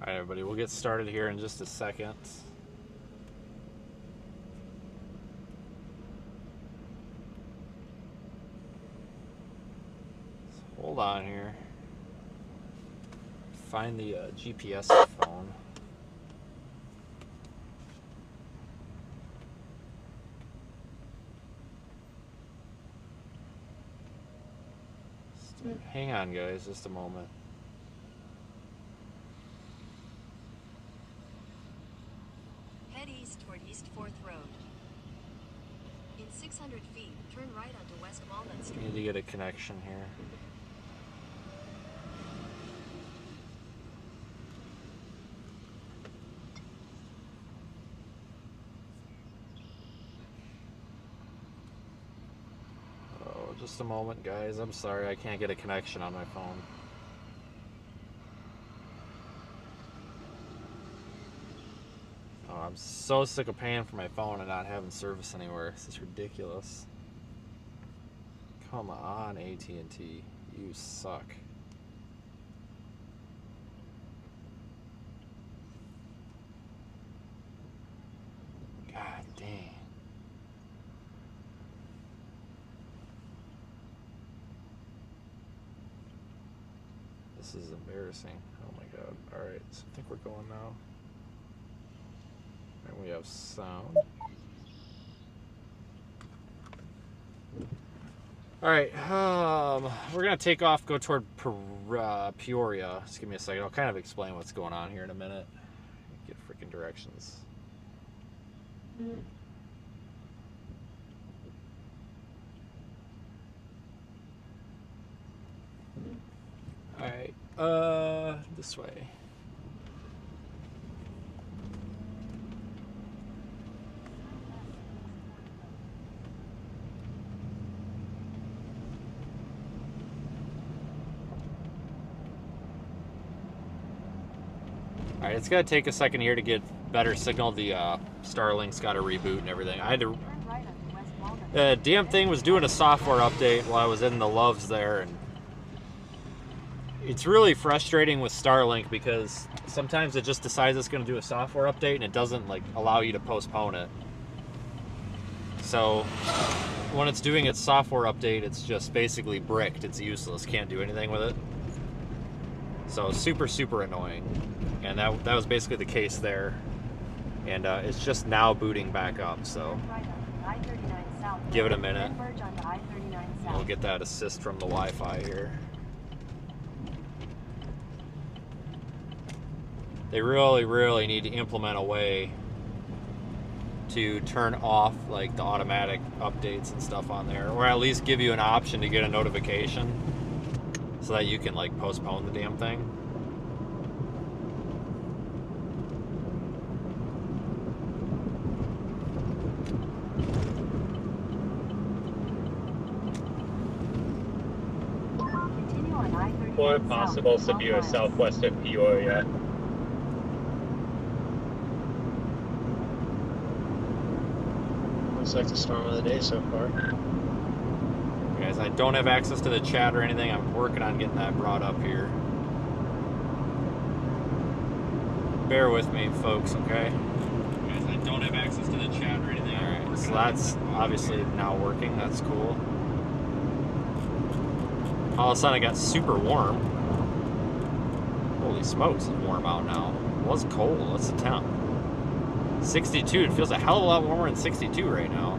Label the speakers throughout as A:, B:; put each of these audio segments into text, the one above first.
A: Alright everybody, we'll get started here in just a second. So hold on here. Find the GPS phone. Hang on guys, just a moment.
B: Head east toward East 4th Road. In 600 feet, turn right onto West Walnut Street.
A: Need to get a connection here. Oh, just a moment, guys. I'm sorry, I can't get a connection on my phone. I'm so sick of paying for my phone and not having service anywhere. This is ridiculous. Come on, AT&T. You suck. God dang. This is embarrassing. Oh my god. Alright, so I think we're going now. And we have sound. Alright, we're going to take off, go toward Peoria. Just give me a second. I'll kind of explain what's going on here in a minute. Get freaking directions. Alright, this way. Alright, it's going to take a second here to get better signal. The Starlink's got to reboot and everything. I had to...
B: Turn right onto West Walnut
A: The damn thing was doing a software update while I was in the loves there, and it's really frustrating with Starlink because sometimes it just decides it's going to do a software update and it doesn't like allow you to postpone it. So when it's doing its software update, it's just basically bricked. It's useless. Can't do anything with it. So super, super annoying. And that was basically the case there. And it's just now booting back up. So give it a minute. We'll get that assist from the Wi-Fi here. They really, really need to implement a way to turn off like the automatic updates and stuff on there, or at least give you an option to get a notification so that you can like postpone the damn thing.
C: Or possible severe southwest of Peoria.
D: Looks like the storm of the day so far.
A: Guys, I don't have access to the chat or anything. I'm working on getting that brought up here. Bear with me, folks, okay? Guys, I don't have access to the chat or anything. Alright, so that's obviously now working. That's cool. All of a sudden, it got super warm. Holy smokes, it's warm out now. It was cold. What's the temp? 62. It feels a hell of a lot warmer than 62 right now.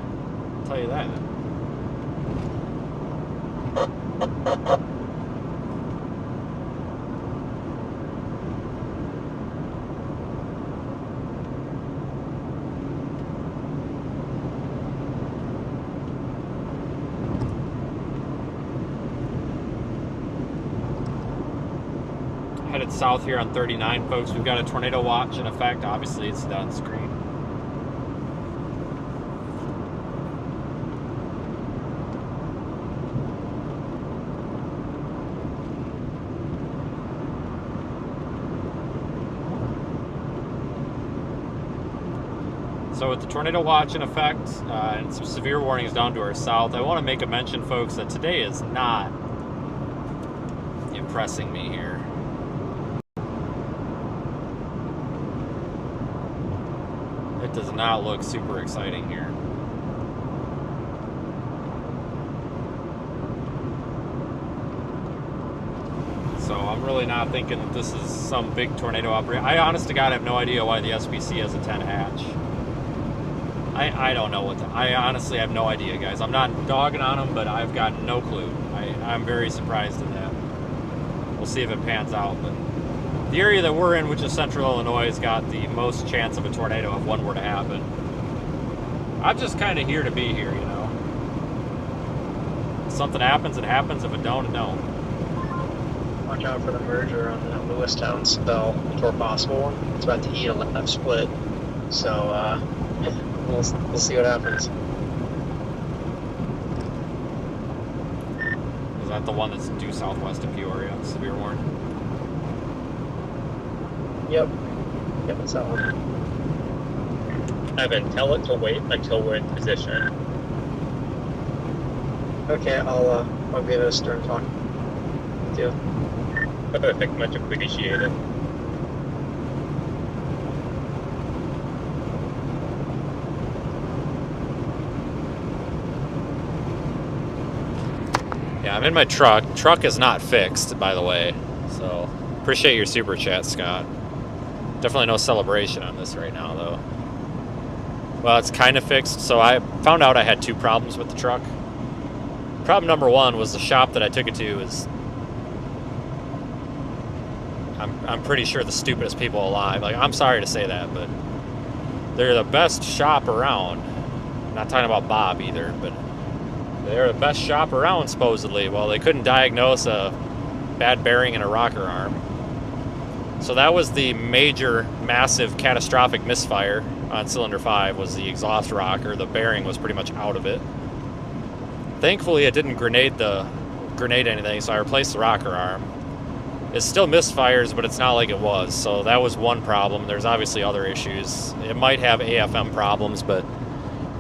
A: I'll tell you that. Headed south here on 39, folks. We've got a tornado watch in effect. Obviously, it's on screen. So with the tornado watch in effect and some severe warnings down to our south, I want to make a mention, folks, that today is not impressing me here. It does not look super exciting here. So I'm really not thinking that this is some big tornado operation. I honest to God have no idea why the SPC has a 10 hatch. I don't know I honestly have no idea, guys. I'm not dogging on them, but I've got no clue. I'm very surprised at that. We'll see if it pans out. But the area that we're in, which is central Illinois, has got the most chance of a tornado if one were to happen. I'm just kind of here to be here, you know. If something happens, it happens. If it don't, it don't.
D: Watch out for the merger on the Lewistown spell before possible. It's about to eat a left split. So, we'll see what happens.
A: Is that the one that's due southwest of Peoria? Severe warning?
D: Yep, it's that one.
C: Evan, tell it to wait until we're in position.
D: Okay, I'll give it a stern talk with you.
C: Perfect, much appreciated.
A: Yeah, I'm in my truck. Truck is not fixed, by the way. So, appreciate your super chat, Scott. Definitely no celebration on this right now, though. Well, it's kind of fixed. So I found out I had two problems with the truck. Problem number one was the shop that I took it to is, I'm pretty sure, the stupidest people alive. Like, I'm sorry to say that, but they're the best shop around. I'm not talking about Bob either, but they're the best shop around, supposedly. Well, they couldn't diagnose a bad bearing in a rocker arm. So that was the major, massive, catastrophic misfire on cylinder 5, was the exhaust rocker. The bearing was pretty much out of it. Thankfully, it didn't grenade anything, so I replaced the rocker arm. It still misfires, but it's not like it was. So that was one problem. There's obviously other issues. It might have AFM problems, but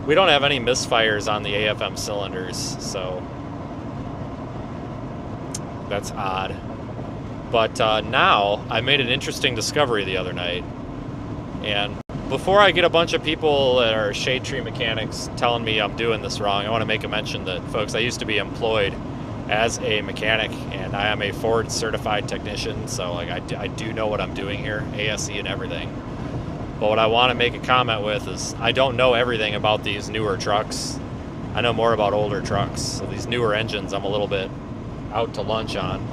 A: We don't have any misfires on the AFM cylinders, so that's odd. But now I made an interesting discovery the other night, and before I get a bunch of people that are shade tree mechanics telling me I'm doing this wrong, I want to make a mention that, folks, I used to be employed as a mechanic, and I am a Ford certified technician, so like I do know what I'm doing here, ASE and everything. But what I want to make a comment with is I don't know everything about these newer trucks. I know more about older trucks. So these newer engines I'm a little bit out to lunch on.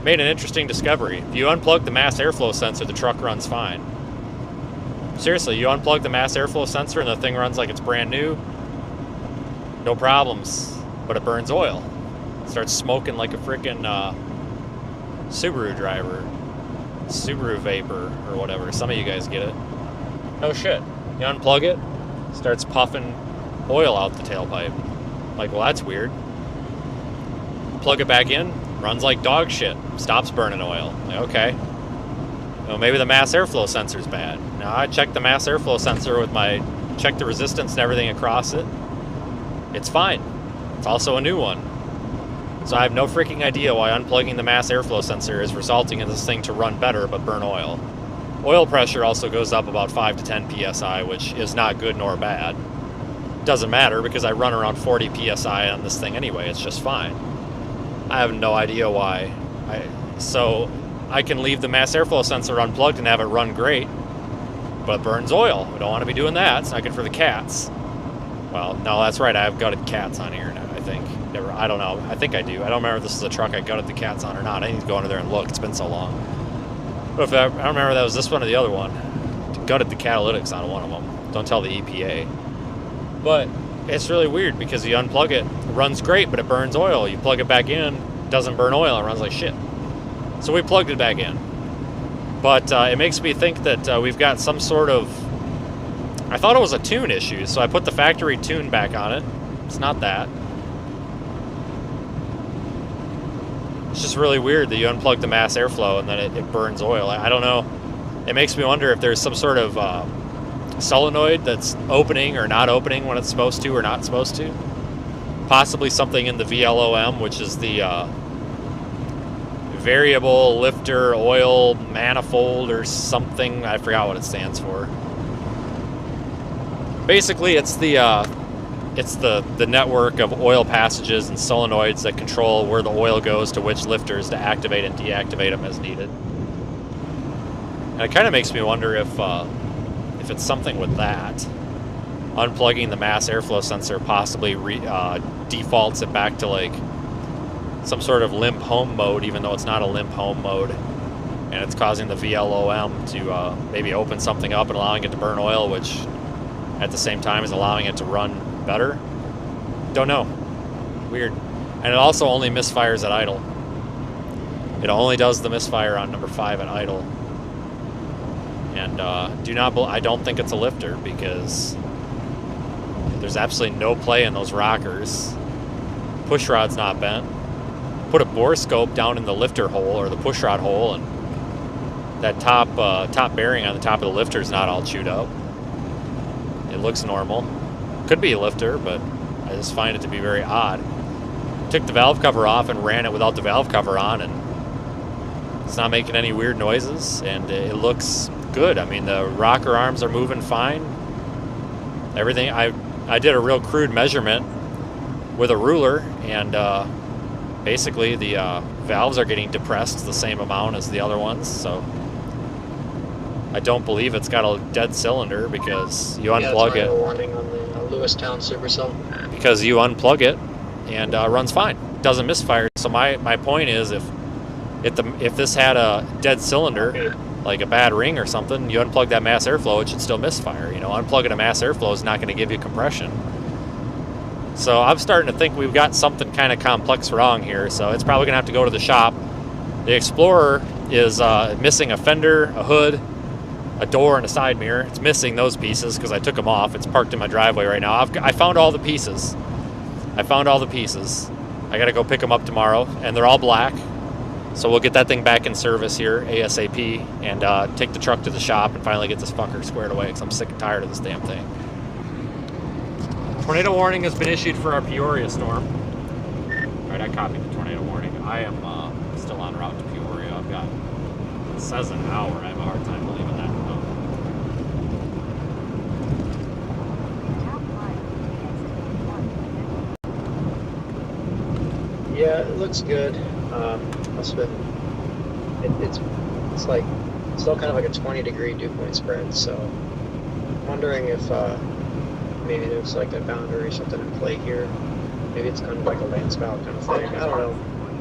A: Made an interesting discovery. If you unplug the mass airflow sensor, the truck runs fine. Seriously, you unplug the mass airflow sensor and the thing runs like it's brand new. No problems, but it burns oil. It starts smoking like a freaking Subaru driver. Subaru Vapor or whatever. Some of you guys get it. No shit. You unplug it, starts puffing oil out the tailpipe. Like, well, that's weird. Plug it back in, runs like dog shit. Stops burning oil. Like, okay. Well, maybe the mass airflow sensor's bad. Now I checked the mass airflow sensor with checked the resistance and everything across it. It's fine. It's also a new one. So I have no freaking idea why unplugging the mass airflow sensor is resulting in this thing to run better but burn oil. Oil pressure also goes up about 5 to 10 psi, which is not good nor bad. Doesn't matter because I run around 40 psi on this thing anyway. It's just fine. I have no idea why. So I can leave the mass airflow sensor unplugged and have it run great, but it burns oil. We don't want to be doing that. It's not good for the cats. Well, no, that's right. I have gutted cats on here now, I think. I don't know. I think I do. I don't remember if this is a truck I gutted the cats on or not. I need to go under there and look. It's been so long. But I don't remember if that was this one or the other one. Gutted the catalytics on one of them. Don't tell the EPA. But it's really weird because you unplug it, it runs great, but it burns oil. You plug it back in, it doesn't burn oil, it runs like shit. So we plugged it back in. But it makes me think that we've got some sort of... I thought it was a tune issue, so I put the factory tune back on it. It's not that. It's just really weird that you unplug the mass airflow and then it burns oil. I don't know. It makes me wonder if there's some sort of solenoid that's opening or not opening when it's supposed to or not supposed to. Possibly something in the VLOM, which is the variable lifter oil manifold or something. I forgot what it stands for. Basically, it's the network of oil passages and solenoids that control where the oil goes to which lifters to activate and deactivate them as needed. And it kind of makes me wonder if it's something with that. Unplugging the mass airflow sensor possibly defaults it back to like some sort of limp home mode, even though it's not a limp home mode, and it's causing the VLOM to maybe open something up and allowing it to burn oil, which at the same time is allowing it to run better. Don't know. Weird. And it also only misfires at idle. It only does the misfire on number 5 at idle. And I don't think it's a lifter because there's absolutely no play in those rockers. Push rod's not bent. Put a bore scope down in the lifter hole or the push rod hole, and that top bearing on the top of the lifter is not all chewed up. It looks normal. Could be a lifter, but I just find it to be very odd. Took the valve cover off and ran it without the valve cover on, and it's not making any weird noises, and it looks good. I mean, the rocker arms are moving fine. Everything. I did a real crude measurement with a ruler, and basically the valves are getting depressed the same amount as the other ones, so I don't believe it's got a dead cylinder because you unplug it.
D: Warning on the Lewistown Supercell.
A: Because you unplug it and runs fine, doesn't misfire. So my point is, if this had a dead cylinder, like a bad ring or something, you unplug that mass airflow, it should still misfire. You know, unplugging a mass airflow is not going to give you compression. So I'm starting to think we've got something kind of complex wrong here. So it's probably going to have to go to the shop. The Explorer is missing a fender, a hood, a door, and a side mirror. It's missing those pieces because I took them off. It's parked in my driveway right now. I found all the pieces. I got to go pick them up tomorrow, and they're all black. So we'll get that thing back in service here ASAP and take the truck to the shop and finally get this fucker squared away because I'm sick and tired of this damn thing. Tornado warning has been issued for our Peoria storm. Alright, I copied the tornado warning. I am still en route to Peoria. I've got, it says an hour. I have a hard time believing that.
D: Yeah, it looks good. Must have been. It's like still kind of like a 20-degree dew point spread. So, I'm wondering if maybe there's like a boundary or something in play here. Maybe it's kind of like a landspout kind of thing. I don't know.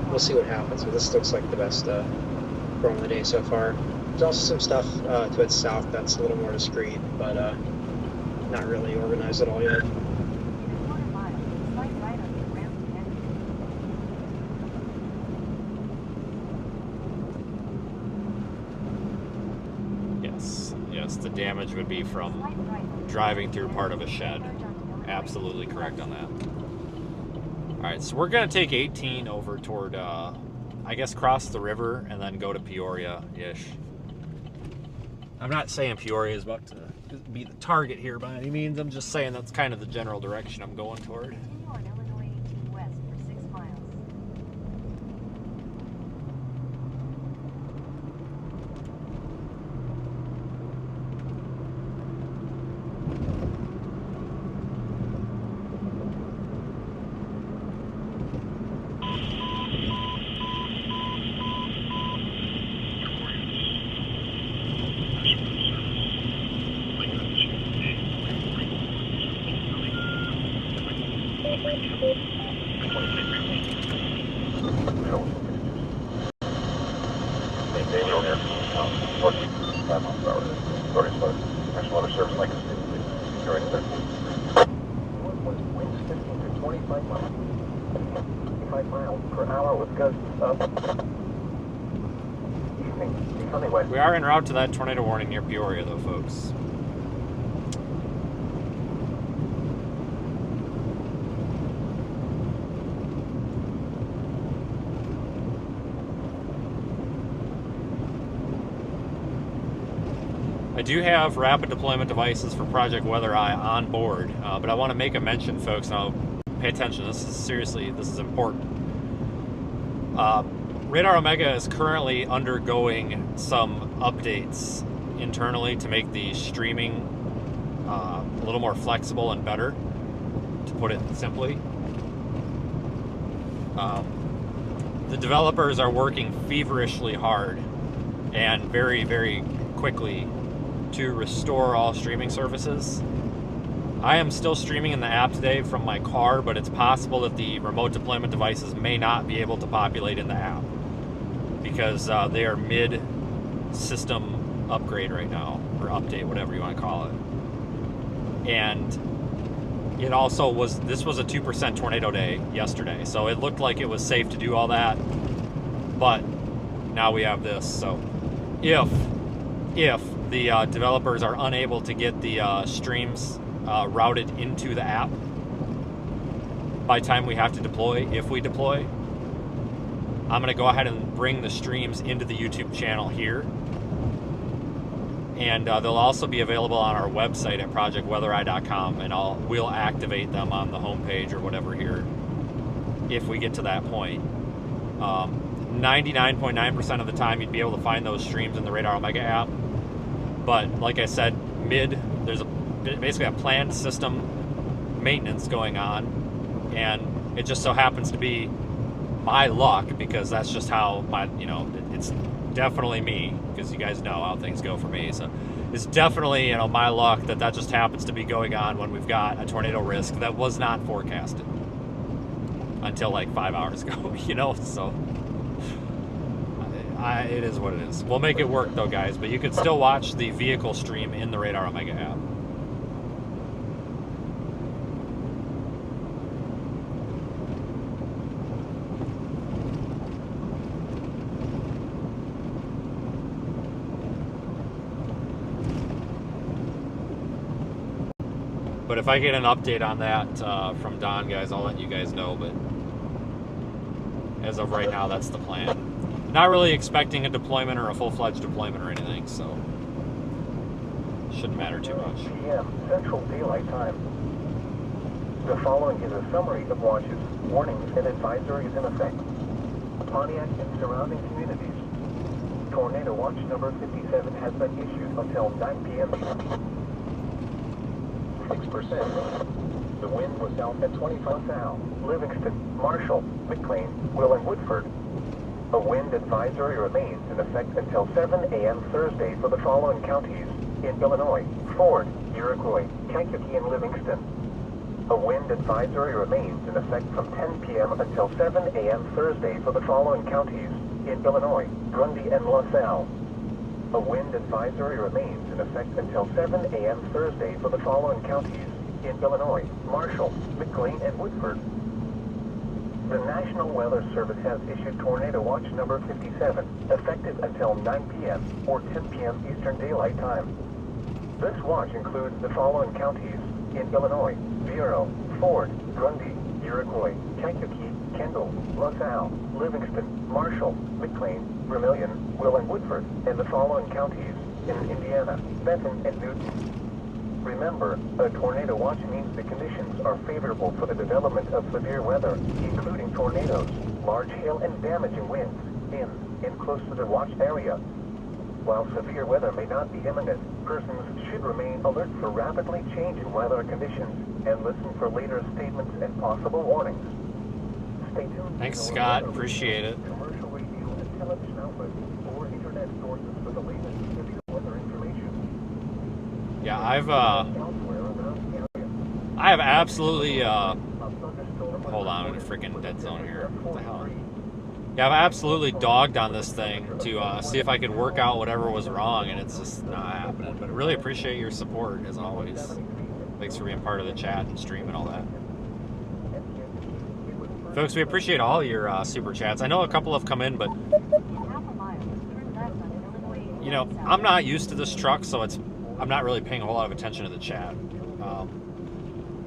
D: We'll see what happens. But this looks like the best storm of the day so far. There's also some stuff to its south that's a little more discreet, but not really organized at all yet.
A: Yes, the damage would be from driving through part of a shed. Absolutely correct on that. Alright, so we're going to take 18 over toward, I guess, cross the river and then go to Peoria-ish. I'm not saying Peoria is about to be the target here by any means. I'm just saying that's kind of the general direction I'm going toward.
B: Continue on Illinois 18 west for 6 miles.
A: We are en route to that tornado warning near Peoria, though, folks. I do have rapid deployment devices for Project WeatherEye on board, but I want to make a mention, folks. Now, pay attention. This is important. Radar Omega is currently undergoing some updates internally to make the streaming a little more flexible and better, to put it simply. The developers are working feverishly hard and very, very quickly to restore all streaming services. I am still streaming in the app today from my car, but it's possible that the remote deployment devices may not be able to populate in the app because they are mid-system upgrade right now, or update, whatever you want to call it. And it also was, this was a 2% tornado day yesterday, so it looked like it was safe to do all that, but now we have this. So if the developers are unable to get the streams routed into the app by the time we have to deploy, if we deploy, I'm going to go ahead and bring the streams into the YouTube channel here. And they'll also be available on our website at projectweathereye.com, and we'll activate them on the homepage or whatever here if we get to that point. 99.9% of the time you'd be able to find those streams in the Radar Omega app. But like I said, there's basically a planned system maintenance going on, and it just so happens to be my luck, because that's just how it's definitely me, because you guys know how things go for me. So it's definitely, my luck that just happens to be going on when we've got a tornado risk that was not forecasted until like 5 hours ago, so it is what it is. We'll make it work though, guys, but you can still watch the vehicle stream in the Radar Omega app. But if I get an update on that from Don, guys, I'll let you guys know. But as of right now, that's the plan. Not really expecting a deployment or a full-fledged deployment or anything, so shouldn't matter too much.
E: PM, Central Daylight Time. The following is a summary of watches, warnings, and advisories in effect. Pontiac and surrounding communities. Tornado watch number 57 has been issued until 9 p.m. 6%. The wind was south at 25 south. Livingston, Marshall, McLean, Will, and Woodford. A wind advisory remains in effect until 7 a.m. Thursday for the following counties in Illinois: Ford, Iroquois, Kankakee, and Livingston. A wind advisory remains in effect from 10 p.m. until 7 a.m. Thursday for the following counties in Illinois: Grundy and LaSalle. A wind advisory remains in effect until 7 a.m. Thursday for the following counties in Illinois: Marshall, McLean, and Woodford. The National Weather Service has issued Tornado Watch number 57, effective until 9 p.m. or 10 p.m. Eastern Daylight Time. This watch includes the following counties in Illinois: Vero, Ford, Grundy, Iroquois, Kankakee, Kendall, LaSalle, Livingston, Marshall, McLean, Vermilion, Will, and Woodford, and the following counties in Indiana: Benton and Newton. Remember, a tornado watch means the conditions are favorable for the development of severe weather, including tornadoes, large hail, and damaging winds in and close to the watch area. While severe weather may not be imminent, persons should remain alert for rapidly changing weather conditions and listen for later statements and possible warnings. Stay tuned.
A: Thanks, Scott. Appreciate it.
E: Commercial radio and television outlets or internet sources for the latest severe weather information.
A: Yeah, I have absolutely, hold on, I'm in a freaking dead zone here. What the hell? Yeah, I've absolutely dogged on this thing to see if I could work out whatever was wrong, and it's just not happening. But I really appreciate your support, as always. Thanks for being part of the chat and stream and all that. Folks, we appreciate all your super chats. I know a couple have come in, but, you know, I'm not used to this truck, so I'm not really paying a whole lot of attention to the chat.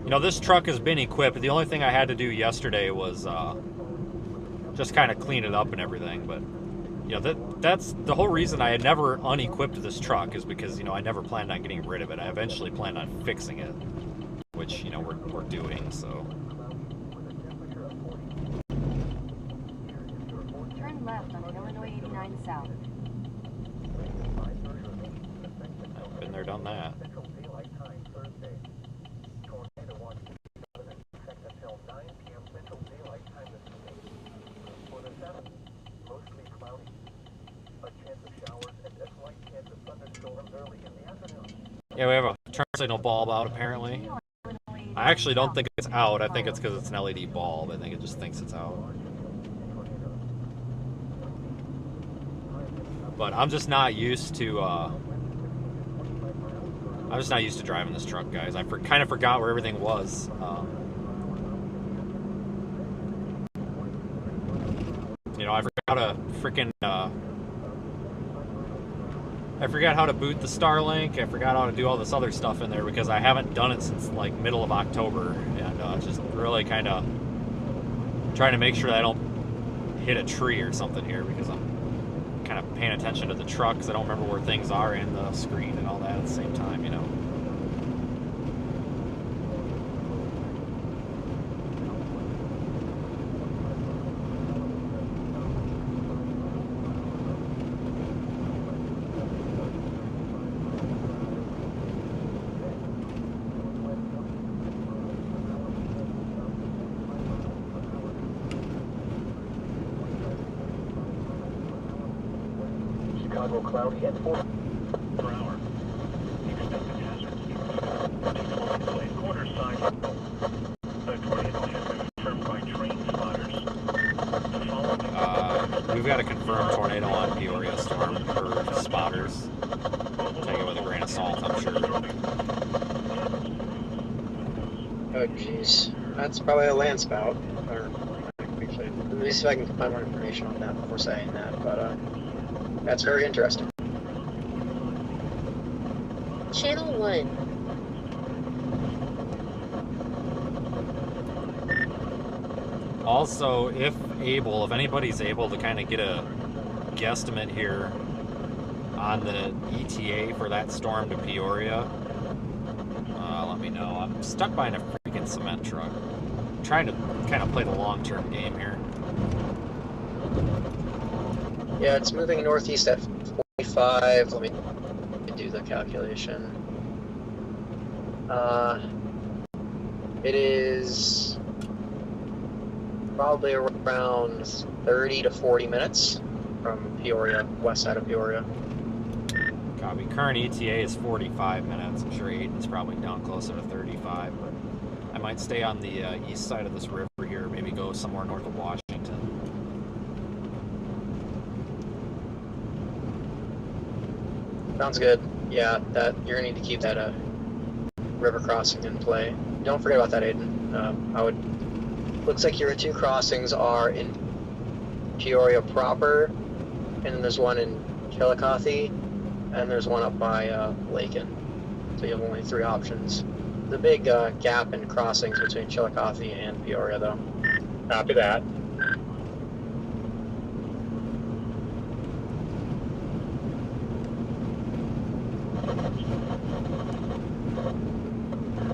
A: You know, this truck has been equipped. The only thing I had to do yesterday was just kind of clean it up and everything. But, you know, that's the whole reason I had never unequipped this truck, is because, you know, I never planned on getting rid of it. I eventually planned on fixing it, which, you know, we're doing, so.
B: Turn left on Illinois 89 South.
A: I've been there, done that. Yeah, we have a turn signal bulb out, apparently. I actually don't think it's out. I think it's because it's an LED bulb. I think it just thinks it's out. But I'm just not used to, driving this truck, guys. I kind of forgot where everything was. You know, I forgot how to freaking, I forgot how to boot the Starlink. I forgot how to do all this other stuff in there because I haven't done it since like middle of October, and just really kind of trying to make sure that I don't hit a tree or something here, because I'm kind of paying attention to the truck because I don't remember where things are in the screen and all that at the same time, you know.
E: Cloudy at 4 per hour. Expected hazard. Quarter side. A tornado has been confirmed by train spotters.
A: We've got a confirmed tornado on Peoria storm for spotters. Take it with a grain of salt, I'm sure.
D: Oh, jeez. That's probably a landspout. Or, actually, let me see if I can find more information on that before saying that, but, that's very interesting.
F: Channel 1.
A: Also, if anybody's able to kind of get a guesstimate here on the ETA for that storm to Peoria, let me know. I'm stuck behind a freaking freaking cement truck. I'm trying to kind of play the long-term game here.
D: Yeah, it's moving northeast at 45. Let me do the calculation. It is probably around 30 to 40 minutes from Peoria, west side of Peoria.
A: Copy. Current ETA is 45 minutes. I'm sure Aiden's probably down closer to 35, but I might stay on the east side of this river here, maybe go somewhere north of Washington.
D: Sounds good. Yeah, that you're gonna need to keep that river crossing in play. Don't forget about that, Aiden. Looks like your two crossings are in Peoria proper, and then there's one in Chillicothe, and there's one up by Lakin. So you have only 3 options. The big gap in crossings between Chillicothe and Peoria, though.
C: Copy that.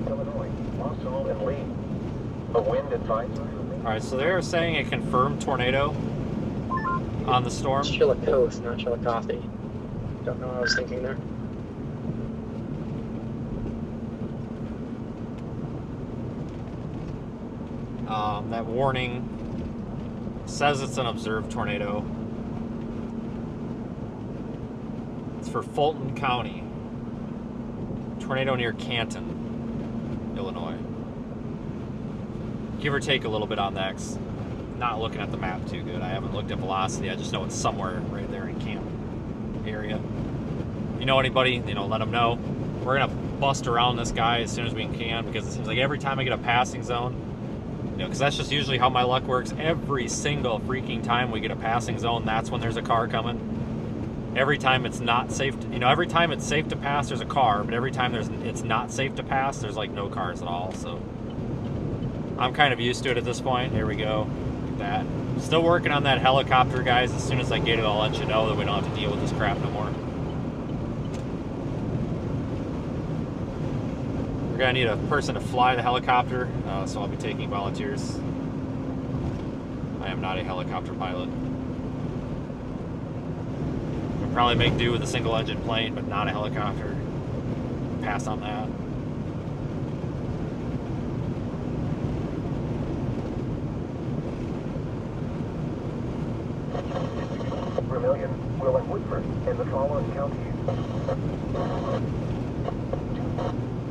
E: Illinois, Wausau and Lee. A wind advisory.
A: Alright, so they're saying a confirmed tornado on the storm.
D: It's Chillicothe, not Chillicothe. Don't know what I was thinking there.
A: That warning says it's an observed tornado. It's for Fulton County. Tornado near Canton, Illinois. Give or take a little bit on that. Not looking at the map too good. I haven't looked at velocity. I just know it's somewhere right there in Canton area. If you know anybody, let them know. We're gonna bust around this guy as soon as we can, because it seems like every time I get a passing zone, because that's just usually how my luck works. Every single freaking time we get a passing zone, that's when there's a car coming. Every time it's not safe to, every time it's safe to pass, there's a car, but every time it's not safe to pass, there's like no cars at all. So I'm kind of used to it at this point. Here we go. Look at that. Still working on that helicopter, guys. As soon as I get it, I'll let you know that we don't have to deal with this crap no more. We're gonna need a person to fly the helicopter, so I'll be taking volunteers. I am not a helicopter pilot. I'll probably make do with a single engine plane, but not a helicopter. Pass on that.
E: Vermilion, Will and Woodford, and the following counties.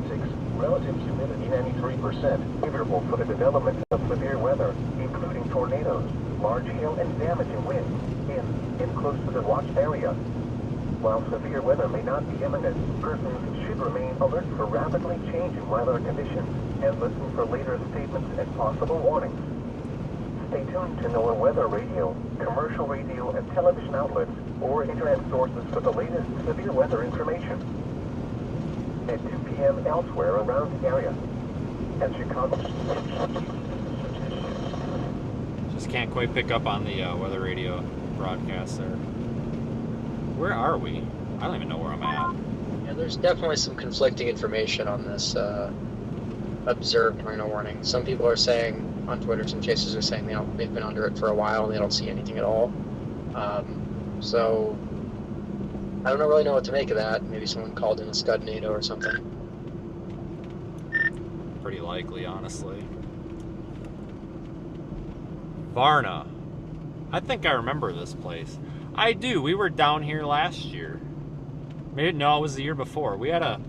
E: 6. Relative humidity 93%, favorable for the development of severe weather, including tornadoes, large hail, and damaging winds in close to the watch area. While severe weather may not be imminent, persons should remain alert for rapidly changing weather conditions and listen for later statements and possible warnings. Stay tuned to NOAA weather radio, commercial radio and television outlets, or internet sources for the latest severe weather information. At 2 p.m. elsewhere around the area. At Chicago.
A: Just can't quite pick up on the weather radio broadcast there. Where are we? I don't even know where I'm at.
D: Yeah, there's definitely some conflicting information on this observed tornado warning. Some people are saying on Twitter, some chasers are saying they've been under it for a while and they don't see anything at all. So I don't really know what to make of that. Maybe someone called in a Gustnado or something.
A: Pretty likely, honestly. Varna. I think I remember this place. I do. We were down here last year. Maybe, no, it was the year before. We had a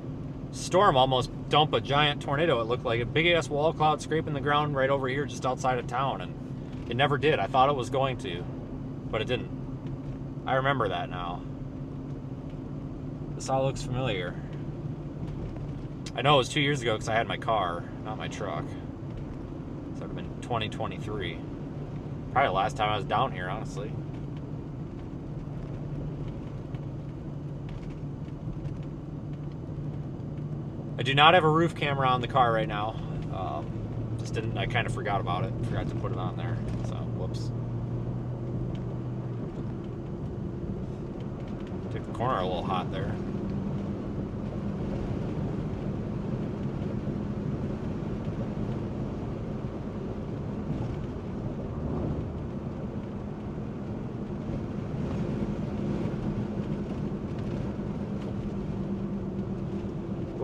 A: storm almost dump a giant tornado. It looked like a big-ass wall cloud scraping the ground right over here just outside of town, and it never did. I thought it was going to, but it didn't. I remember that now. This all looks familiar. I know it was 2 years ago because I had my car, not my truck. So it would have been 2023. Probably the last time I was down here, honestly. I do not have a roof camera on the car right now. Just didn't, I kind of forgot about it. Forgot to put it on there. So, whoops. Took the corner a little hot there.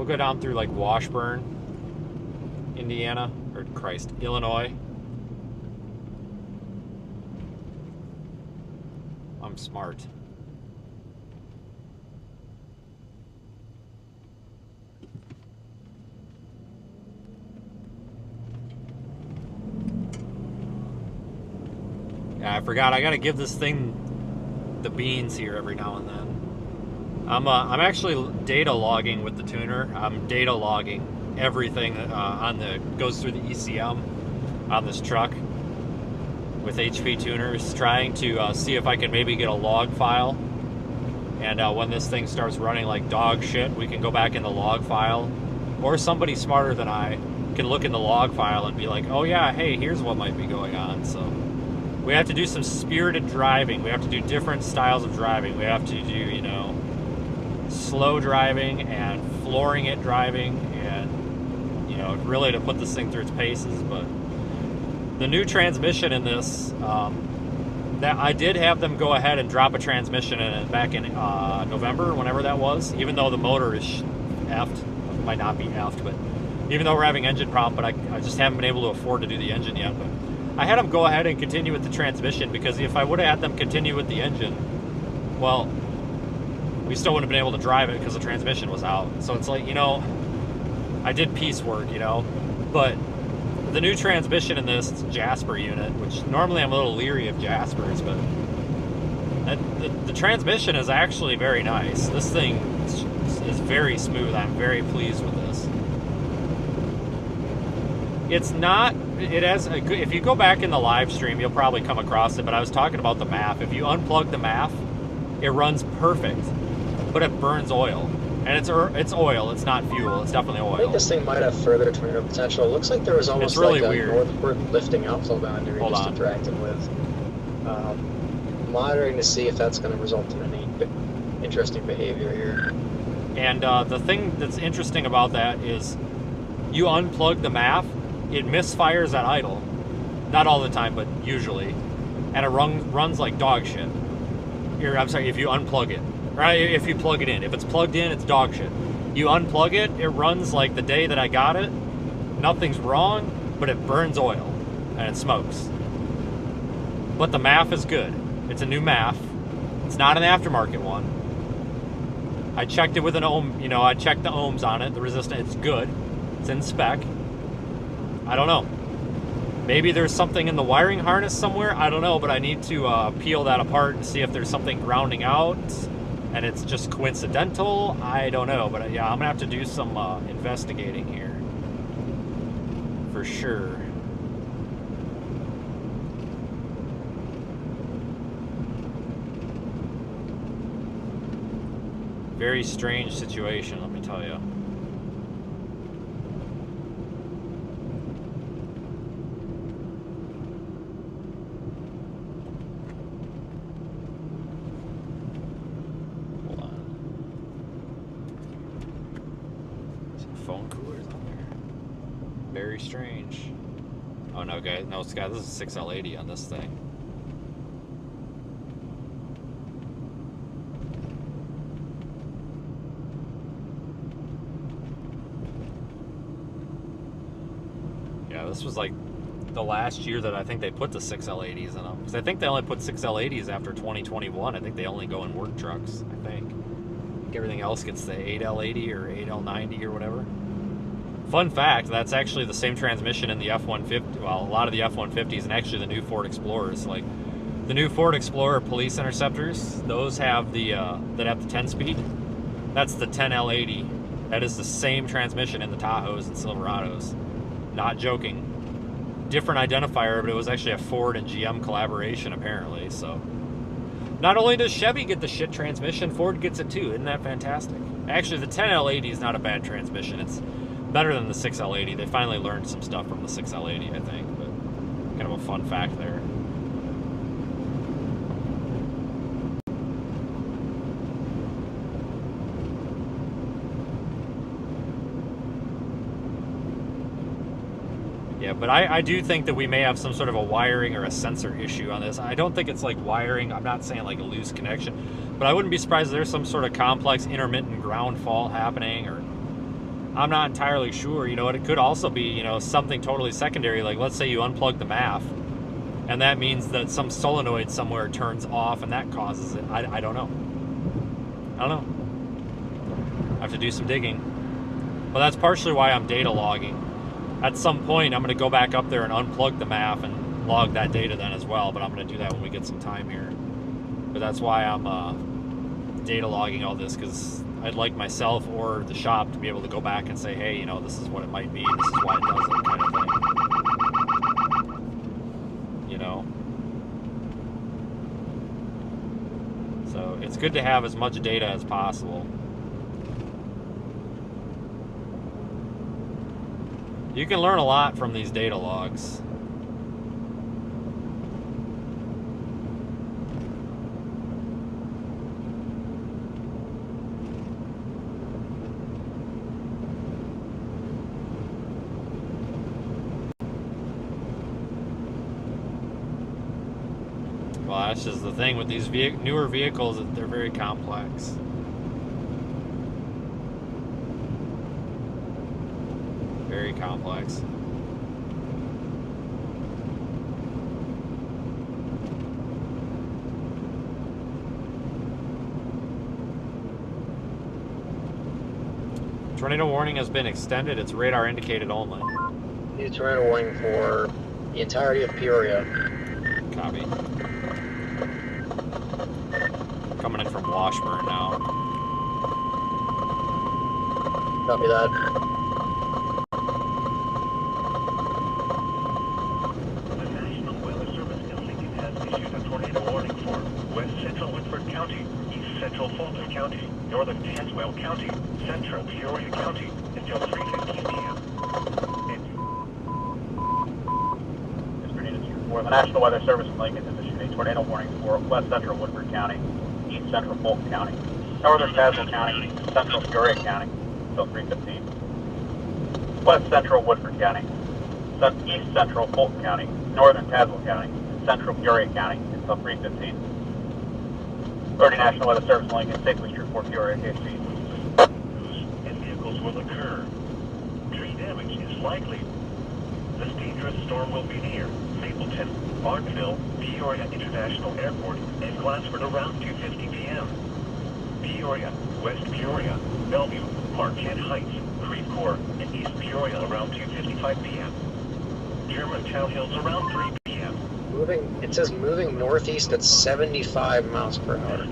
A: We'll go down through like Washburn, Indiana, or Christ, Illinois. I'm smart. Yeah, I forgot. I gotta give this thing the beans here every now and then. I'm actually data logging with the tuner. I'm data logging everything goes through the ECM on this truck with HP tuners, trying to see if I can maybe get a log file. And when this thing starts running like dog shit, we can go back in the log file, or somebody smarter than I can look in the log file and be like, oh yeah, hey, here's what might be going on. So we have to do some spirited driving. We have to do different styles of driving. We have to do, you know, slow driving and flooring it driving, and, you know, really to put this thing through its paces. But the new transmission in this, that I did have them go ahead and drop a transmission in it back in November, whenever that was, even though the motor is effed. It might not be effed, but even though we're having engine problem, but I just haven't been able to afford to do the engine yet. But I had them go ahead and continue with the transmission, because if I would have had them continue with the engine, well, we still wouldn't have been able to drive it because the transmission was out. So it's like, you know, I did piecework, you know, but the new transmission in this Jasper unit, which normally I'm a little leery of Jaspers, but the transmission is actually very nice. This thing is very smooth. I'm very pleased with this. It's not, it has a good, if you go back in the live stream, you'll probably come across it, but I was talking about the MAF. If you unplug the MAF, it runs perfect, but it burns oil. And it's oil, it's not fuel, it's definitely oil.
D: I think this thing might have further tornado potential. It looks like there was almost
A: really
D: like a
A: weird.
D: northward lifting outflow boundary we just interacted with. Monitoring to see if that's going to result in any interesting behavior here.
A: And the thing that's interesting about that is you unplug the MAF, it misfires at idle. Not all the time, but usually. And it runs like dog shit. I'm sorry, if you unplug it. Right? If you plug it in. If it's plugged in, it's dog shit. You unplug it, it runs like the day that I got it. Nothing's wrong, but it burns oil. And it smokes. But the MAF is good. It's a new MAF. It's not an aftermarket one. I checked it with an ohm, you know, I checked the ohms on it, the resistance, it's good. It's in spec. I don't know. Maybe there's something in the wiring harness somewhere, I don't know, but I need to peel that apart and see if there's something grounding out and it's just coincidental. I don't know, but yeah, I'm gonna have to do some investigating here. For sure. Very strange situation, let me tell you. Hold on. Some phone coolers on there. Very strange. Oh no, guys, no, Scott, this is 6L80 on this thing. This was like the last year that I think they put the 6L80s in them. Because I think they only put 6L80s after 2021. I think they only go in work trucks, I think. Everything else gets the 8L80 or 8L90 or whatever. Fun fact, that's actually the same transmission in the F-150. Well, a lot of the F-150s and actually the new Ford Explorers. Like the new Ford Explorer police interceptors, those have the, that have the 10-speed. That's the 10L80. That is the same transmission in the Tahoes and Silverados. Not joking. Different identifier, but it was actually a Ford and GM collaboration apparently. So not only does Chevy get the shit transmission, Ford gets it too. Isn't that fantastic? Actually, the 10L80 is not a bad transmission. It's better than the 6L80. They finally learned some stuff from the 6L80, I think. But kind of a fun fact there. Yeah, but I do think that we may have some sort of a wiring or a sensor issue on this. I don't think it's like wiring. I'm not saying like a loose connection, but I wouldn't be surprised if there's some sort of complex intermittent ground fault happening, or I'm not entirely sure. You know, it could also be, you know, something totally secondary. Like, let's say you unplug the MAF, and that means that some solenoid somewhere turns off, and that causes it. I don't know. I don't know. I have to do some digging. But that's partially why I'm data logging. At some point, I'm going to go back up there and unplug the MAF and log that data then as well. But I'm going to do that when we get some time here. But that's why I'm data logging all this, because I'd like myself or the shop to be able to go back and say, hey, you know, this is what it might be, this is why it does it, kind of thing. You know? So it's good to have as much data as possible. You can learn a lot from these data logs. Well, that's just the thing with these newer vehicles, that they're very complex. Very complex. Tornado warning has been extended. It's radar indicated only.
D: New tornado warning for the entirety of Peoria.
A: Copy. Coming in from Washburn now.
D: Copy that.
E: The National Weather Service in Lincoln has issued a tornado warning for West Central Woodford County, East Central Fulton County, Northern Tazewell County, Central Peoria County until 3:15 p.m.
G: The National Weather Service in Lincoln has issued a tornado warning for West Central Woodford County, East Central Fulton County, Northern Tazewell County, Central Peoria County until 3:15. West Central Woodford County, East Central Fulton County, Northern Tazewell County, Central Peoria County until 3:15. Authority National Weather Service in Lincoln, safely street for Peoria, KC.
E: And vehicles will occur. Tree damage is likely. This dangerous storm will be near Mapleton, Barnville, Peoria International Airport, and Glassford around 2:50 p.m. Peoria, West Peoria, Bellevue, Marquette Heights, Creve Coeur, and East Peoria around 2:55 p.m. Germantown Hills around 3 p.m.
D: Moving. It says moving northeast at 75 miles per hour.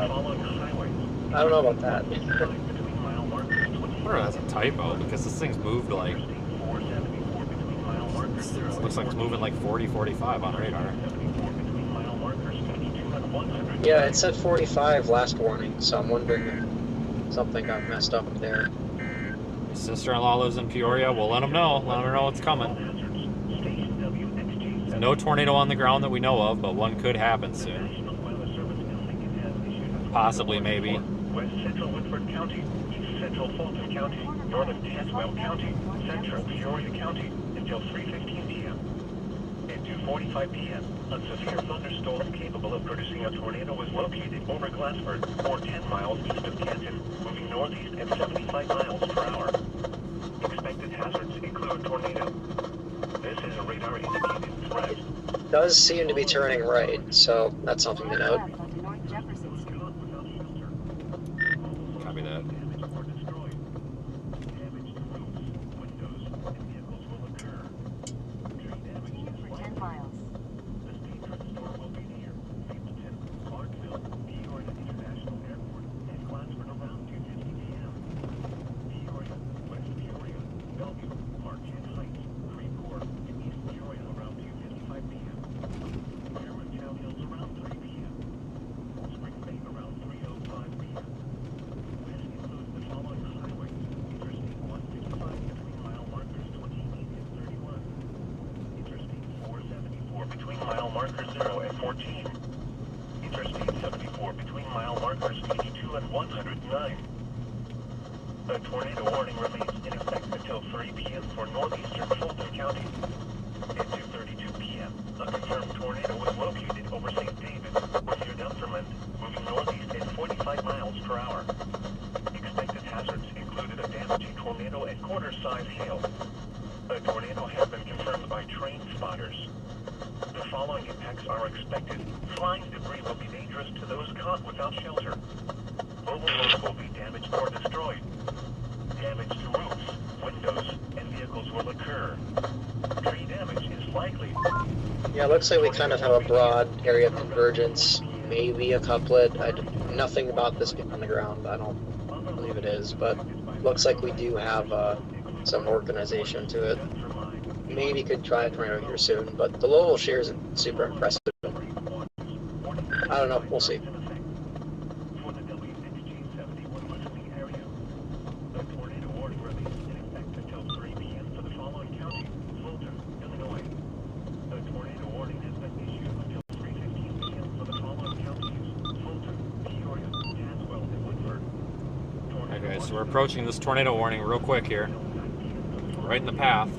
E: Following highways.
D: I don't know about that.
E: Between mile markers
A: I wonder if that's a typo, because this thing's moved like...
E: 474 between mile markers 0
A: It looks like it's moving like 40, 45 on radar.
E: 74 between mile markers 82 and 100.
D: Yeah, it said 45 last warning, so I'm wondering if something got messed up there.
A: Your sister-in-law lives in Peoria. We'll let them know. Let her know it's coming. No tornado on the ground that we know of, but one could happen soon. Possibly, maybe.
E: West Central Woodford County, East Central Fulton County, Northern Tazewell County, Central Peoria County until 3:15 p.m. At 2:45 p.m., a severe thunderstorm capable of producing a tornado was located over Glassford, or 10 miles east of Canton, moving northeast at 75 miles per hour. Expected hazards include tornado. This is a radar indicated threat.
D: It does seem to be turning right, so that's something to note.
A: Copy that.
B: For 10 miles.
E: Between mile markers 0 and 14. Interstate 74 between mile markers 82 and 109. A tornado warning remains in effect until 3 p.m. for northeastern Fulton County. At 2:32 p.m., a confirmed tornado was located over St. David, or near Dunfermline, moving northeast at 45 miles per hour. Expected hazards included a damaging tornado at to those caught without shelter. Mobile homes will be damaged or destroyed. Damage to roofs, windows, and vehicles will occur. Tree damage is likely.
D: Yeah, it looks like we kind of have a broad area of convergence, maybe a couplet. Nothing about this being on the ground, I don't believe it is, but looks like we do have some organization to it. Maybe could try a tornado here soon, but the local shear isn't super impressive. I don't know, we'll see.
A: Okay, so we're approaching this tornado warning real quick here. Right in the path.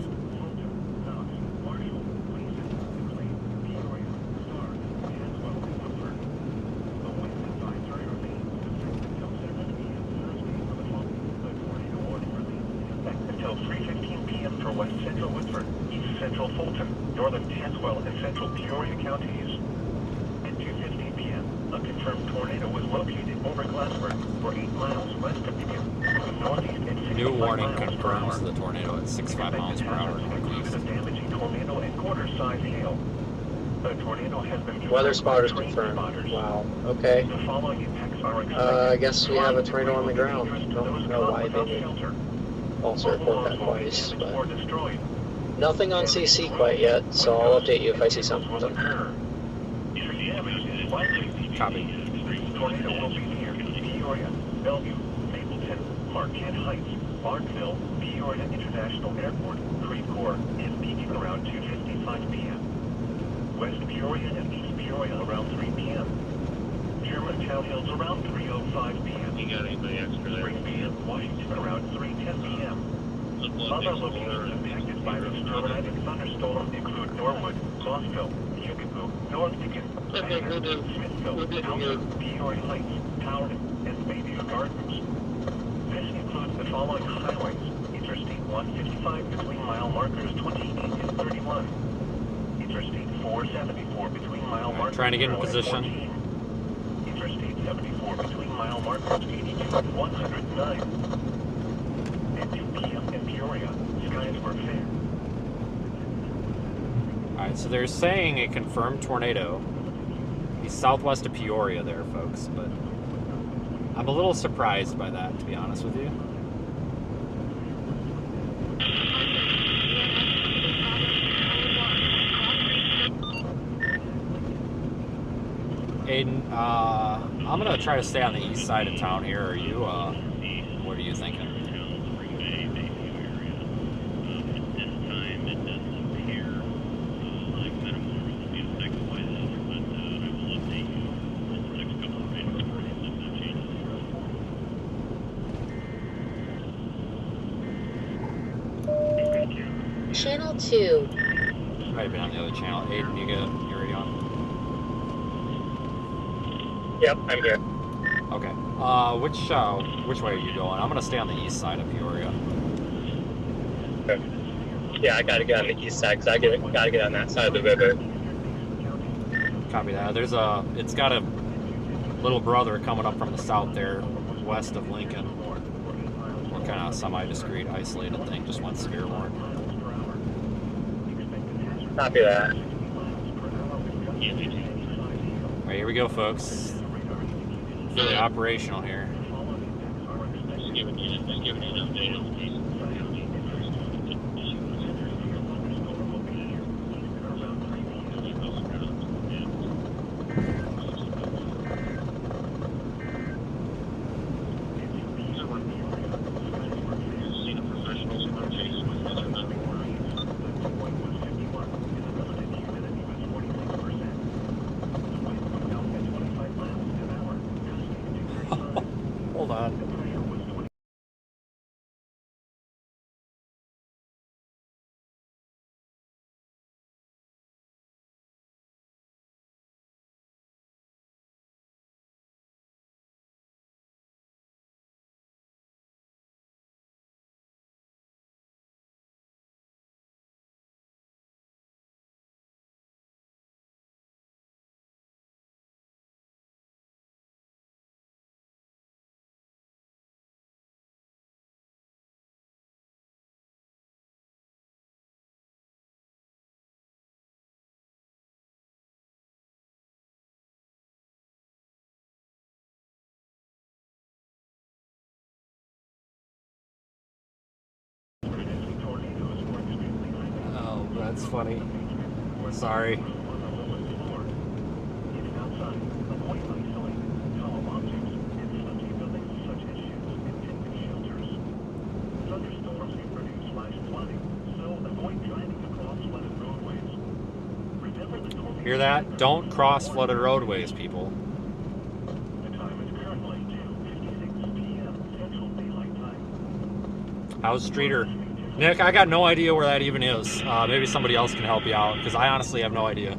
E: Until 3:15 p.m. for west central Woodford, east central Fulton, northern Tazewell, and central Peoria counties. At 2:15 p.m., a confirmed tornado was located over Glassford for 8 miles west of Pekin, northeast and 65
A: New warning
E: miles per
A: confirms
E: hour.
A: the tornado at 65 miles per hour
E: Includes a
A: northeast.
E: damaging tornado and quarter-size hail. The tornado has been
D: Weather spotters
E: trained
D: confirmed.
E: spotters.
D: Wow, okay.
E: The following impacts are expected.
D: I guess we have a tornado on the ground. Don't know why they would also report that twice, but nothing on CC quite yet, so I'll update you if I see something.
A: Copy.
E: Tornado will be near Peoria, Bellevue, Mapleton, Marquette Heights, Barnville, Peoria International Airport, Creve Coeur, and peaking around 2:55 p.m. West Peoria and East Peoria around 3 p.m. Germantown Hills around 3:05 p.m.
C: You got anybody extra there?
E: Springfield, Washington around 3:10 p.m. Other locations impacted by this tornadic thunderstorm include Norwood, Mossville, Hugoton, North Pekin, Smithville, Towson, Peoria Heights, Towson, and Bayview Gardens. This includes the following highways: Interstate 155 between mile markers 28 and 31. Interstate 474 between mile markers
A: Trying to get in
E: 0 and
A: position.
E: 14. Interstate 74 between mile markers 82 and 109. At 2 p.m. in Peoria, skies were fair.
A: Alright, so they're saying a confirmed tornado. He's southwest of Peoria there, folks, but I'm a little surprised by that, to be honest with you. Aiden, I'm gonna try to stay on the east side of town here. Are you, what are you thinking?
F: Channel 2.
A: Might have been on the other channel. Aiden, you got your radio on?
C: Yep, I'm here.
A: Okay. Which way are you going? I'm gonna stay on the east side of Peoria.
C: Okay. Yeah, I gotta get on the east side because gotta get on that side of the river.
A: Copy that. It's got a little brother coming up from the south there, west of Lincoln. We're kind of semi-discreet, isolated thing. Just went severe warning.
C: Copy that.
A: All right, here we go, folks. Fully operational here.
C: Just giving you an update.
A: Hold on. That's funny. Sorry. Hear that? Don't cross flooded roadways, people. How's Streeter? Nick, I got no idea where that even is. Maybe somebody else can help you out, because I honestly have no idea.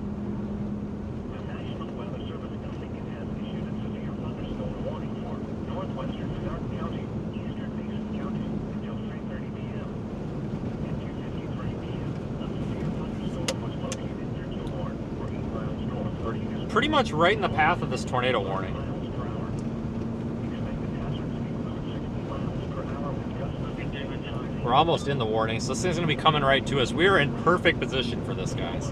A: Pretty much right in the path of this tornado warning. We're almost in the warning, so this thing's going to be coming right to us. We're in perfect position for this, guys.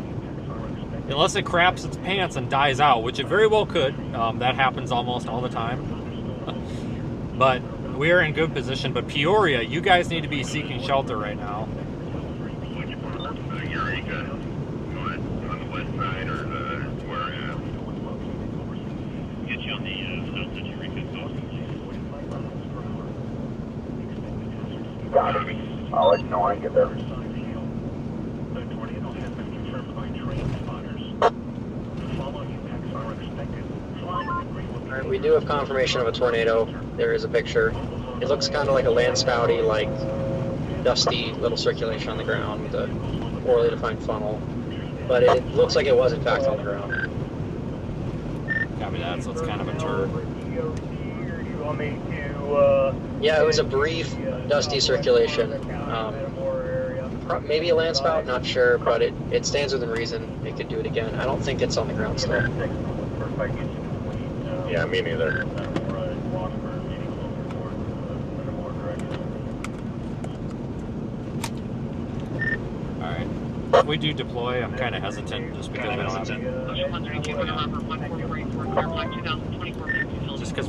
A: Unless it craps its pants and dies out, which it very well could. That happens almost all the time. But we are in good position. But Peoria, you guys need to be seeking shelter right now.
H: Eureka, on the west side or where get you on the south side of Eureka.
E: Got it. I'll let you know when I get there.
D: Alright, we do have confirmation of a tornado. There is a picture. It looks kind of like a landspouty, like dusty little circulation on the ground with a poorly defined funnel. But it looks like it was in fact on the ground.
A: Copy that, so it's kind of a turd.
D: Yeah, it was a brief, dusty circulation. Maybe a landspout, not sure, but it stands within reason. It could do it again. I don't think it's on the ground still.
H: Yeah, me neither.
A: Alright. If we do deploy, I'm kind of hesitant just because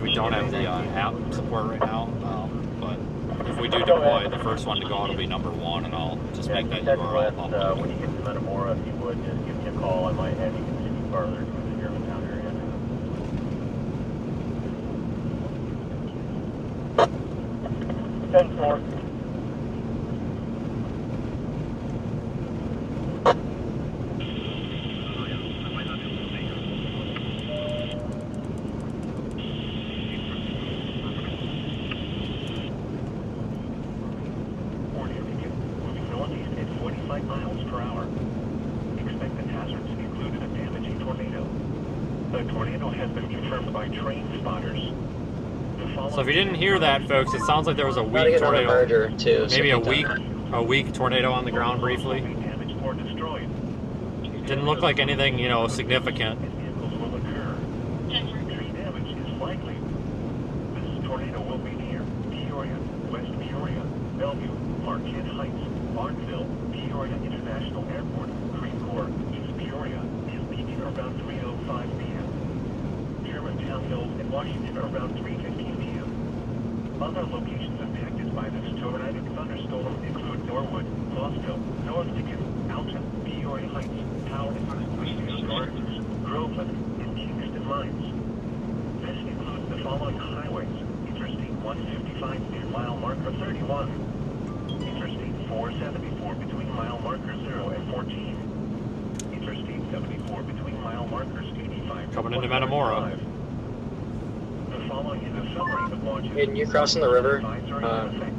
A: we don't have the app support right now. But if we do deploy, the first one to go out will be number 1, and I'll just make that URL public.
G: When you get to Metamora, if you would, just give me a call. I might have you continue further to the Germantown area. 10-4.
A: So if you didn't hear that, folks, it sounds like there was a
D: Gotta
A: weak
D: get another
A: tornado.
D: merger too.
A: Maybe a weak tornado on the ground briefly. Didn't look like anything, you know, significant.
E: Tornado will be near Peoria, West Peoria, Bellevue, Marquette Heights, Barnesville, Peoria International Airport, Creve Coeur, East Peoria, is peaking around 3:05 p.m. Germantown Hills and Washington around 3:15 p.m. Other locations impacted by this tornadic thunderstorm include Norwood, Mossville, North Dickens, Alton, Peoria Heights, Howard, Gardens, Groveland, and Kingston Mines. This includes the following highways: Interstate 155 near mile marker 31, Interstate 474 between mile marker 0 and 14, Interstate 74 between mile markers 85
A: Coming into Metamora.
E: The following is a summary of launches.
D: Hayden, you crossing the river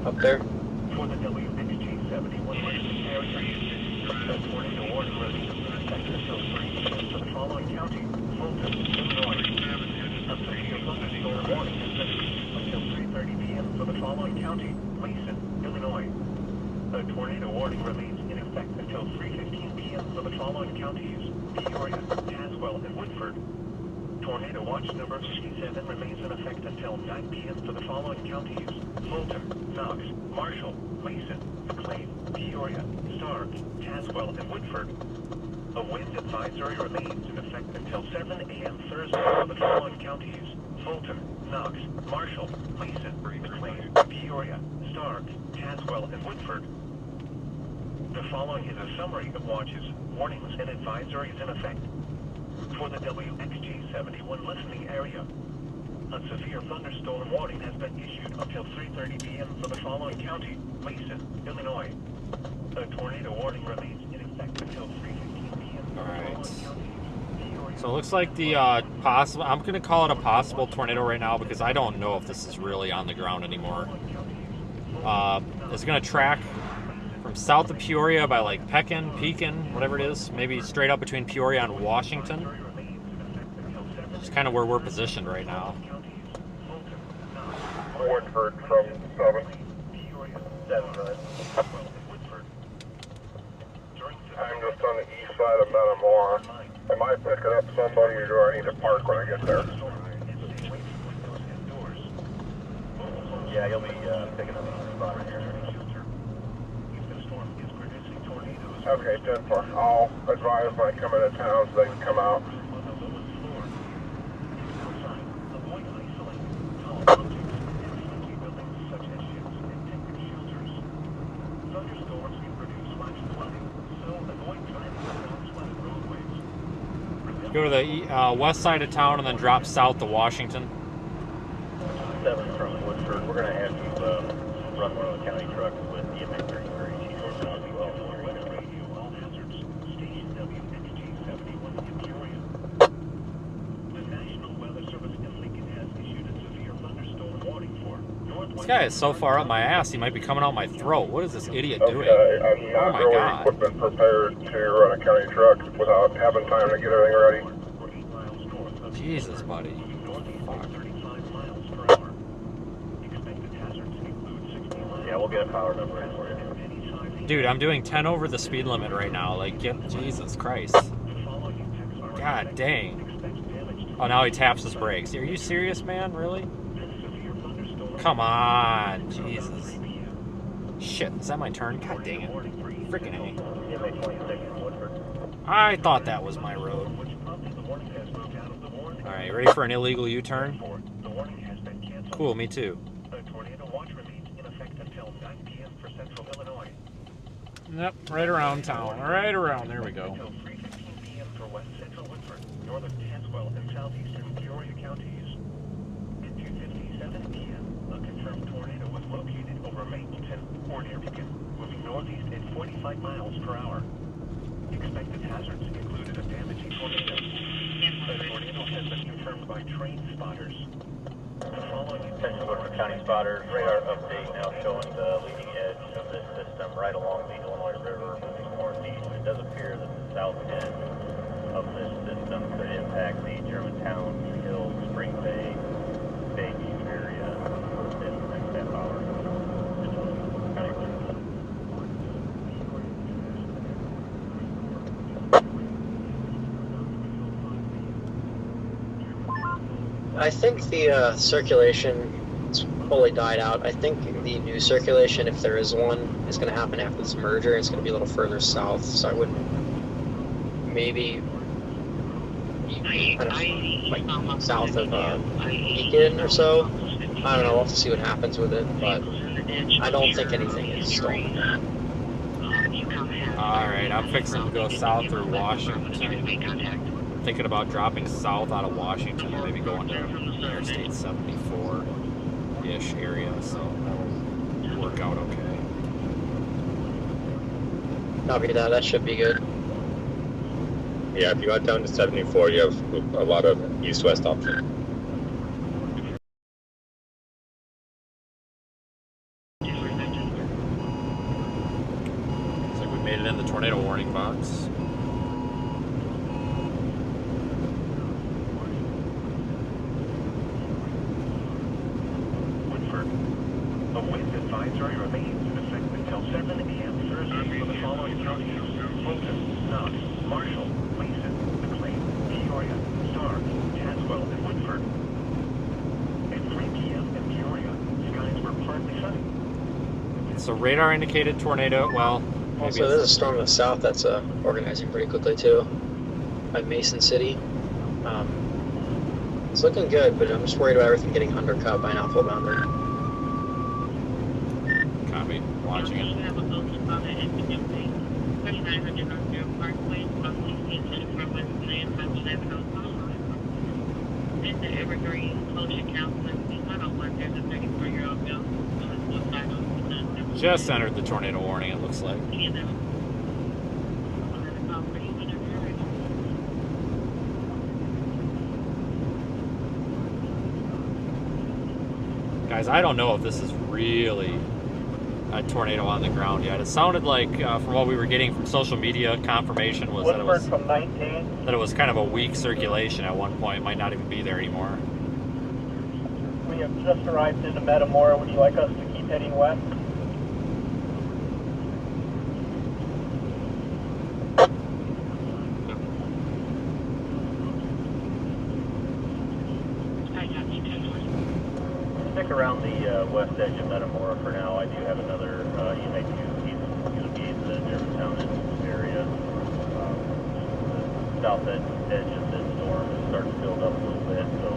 D: up there?
E: For the WXG 71 area, the tornado warning release is effective until 3 p.m. for the following county: Fulton, Illinois. A severe thunderstorm warning is issued until 3:30 p.m. for the following county: Mason, Illinois. A tornado warning remains in effect until 3:15 p.m. for the following counties: Peoria, Tazewell, and Woodford. Tornado watch number 57 remains in effect until 9 p.m. for the following counties: Fulton, Knox, Marshall, Mason, McLean, Peoria, Stark, Tazewell, and Woodford. A wind advisory remains in effect until 7 a.m. Thursday for the following counties: Fulton, Knox, Marshall, Mason, McLean, Peoria, Stark, Tazewell, and Woodford. The following is a summary of watches, warnings, and advisories in effect. For the WXG-71 listening area, a severe thunderstorm warning has been issued until 3:30 p.m. for the following county: Mason, Illinois. A tornado warning remains in effect until 3:15 p.m. for the following counties: Peoria.
A: So it looks like the possible, I'm going to call it a possible tornado right now because I don't know if this is really on the ground anymore. It's going to track from south of Peoria by like Pekin, whatever it is, maybe straight up between Peoria and Washington. It's kind of where we're positioned right now.
H: Woodford from 7.
E: 7, right?
H: I'm just on the east side of Metamora. Am I picking up somebody or do I need to park when I get there?
E: Yeah, you'll be picking up a spot here.
H: Okay, 10-4. I'll advise when I come into town so they can come out.
A: Go to the west side of town and then drop south to Washington.
E: 7 from Woodford. We're going to have you run one of the county trucks with the emergency chief as well. All hazards. Station WXG-71 in Peoria. The National Weather Service in Lincoln has issued a severe thunderstorm warning for northwest.
A: This guy is so far up my ass, he might be coming out my throat. What is this idiot doing?
H: Okay, I'm not
A: Oh my
H: really
A: God.
H: equipment prepared to run a county truck without having time to get everything ready.
A: Jesus, buddy. Fuck.
E: Yeah, we'll get a power number in for you.
A: Dude, I'm doing 10 over the speed limit right now. Like, Jesus Christ. God dang. Oh, now he taps his brakes. Are you serious, man? Really? Come on. Jesus. Shit, is that my turn? God dang it. Freaking A. I thought that was my road. Alright, ready for an illegal U-turn? Cool, me too. Yep, right around town. Right around, there we go.
E: Until 3:15 p.m. for west central Woodford, northern Tazewell, and southeastern Peoria counties. At 2:57 p.m., a confirmed tornado was located over Mapleton or near Pekin, moving northeast at 45 miles per hour. Expected hazards included a damaging tornado. A tornado has been confirmed by train spotters. The following attention Woodford County spotters, radar update now showing the leading edge of this system right along the Illinois River moving northeast. It does appear that the south end of this system could impact the Germantown, Hill, Spring Bay, Bayview area in the next half hour.
D: I think the circulation is fully died out. I think the new circulation, if there is one, is going to happen after this merger. It's going to be a little further south, so I would maybe kind of like south of Beacon or so. I don't know. We'll have to see what happens with it, but I don't think anything is stolen.
A: Alright, I'm fixing to go south through Washington. Thinking about dropping south out of Washington and maybe going to Interstate 74-ish area, so that'll work out okay.
D: Copy that. That should be good.
I: Yeah, if you got down to 74, you have a lot of east-west options.
A: Looks like we made it in the tornado warning box.
E: A wind advisory remains in effect until 7 a.m. Thursday for the following counties: Fulton, Knox, Marshall, Mason, McLean, Peoria, Stark, Tazewell, and Woodford. At 3 p.m. in Peoria, skies were partly sunny.
A: So radar indicated tornado, well, maybe
D: Also, there's a storm in the south that's organizing pretty quickly too, by Mason City. It's looking good, but I'm just worried about everything getting undercut by an alpha bounder.
A: Copy. Watching it. Just entered the tornado warning, it looks like. Guys, I don't know if this is really a tornado on the ground yet. It sounded like, from what we were getting from social media, confirmation was that it was kind of a weak circulation at one point. It might not even be there anymore.
G: We have just arrived into Metamora. Would you like us to keep heading west? Stick around the west edge of Metamora for now. I do have another EMA2. He's going to be in the Germantown area. The south edge of this storm is starting to build up a little bit, so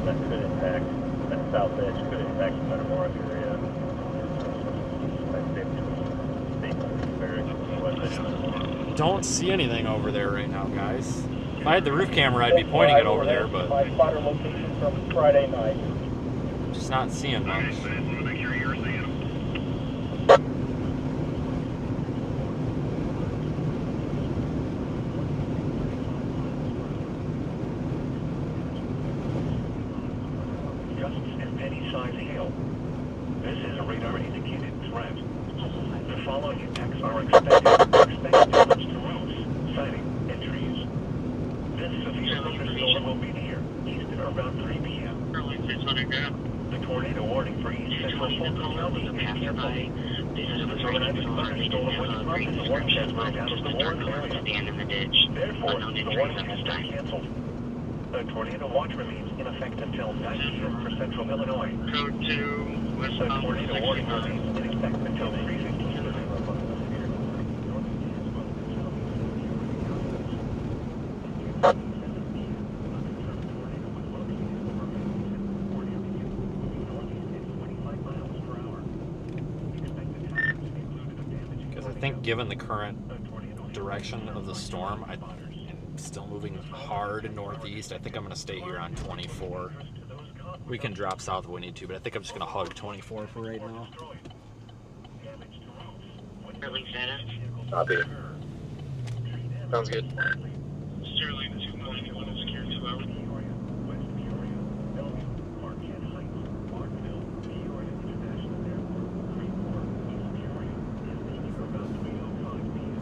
G: that could impact, that south edge could impact the Metamora area.
A: Don't see anything over there right now, guys. If I had the roof camera, I'd be pointing it over there, but
G: my spotter location from Friday night.
A: just not seeing much.
E: Just an any-size hail. This is a radar-indicated threat. The following impacts are expected damage to roofs, siding, and trees. This severe thunderstorm will be near east at around 3 p.m. The tornado warning for East Central Fulton County is canceled. The tremendous thunderstorm was prompted the warning has moved out of the warning area. Therefore, the warning has been canceled. The tornado watch remains in effect until 9 p.m. for central Illinois.
J: Code 2,
E: The tornado warning remains in effect until 3:15.
A: Because I think given the current direction of the storm, I'm still moving hard northeast. I think I'm going to stay here on 24. We can drop south if we need to, but I think I'm just going to hug 24 for right now.
I: Copy.
D: Sounds good.
J: Starlink 2.1 is secured 2 hours.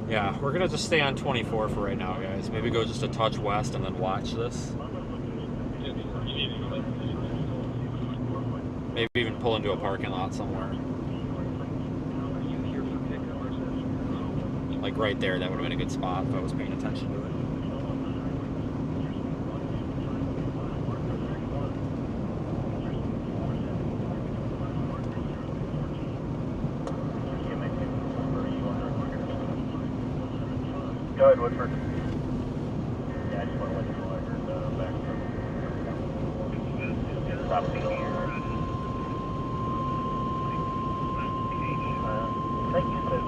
A: Yeah, we're going to just stay on 24 for right now, guys. Maybe go just a touch west and then watch this. Maybe even pull into a parking lot somewhere. Like right there, that would have been a good spot if I was paying attention to it.
G: Go ahead, Woodford. Yeah, I just want to let you know I heard back from property here. I think you said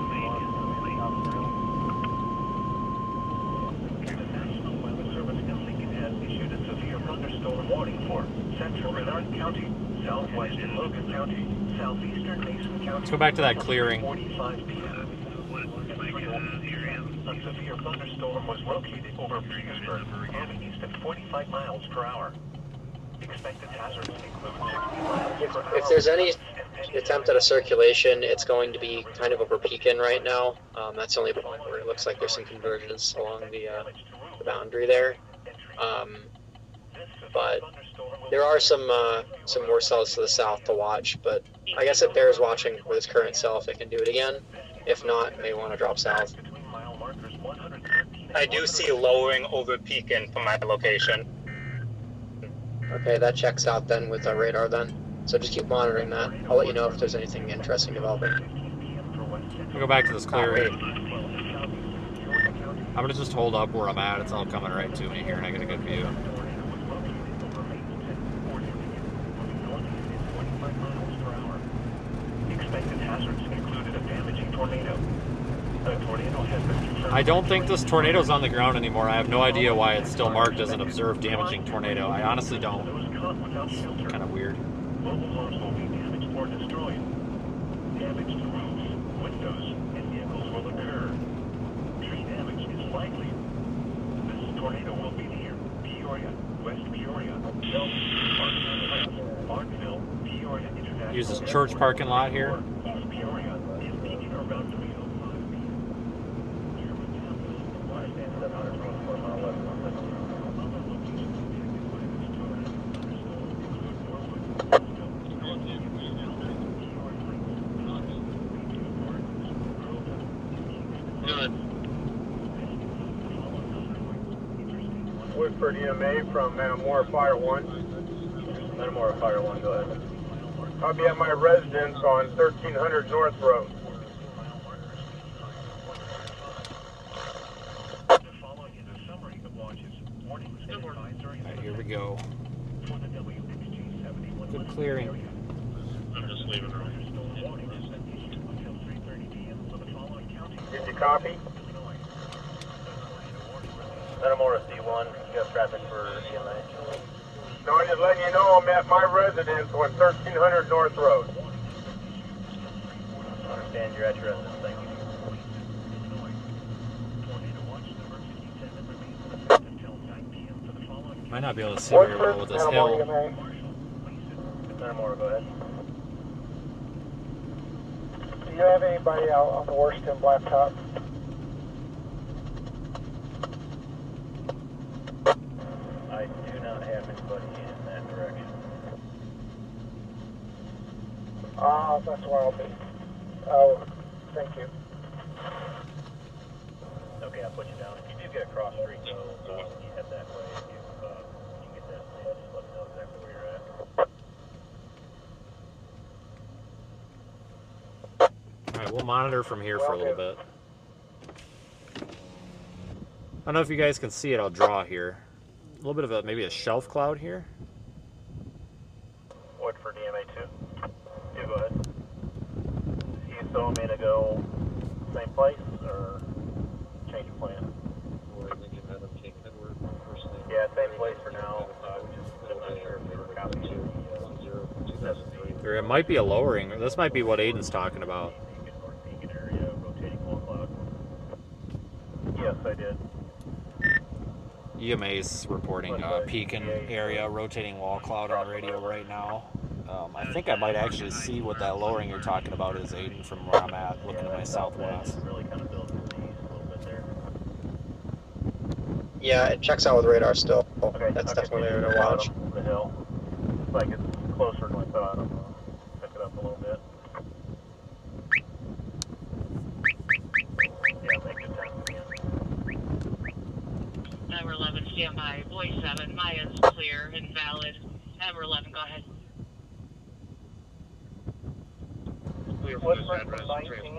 E: The National Weather Service in Lincoln has issued a severe thunderstorm warning for central Menard County, southwestern Logan County, southeastern Mason County.
A: Let's go back to that clearing.
E: 45 p.m. A severe thunderstorm was located over Petersburg, moving east at 45 miles per hour. Expected hazards include 60 miles per hour.
D: If there's any attempt at a circulation, it's going to be kind of over Pekin right now. That's the only point where it looks like there's some convergence along the boundary there. But there are some more cells to the south to watch. But I guess if bears watching with its current cell, if it can do it again. If not, may want to drop south.
C: I do see lowering over Pekin from my location.
D: Okay, that checks out then with our radar then. So just keep monitoring that. I'll let you know if there's anything interesting developing.
A: We'll go back to this clearing. I'm going to just hold up where I'm at. It's all coming right to me here, and I get a good view.
E: Expected hazards included a damaging tornado. A tornado has been
A: I don't think this tornado's on the ground anymore. I have no idea why it's still marked as an observed damaging tornado. I honestly don't. It's kind of weird.
E: Mobile homes will be damaged or destroyed. Damage to roofs, windows, and vehicles will occur. Tree damage is likely. This tornado will be near Peoria, West Peoria, Parkville, Peoria International.
A: Use this church parking lot here.
E: East Peoria is peaking around 3:05 p.m.
H: Woodford EMA from Metamora Fire 1.
G: Metamora Fire 1, go ahead.
H: I'll be at my residence on 1300 North Road.
A: Alright, here we go. Good clearing.
J: I'm just leaving her.
H: Did you copy?
G: Metamora C1, you got traffic for EMA.
H: No, I'm just letting you know I'm at my residence on 1300 North Road.
G: I understand you're at your residence, thank you.
A: Might not be able to see very well with this hill.
G: Metamora, go ahead.
K: Do you have anybody out on the Washington Blacktop?
G: I do not have anybody in that direction.
K: That's where I'll be. Oh, thank you.
G: Okay, I'll put you down. If you do get across the street, though, you head that way. If you get that, just let me know exactly where you're at.
A: Alright, we'll monitor from here for a little bit. I don't know if you guys can see it, I'll draw here. A little bit of maybe a shelf cloud here.
G: Woodford EMA 2. You go ahead. You still want me to go same place or change of plan? Yeah, same place for now. I'm not sure if they were copying the
A: Or it might be a lowering. This might be what Aiden's talking about.
G: area, rotating wall cloud. Yes, I did.
A: EMA's reporting Pekin area, rotating wall cloud on the radio right now. I think I might actually see what that lowering you're talking about is, Aiden, from where I'm at, looking to my southwest.
G: Really kind of built in the east a little bit there.
D: Yeah, it checks out with radar still.
G: Okay,
D: That's
G: okay,
D: definitely
G: so
D: a watch.
G: The hill. Looks like it's closer than I thought. I'm gonna pick it up a little bit. Yeah, make it 10.
L: Number 11, stand by. Voice 7, Maya's clear and valid. Number 11, go ahead.
J: Clear from this address, transferring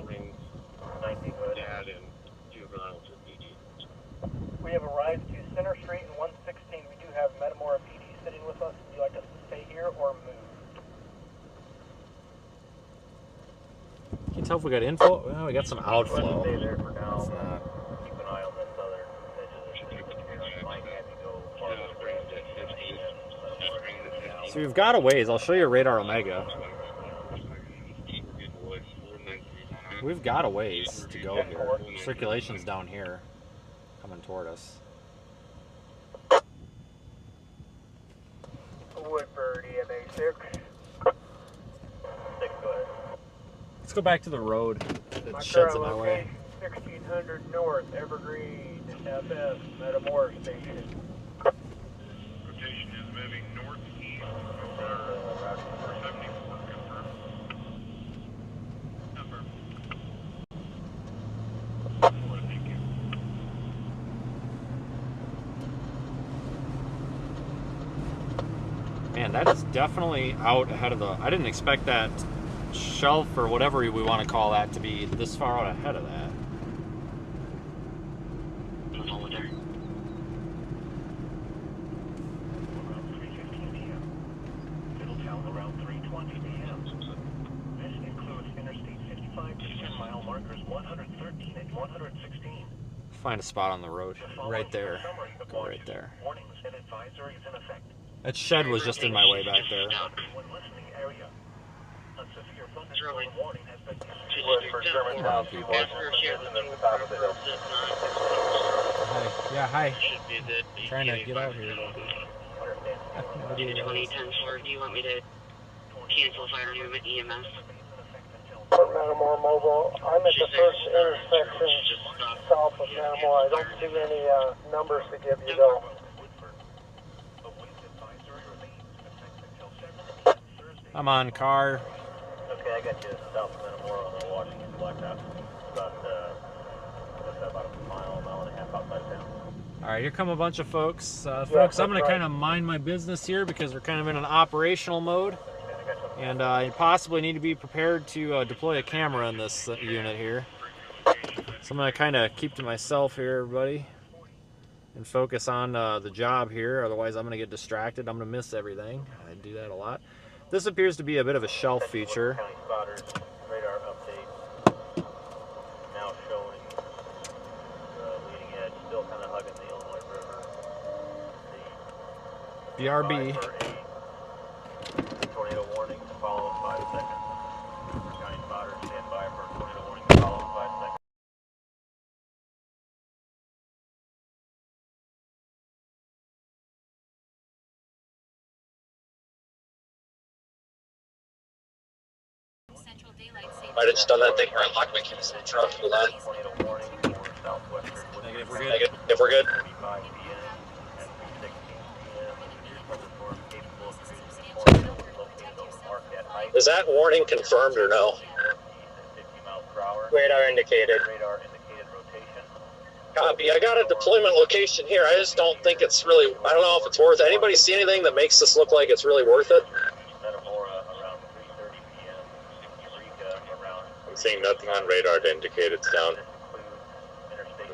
G: 19, go ahead.
J: dad and juvenile to PD.
K: We have arrived to Center Street and 116. We do have Metamora PD sitting with us. Would you like us to stay here or move?
A: Can you tell if we got inflow? Well, we got some outflow.
G: Stay there for now.
A: It's not.
G: Keep an eye on this other edge of the street. Might have to go farther around it.
A: So we've got a ways. I'll show you radar Omega. We've got a ways to go here. Circulation's down here, coming toward us.
K: Woodford EMA 6.
G: 6, go ahead.
A: Let's go back to the road that
K: My
A: sheds in
K: current
A: my way.
K: location, 1600 North, Evergreen, FS, Metamora Station.
J: Rotation is moving northeast over 474. Confirm. Confirm. Thank you.
A: Man, that is definitely out ahead of the... I didn't expect that shelf or whatever we want to call that to be this far out ahead of that.
E: Middletown around 3:20 p.m. This includes Interstate 55 to 10-mile markers 113 and 116.
A: Find a spot on the road. Right there. Go right there. That shed was just in my way back there. Come on, people. Hi. Yeah, hi. Trying to get out here.
L: Do you want me to cancel fire EMS?
K: Metamore Mobile. I'm at the first intersection south of Metamore. I don't see any numbers to give you though.
A: I'm on car.
G: Okay, I got you south of Metamore on the Washington Blacktop. About a mile and a half outside town.
A: All right, here come a bunch of folks. Folks, I'm going to kind of mind my business here because we're kind of in an operational mode. And I possibly need to be prepared to deploy a camera in this unit here. So I'm going to kind of keep to myself here, everybody, and focus on the job here. Otherwise, I'm going to get distracted. I'm going to miss everything. I do that a lot. This appears to be a bit of a shelf feature.
G: Radar update. Now showing the leading edge, still kind of hugging the Illinois River.
A: BRB.
G: Tornado warning, follow in 5 seconds. County spotter, stand by for tornado warning, follow in 5 seconds.
I: Might have just done that thing where I locked my keys in the trunk. Hold on.
G: Tornado warning for southwestern.
A: Negative, we're good.
I: Negative, if we're good.
G: 5 p.m. and 3:16 p.m. Thunderstorm capable of producing a tornado located over Marquette Heights.
I: Is that warning confirmed or no?
G: 50 miles per hour.
C: Radar indicated.
G: Radar indicated rotation.
I: Copy. I got a deployment location here. I just don't think it's really, I don't know if it's worth it. Anybody see anything that makes this look like it's really worth it?
G: Metamora around 3:30 p.m. Eureka around.
I: I'm seeing nothing on radar to indicate it's down.
G: Interstate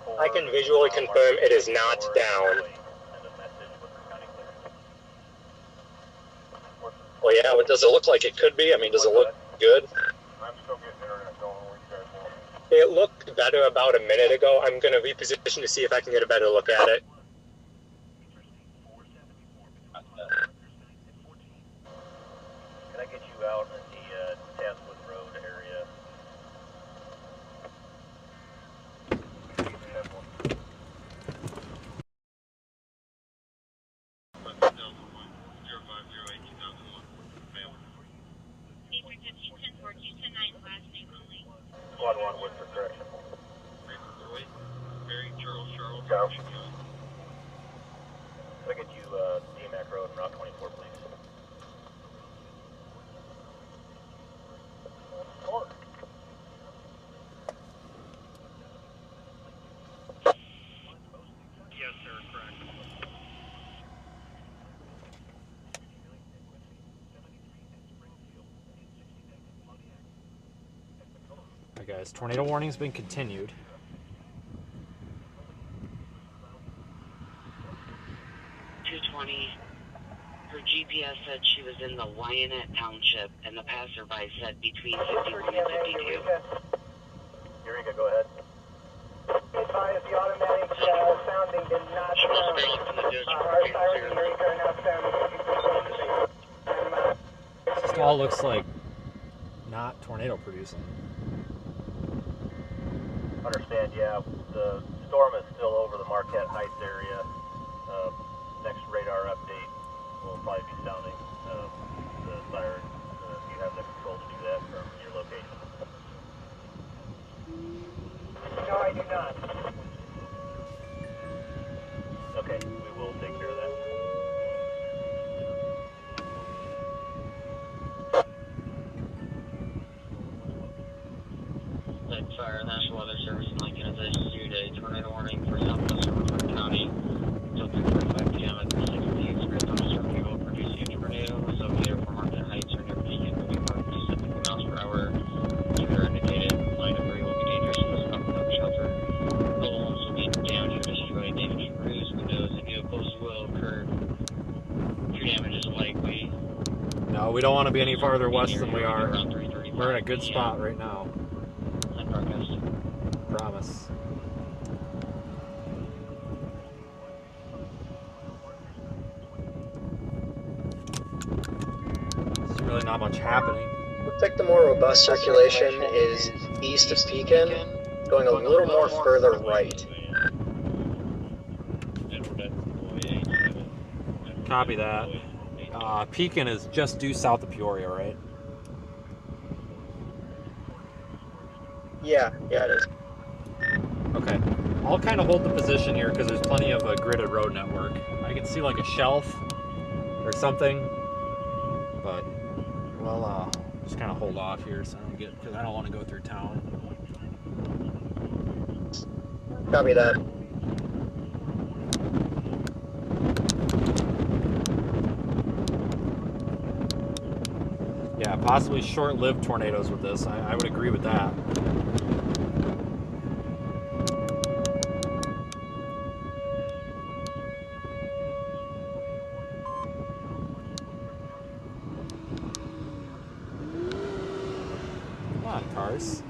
G: 74.
C: I can visually confirm it is not down.
I: Well, yeah, what does it look like it could be? I mean, does it look good?
H: I'm still getting internet going. What you guys want?
C: It looked better about a minute ago. I'm going to reposition to see if I can get a better look at it.
G: Can I get you out in the Taswood Road area? Squad 1, Woodford direction.
H: Go.
G: Can I get you DMAC Road and Route 24, please?
J: Yes, sir, correct.
A: Alright guys, tornado warning's been continued.
L: Her GPS said she was in the Wyanett Township, and the passerby said between 51 and 52.
G: Eureka, go ahead.
K: Advise the automatic sounding did not our siren Eureka are now sounding.
A: This all looks like not tornado producing.
G: Understand, yeah. The storm is still over the Marquette Heights area. Next radar update will probably be sounding the siren. You have the control to do that from your location.
K: No, I do not.
G: Okay, we will take care of that.
L: Fire National Weather Service in Lincoln has issued a tornado warning for southwestern Woodford County until 3:45 p.m. at 6:00 severe thunderstorm capable of producing a tornado is located from Marquette Heights or near Pekin, moving north to 70 miles per hour. Radar indicated line of area will be dangerous to those coming from shelter. Mobile homes will be damaged or destroyed. Damage to roofs, windows, and vehicles will occur. Tree damage is likely.
A: No, we don't want to be any farther west than we are. We're in a good spot right now. Promise. really not much happening.
D: Looks like the more robust circulation is east of Pekin, going a little more further right.
A: Copy that. Pekin is just due south of Peoria, right?
D: Yeah, it is.
A: Okay. I'll kind of hold the position here because there's plenty of a gridded road network. I can see like a shelf or something, but well, just kind of hold off here so I don't get, because I don't want to go through town.
D: Copy that.
A: Yeah, possibly short-lived tornadoes with this. I would agree with that. Come on, cars.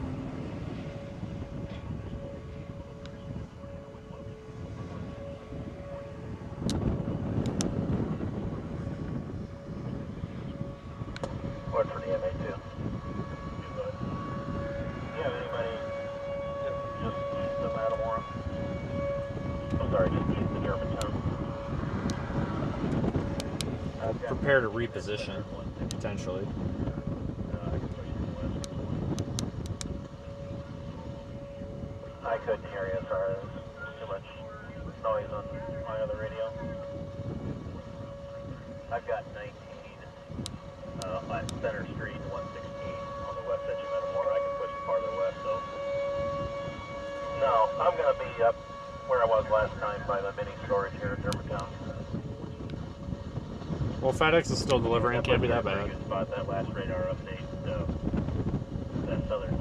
E: What for the MA2? Do you have anybody just east of Matamora? I'm sorry, just east of Germantown.
A: I'll prepare to reposition, potentially.
E: I couldn't hear you, sorry. There's too much noise on my other radio. I've got 19 at Center Street and 116 on the west edge of Metamora. I can push it farther west, though. No, I'm going to be up where I was last time by the mini storage here in Germantown.
A: Well, FedEx is still delivering. Can't be that bad.
E: Good spot. That last radar update, that southern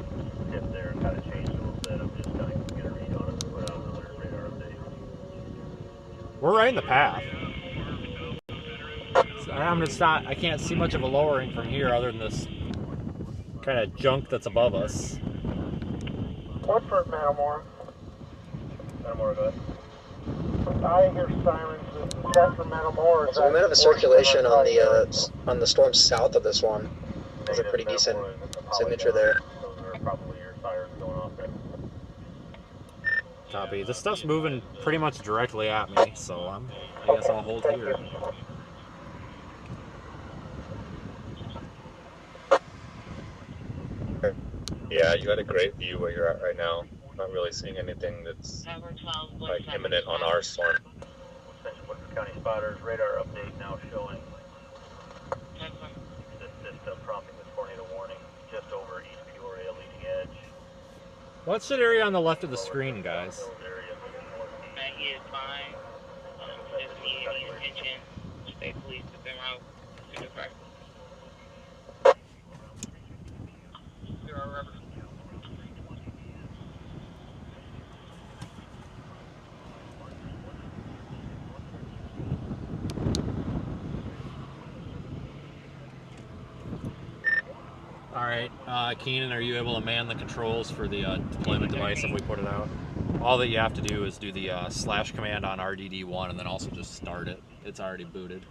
E: tip there kind of changed a little bit. I'm just going to get a read on it and put out another radar update.
A: We're right in the path. I can't see much of a lowering from here other than this kind of junk that's above us.
K: What's for Matamora?
E: Metamora, go ahead.
K: I hear sirens. Is that for Matamora?
D: So we might have a circulation on the storm south of this one. There's a pretty decent signature there.
E: Those are probably your sirens going off there.
A: Copy. This stuff's moving pretty much directly at me, so I guess I'll hold here.
C: Yeah, you had a great view where you're at right now. Not really seeing anything that's like imminent on our storm.
E: Central Woodford County spotters radar update now showing this system prompting the tornado warning just over East Peoria leading edge.
A: What's that area on the left of the screen, guys?
L: He is fine. Doesn't need any attention. State police took them out. Super fast.
A: Alright, Keenan, are you able to man the controls for the deployment device if we put it out? All that you have to do is do the slash command on RDD1 and then also just start it. It's already booted.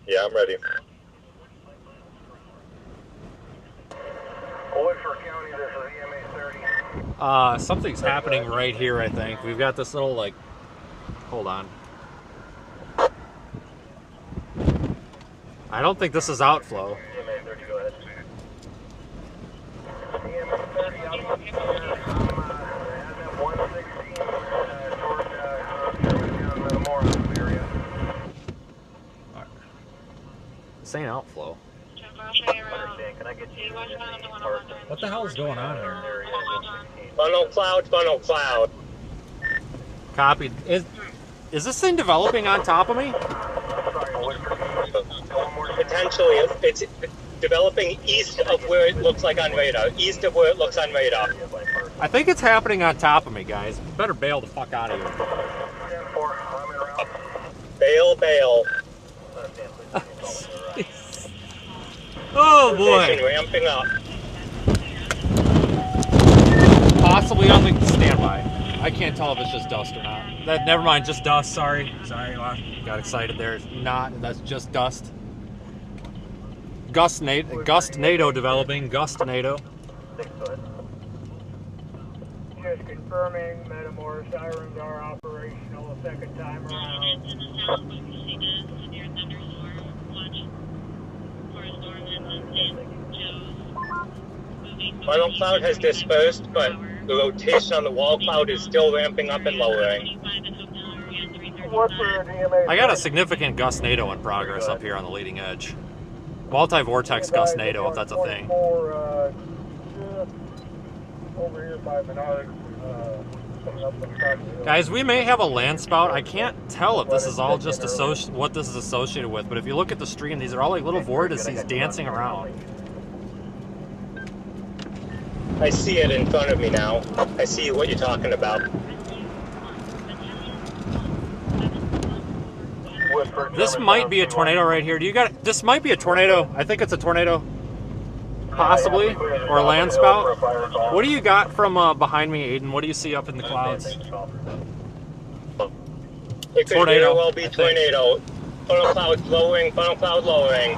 C: Yeah, I'm ready.
H: Woodford County, this is EMA 30.
A: Something's happening right here, I think. We've got this little, like, hold on. I don't think this is outflow.
E: EMA 30, go ahead.
H: EMA 30, I'm at 116 toward Germantown, Metamora area.
A: This ain't outflow.
E: Understand, can I get you
A: What the hell is going on here?
C: Funnel cloud.
A: Copied. Is this thing developing on top of me?
C: Potentially, it's developing east of where it looks like on radar. East of where it looks on radar.
A: I think it's happening on top of me, guys. Better bail the fuck out of here.
C: Bail.
A: Oh boy.
C: Station ramping up.
A: Possibly on the standby. I can't tell if it's just dust or not. that. Never mind. Just dust. Sorry. Got excited there. Not. That's just dust. Gustnado developing. Gustnado.
K: Just confirming, Metamore sirens are operational a second time around.
I: Funnel cloud has dispersed, but the rotation on the wall cloud is still ramping up and lowering.
A: I got a significant Gustnado in progress up here on the leading edge. Multi-vortex Gustnado, if that's a thing.
K: Over here by Menard, coming up on top of the hill.
A: Guys, we may have a landspout. I can't tell if this is all just what this is associated with, but if you look at the stream, these are all like little vortices dancing around.
I: I see it in front of me now. I see what you're talking about.
A: This might be a tornado right here. This might be a tornado. I think it's a tornado. Possibly. Or a landspout. What do you got from behind me, Aiden? What do you see up in the clouds?
I: It could very well be tornado. Funnel cloud lowering, funnel cloud lowering.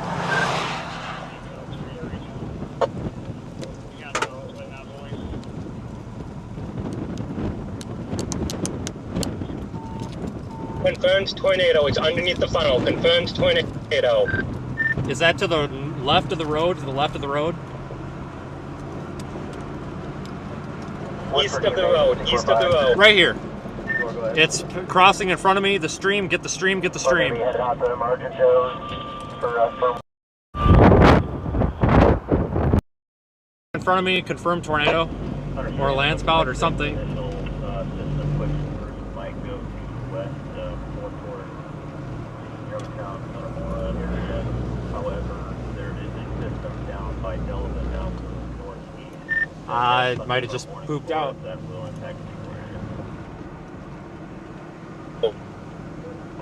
I: Confirmed tornado. It's underneath the funnel. Confirmed tornado.
A: Is that to the left of the road? To the left of the road?
I: East of the road. East of the road.
A: Right here. It's crossing in front of me. The stream. Get the stream. Get the stream. In front of me. Confirmed tornado. Or a landspout or something. I might have just pooped out.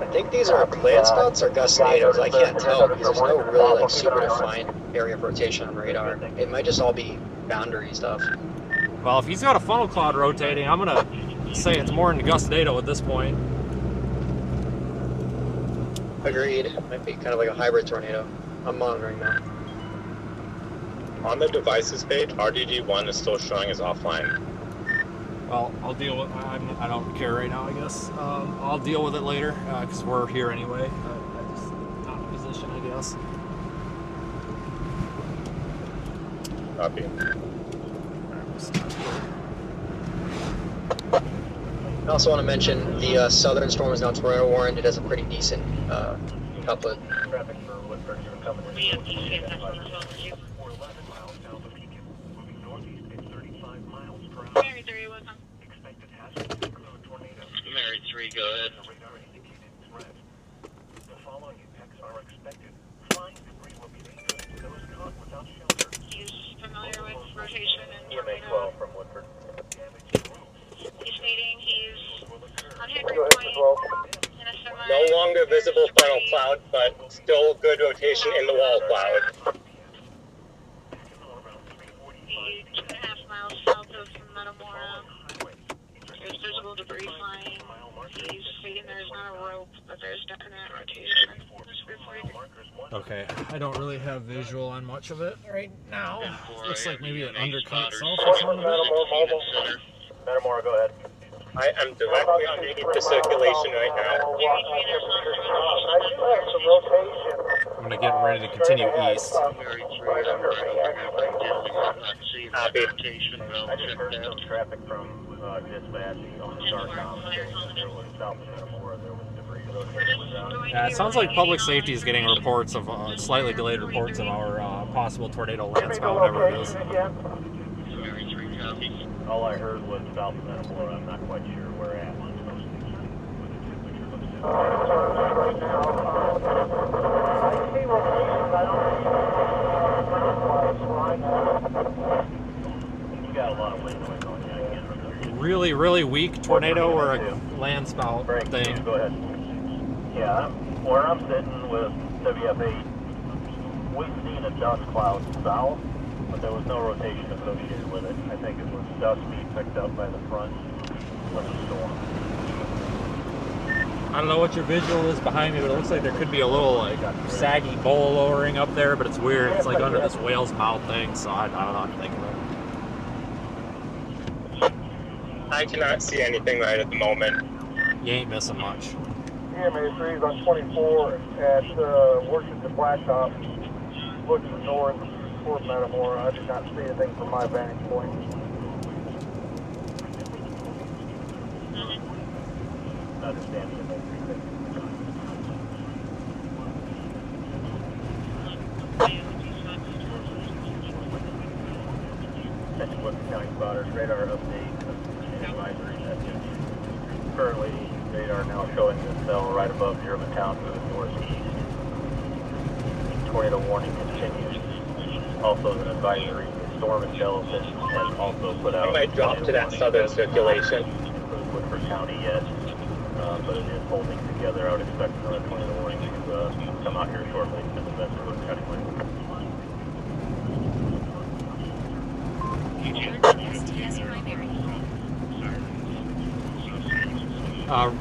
D: I think these are landspouts or Gustnados. I can't tell because there's no really like super defined area of rotation on radar. It might just all be boundary stuff.
A: Well, if he's got a funnel cloud rotating, I'm gonna say it's more than Gustnado at this point.
D: Agreed. Might be kind of like a hybrid tornado. I'm monitoring now.
C: On the devices page, RDG1 is still showing as offline.
A: Well, I'll deal with. I don't care right now. I guess I'll deal with it later because we're here anyway. I just not in a position, I guess.
C: Copy.
D: I also want to mention the southern storm is now tornado warned. It has a pretty decent couplet.
L: Mary 3, what's on? Mary 3, go ahead.
E: The following impacts are expected. Flying debris will be dangerous to those caught without shelter.
L: He's familiar with rotation and
E: EMA 12 from Woodford.
L: he's stating he's on Henry
K: Go
L: Point
K: ahead, 12.
L: in a semi.
I: No longer visible funnel cloud, but still good rotation in the wall cloud.
L: He's 2.5 miles south of Metamora. There's visible debris flying. He's stating there's not a rope, but there's definite rotation.
A: Okay, I don't really have visual on much of it right now. Looks like maybe it undercut itself or something.
E: Metamora, go ahead.
I: I am directly underneath the circulation right now.
A: I'm gonna get ready to continue east.
L: Mary 3, I'm
I: Copy.
E: I just heard some traffic from dispatch on the Starcom. There was south of Metamora, there was debris rotating.
A: Yeah, it sounds like public safety is getting reports of slightly delayed reports of our possible tornado landspout, whatever it is.
L: Mary 3, copy.
E: All I heard was south of Metamora. I'm not quite sure where at. You got a lot of wind going on. I can't remember.
A: Really, really weak tornado or a landspout thing.
E: Go ahead. Yeah, where I'm sitting with WF8, we've seen a dust cloud south, but there was no rotation associated with it. I think it was dust being picked up by the front of the storm.
A: I don't know what your visual is behind me, but it looks like there could be a little like a saggy bowl lowering up there, but it's weird. It's like under this whale's mouth thing, so I don't know how to think of it.
C: I cannot see anything right at the moment.
A: You ain't missing much.
K: EMA 3's on 24 at Washington Blacktop, looking north toward Metamora. I did not see anything from my vantage point.
E: Understand EMA 3. Central Western County spotters, radar update, advisory. Currently, radar now showing the cell right above Germantown moving northeast. Tornado warning continues. Also, an advisory, storm intelligence has also put out.
C: I might drop to that southern circulation.
E: Woodford County yet, but it is holding together. I would expect another tornado warning to come out here shortly to the west of Woodford County line.
B: STS primary.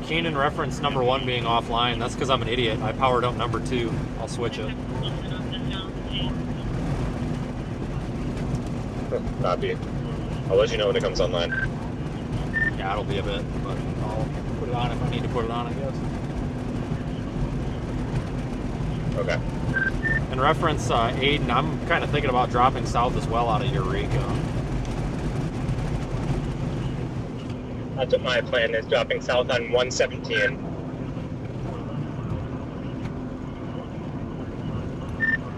A: Keenan referenced number 1 being offline. That's because I'm an idiot. I powered up number 2. I'll switch it.
C: Copy. I'll let you know when it comes online.
A: Yeah, it'll be a bit, but I'll put it on if I need to put it on, I guess.
C: Okay.
A: In reference, Aiden, I'm kind of thinking about dropping south as well out of Eureka.
C: That's what my plan is, dropping south on 117.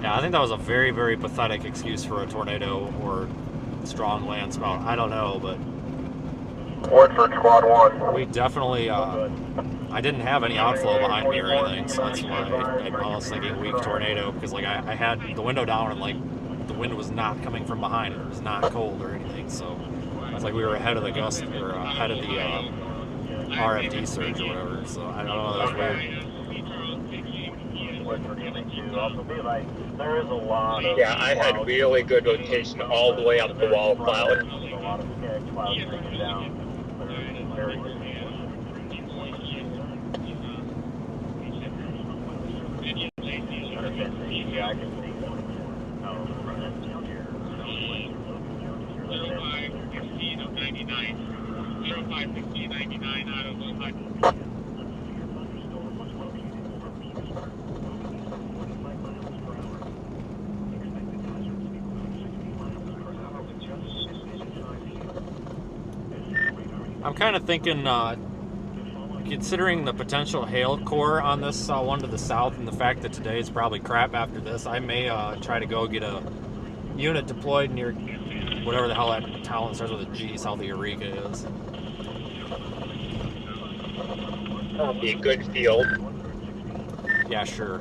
A: Yeah, I think that was a very, very pathetic excuse for a tornado or strong land spout. I don't know, but
H: Woodford Squad 1.
A: we definitely, I didn't have any outflow behind me or anything, so that's why I was thinking weak tornado, because like I had the window down and like the wind was not coming from behind. It was not cold or anything, so it's like we were ahead of the gust, or ahead of the RFD surge or whatever, so I don't know, that was weird.
E: There is a lot of
C: Yeah, I had really good rotation all the way up the wall cloud.
E: a lot of skag clouds hanging down. Very good. Yeah, I can see them.
A: I'm kind of thinking, considering the potential hail core on this one to the south and the fact that today is probably crap after this, I may try to go get a unit deployed near whatever the hell that town starts with a G south of Eureka is.
C: That'll be a good field.
A: Yeah, sure.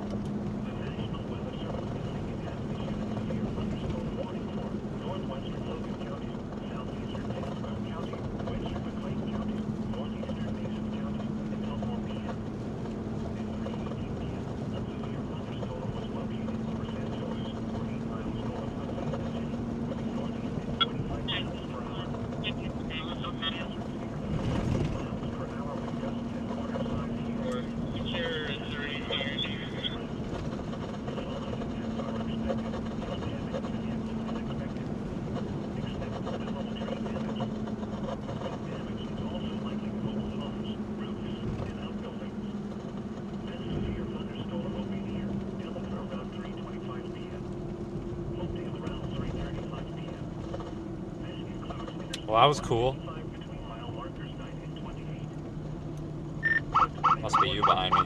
A: Well, that was cool. Must be you behind me.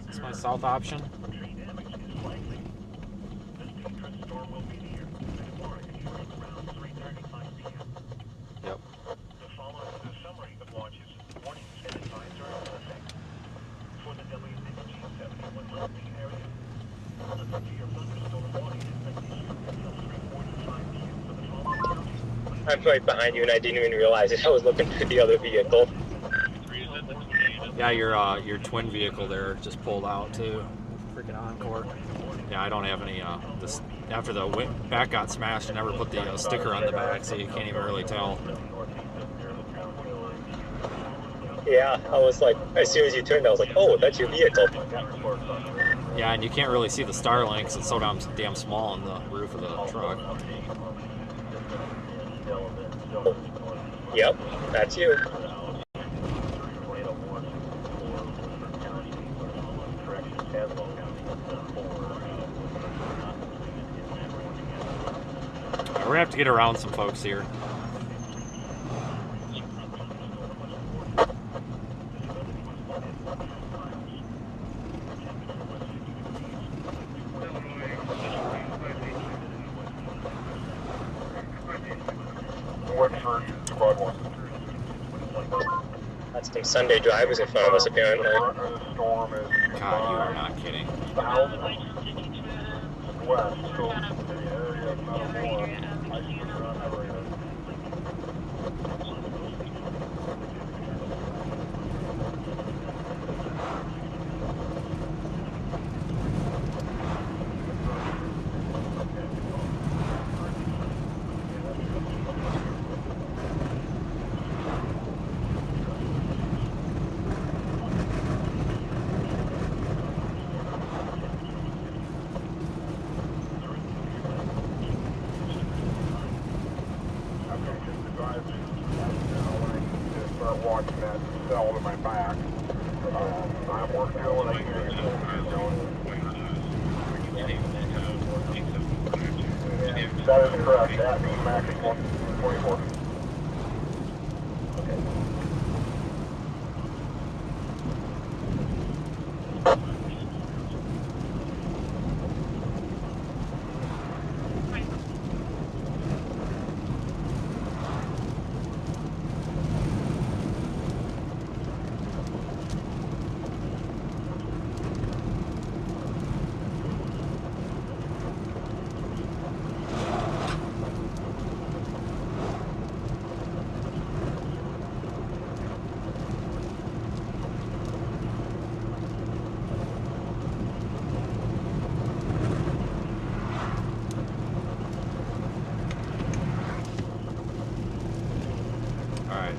A: Is this my south option? Yep.
I: I'm right behind you, and I didn't even realize it. I was looking for the other vehicle.
A: Yeah, your twin vehicle there just pulled out too. Freaking Encore. Yeah, I don't have any. This after the back got smashed, I never put the sticker on the back, so you can't even really tell.
I: Yeah, I was like, as soon as you turned, I was like, oh, that's your vehicle.
A: Yeah, and you can't really see the Starlinks. It's so damn small on the roof of the truck.
I: Yep, that's you.
A: We're gonna have to get around some folks here.
H: Woodford, squad 1.
I: That's some Sunday drivers in front of us, apparently.
H: The storm is
A: God, you are not kidding.
H: south west, so the area of Metamora. I should run over here. Watching that cell to my back. I'm working on what I can do. That is correct. That means max 124.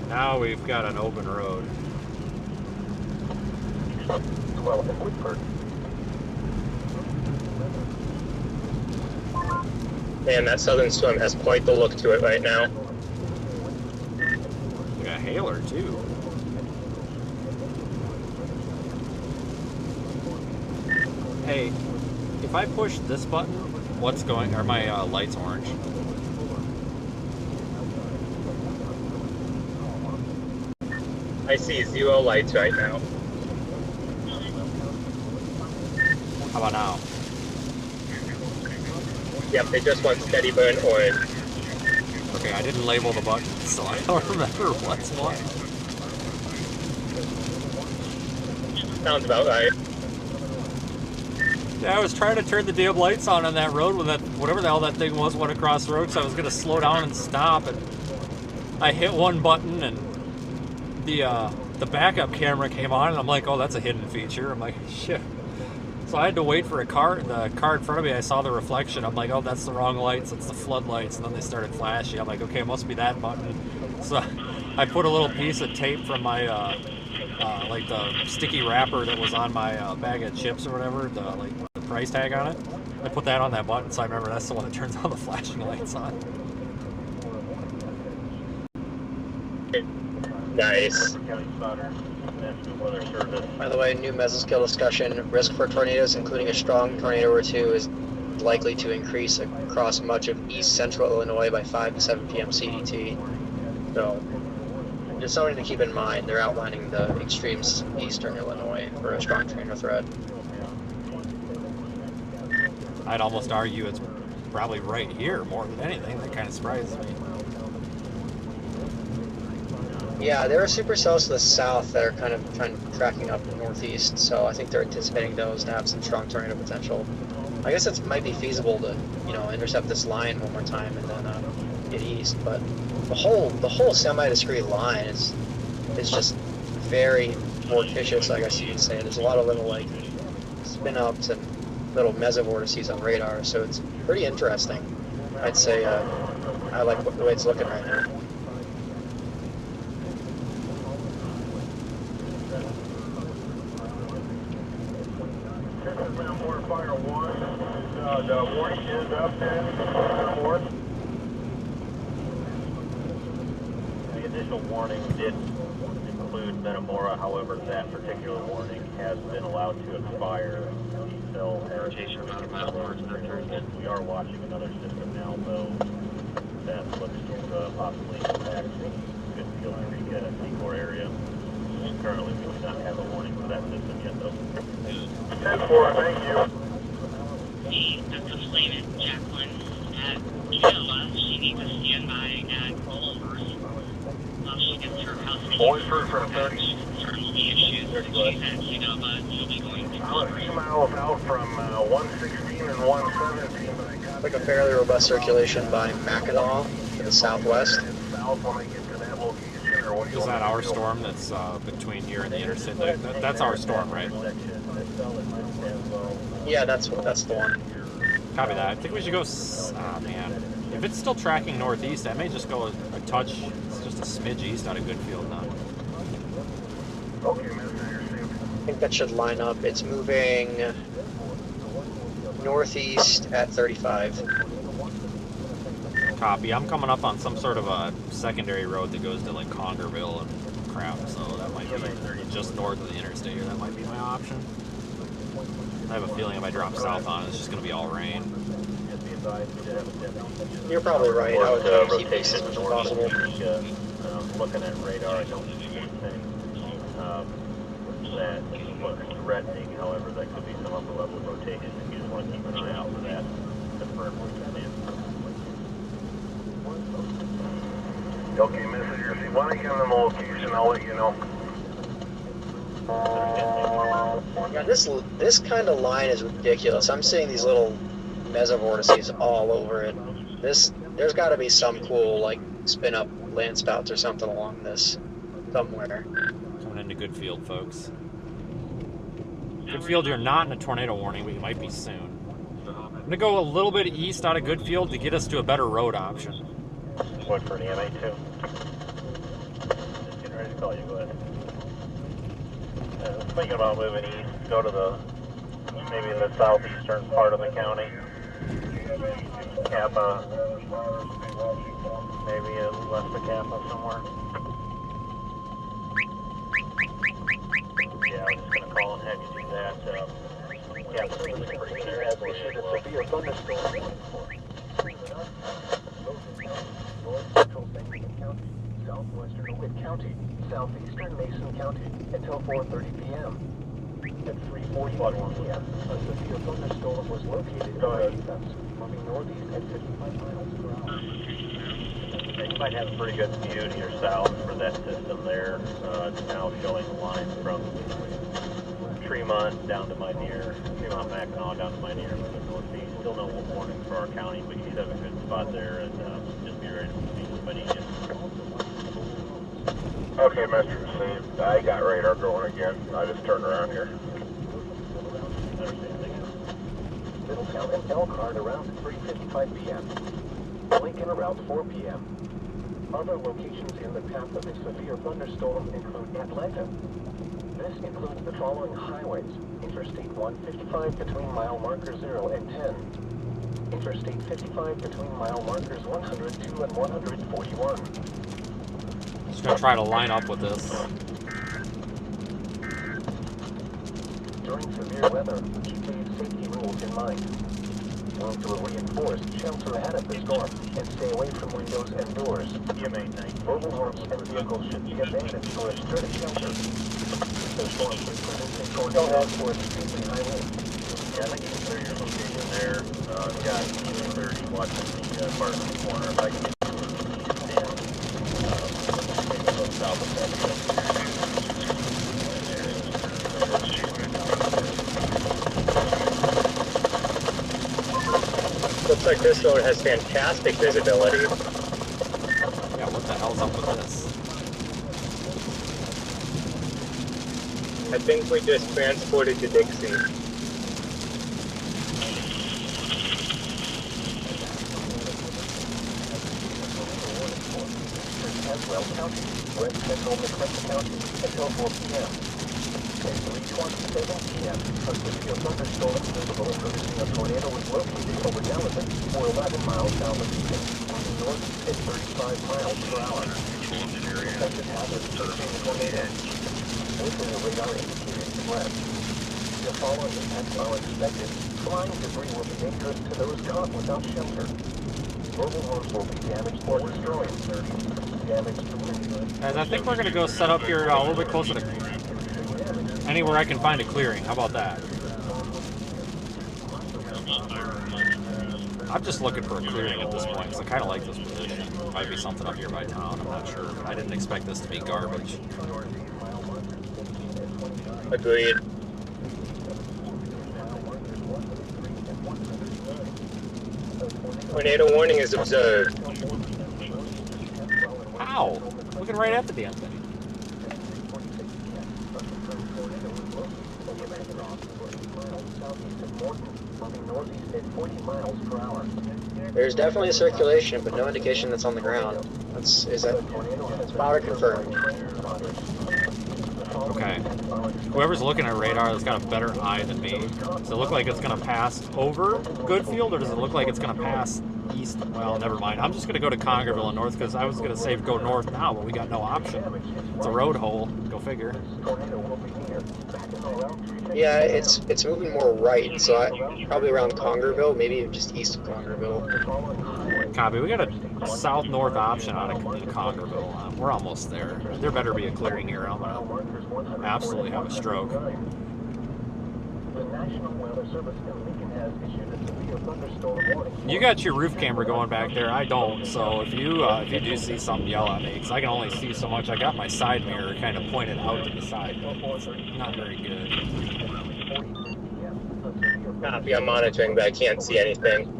A: Now we've got an open road.
E: 12 in Woodford.
I: Man, that southern swim has quite the look to it right now.
A: We got a hailer too. Hey, if I push this button, what's going? Are my lights orange?
I: I see 0 lights right now.
A: How about now?
I: Yep, they just went steady burn orange.
A: Okay, I didn't label the buttons, so I don't remember what's what.
I: Sounds about right.
A: Yeah, I was trying to turn the damn lights on that road when that, whatever the hell that thing was, went across the road, so I was going to slow down and stop, and I hit one button, and the backup camera came on, and I'm like, oh, that's a hidden feature. I'm like, shit. So I had to wait for the car in front of me. I saw the reflection. I'm like, oh, that's the wrong lights. It's the floodlights. And then they started flashing. I'm like, okay, it must be that button. So I put a little piece of tape from my, like the sticky wrapper that was on my bag of chips or whatever, the price tag on it. I put that on that button, so I remember that's the one that turns all the flashing lights on.
I: Nice.
D: By the way, new mesoscale discussion. Risk for tornadoes, including a strong tornado or two, is likely to increase across much of east central Illinois by 5 to 7 p.m. CDT. So, just something to keep in mind. They're outlining the extremes eastern Illinois for a strong tornado threat.
A: I'd almost argue it's probably right here more than anything. That kind of surprises me.
D: Yeah, there are supercells to the south that are kind of tracking up northeast, so I think they're anticipating those to have some strong tornado potential. I guess it might be feasible to, intercept this line one more time and then get east. But the whole semi-discrete line is just very fortuitous, I guess you could say. There's a lot of little like spin-ups and little mesovortices on radar, so it's pretty interesting. I'd say I like the way it's looking right now.
H: Fire 1, the warning is up then, report.
G: The initial warning did include Metamora, however, that particular warning has been allowed to expire. So we are watching another system now, though, that looks to possibly impact the Goodfield Creek Seacore area. Currently, we do not have a warning for that system yet, though.
H: 10-4, thank you.
L: Hey, that's a Flamin' Jacqueline at Peoria. She needs a standby at rollovers while she gets her house.
H: Boys for 30.
L: Certain issues. She said, you know, but she'll be going to
H: I'm a few miles out from 116 and 117, but I got
D: Like a fairly robust circulation by Mackinac to the southwest.
H: south when I get to that location, or what do you
A: Is
H: want
A: that
H: me
A: our
H: to do?
A: storm that's between here and the interstate? That's our storm, right?
D: Yeah, that's the one.
A: Copy that. I think we should go. Ah, man. If it's still tracking northeast, I may just go a touch. It's just a smidge east out of Goodfield now.
H: Okay, Mr. You're safe.
D: I think that should line up. It's moving northeast at 35.
A: Copy. I'm coming up on some sort of a secondary road that goes to like Congerville and crap, so that might be just north of the interstate here. That might be my option. I have a feeling if I drop south on it, it's just going to be all rain.
D: You're probably right. I would keep these as much as possible.
G: Looking at radar, I don't see anything that looks threatening. However, that could be some upper level of rotation. If you just want to keep an eye out for that, confirm where you stand.
H: Okay, Mr. You're safe. When I get on the location, I'll let you know.
D: Yeah, this kind of line is ridiculous. I'm seeing these little mesovortices all over it. There's got to be some cool like spin up landspouts or something along this somewhere.
A: Coming into Goodfield, folks. Goodfield, you're not in a tornado warning, but you might be soon. I'm going to go a little bit east out of Goodfield to get us to a better road option.
G: What for the MA2? Getting ready to call you. Go ahead. Thinking about moving east, go to maybe the southeastern part of the county. Kappa, maybe west of Kappa somewhere. Yeah, I was just going to call and have you do that. Kappa's looking pretty good.
E: Has issued a severe thunderstorm. North central St. County, southwestern DeWitt County, southeastern Mason County, until 4:30 p.m. At 3:41 p.m., a severe thunderstorm was located in Texas, moving northeast at 55 miles per hour.
G: You might have a pretty good view to your south for that system there. It's now showing the line from Tremont down to Minear, Tremont Mackinac down to Minear to the northeast. Still no warning for our county, but you should have a good spot there and just be ready to proceed if I need you.
H: Okay, Mr. Safe. I got radar going again. I just turned around here.
E: Middletown and Elkhart around 3:55 p.m. Lincoln around 4 p.m. Other locations in the path of a severe thunderstorm include Atlanta. This includes the following highways: Interstate 155 between mile markers 0 and 10. Interstate 55 between mile markers 102 and 141.
A: Just going to try to line up with this.
E: During severe weather, keep these safety rules in mind. Move to a reinforced shelter ahead of the storm and stay away from windows and doors. Mobile homes and vehicles should be abandoned for a sturdy shelter. The storm could present a tornado or extremely high wind.
G: Yeah, I think you can clear your location there. I've got 30 watching the Barton corner. If I can get you down, maybe a little south of that.
I: Looks like this road has fantastic visibility.
A: up with this?
C: I think we just transported to Dixie.
E: Caswell County, West Central McClellan County, until 4 p.m. At 3:27 p.m., a severe thunderstorm visible producing a tornado was located over Gallatin, or 11 miles south of Beacon, moving northeast at 35 miles per hour. Affected hazards including tornado. With the radar indicating threat. The following impacts are expected. Flying debris will be dangerous to those caught without shelter. Mobile homes will be damaged or destroyed. Damage to windows.
A: Guys, I think we're going to go set up here a little bit closer to anywhere I can find a clearing. How about that? I'm just looking for a clearing at this point because I kind of like this position. Might be something up here by town. I'm not sure. I didn't expect this to be garbage.
C: Agreed. Tornado warning is observed.
A: Ow! Looking right at the damn thing.
D: There's definitely a circulation, but no indication that's on the ground. That's spotter confirmed.
A: Okay. Whoever's looking at radar has got a better eye than me. Does it look like it's going to pass over Goodfield, or does it look like it's going to pass east? Well, never mind. I'm just going to go to Congerville and north, because I was going to say go north now, but we got no option. It's a road hole. Go figure.
D: Yeah, it's moving more right, so probably around Congerville, maybe just east of Congerville.
A: Copy. We got a south-north option out of Congerville. We're almost there. There better be a clearing here. I'm going to absolutely have a stroke. You got your roof camera going back there. I don't. So if you do see something, yell at me, because I can only see so much. I got my side mirror kind of pointed out to the side. It's not very good.
C: Copy, I'm monitoring, but I can't see anything.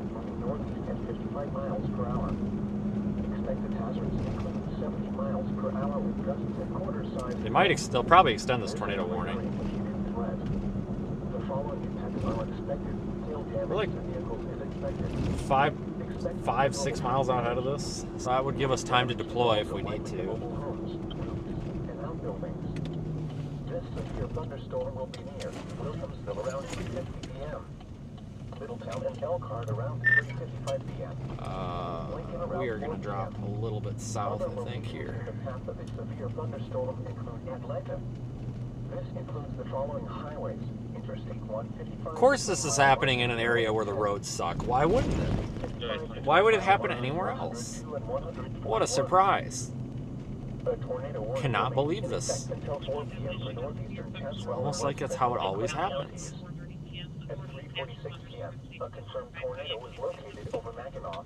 A: They'll probably extend this tornado warning. We're like 5-6 miles out ahead of this, so that would give us time to deploy if we need to.
E: This severe thunderstorm will be near Williamsville around 3:50 p.m. Middletown and Elkhart around 3:55 p.m.
A: We are going to drop a little bit south, I think, here.
E: The path of a severe thunderstorm include Atlanta. This includes the following highways: Interstate 155.
A: Of course, this is happening in an area where the roads suck. Why wouldn't it? Why would it happen anywhere else? What a surprise! Cannot believe this. It's almost like that's how it always happens.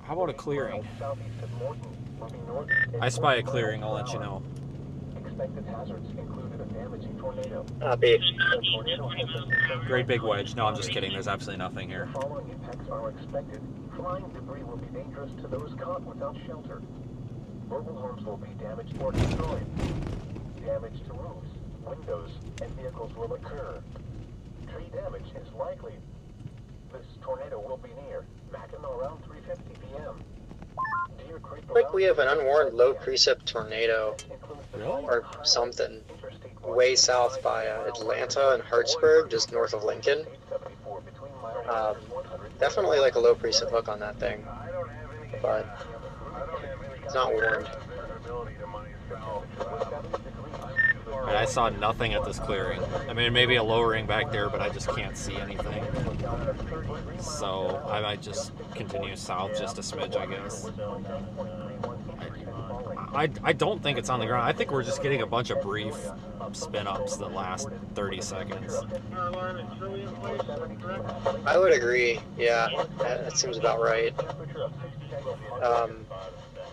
A: How about a clearing? I spy a clearing, I'll let you know.
E: Expected hazards included a damaging tornado.
C: Copy.
A: Great big wedge. No, I'm just kidding. There's absolutely nothing here.
E: The following impacts are expected. Flying debris will be dangerous to those caught without shelter. Mobile homes will be damaged or destroyed. Damage to roofs, windows, and vehicles will occur. Tree damage is likely. This tornado will be near Mackinac around 3:50 p.m. Deer Creek.
D: Like we have an unwarned low precip tornado or something way south by Atlanta and Hartsburg, just north of Lincoln. Definitely like a low precip hook on that thing, but it's not warned.
A: And I saw nothing at this clearing. I mean, maybe a lowering back there, but I just can't see anything. So I might just continue south just a smidge, I guess. I don't think it's on the ground. I think we're just getting a bunch of brief spin-ups that last 30 seconds.
D: I would agree. Yeah, that seems about right.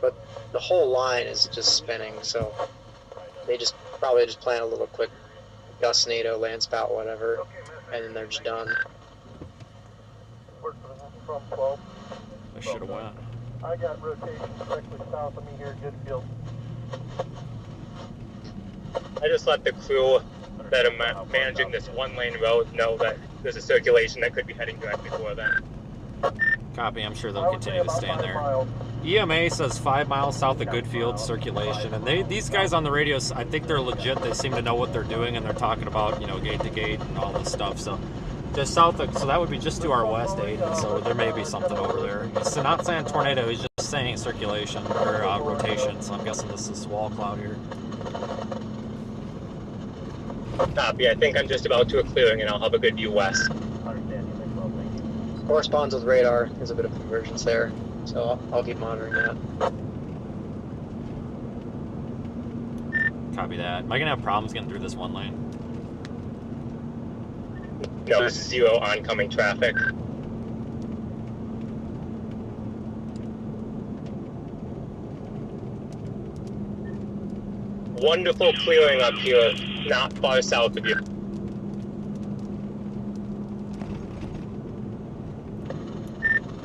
D: But the whole line is just spinning, so they probably just plan a little quick Gustnado, landspout, whatever, and then they're just done.
A: I should have went.
K: I got rotation directly south of me here at Goodfield.
C: I just let the crew that are managing this one-lane road know that there's a circulation that could be heading directly for them.
A: Copy, I'm sure they'll continue to stand there. EMA says 5 miles south of Goodfield circulation, and these guys on the radios, I think they're legit. They seem to know what they're doing, and they're talking about, you know, gate to gate and all this stuff. So just south of, so that would be just to our west, Aiden. So there may be something over there. He's not saying tornado, he's just saying circulation or rotation. So I'm guessing this is wall cloud here.
C: Copy. I think I'm just about to a clearing, and I'll have a good view west.
D: Corresponds with radar. There's a bit of convergence there, so I'll keep monitoring that.
A: Copy that. Am I gonna have problems getting through this one lane?
C: No, there's 0 oncoming traffic. Wonderful clearing up here, not far south of you.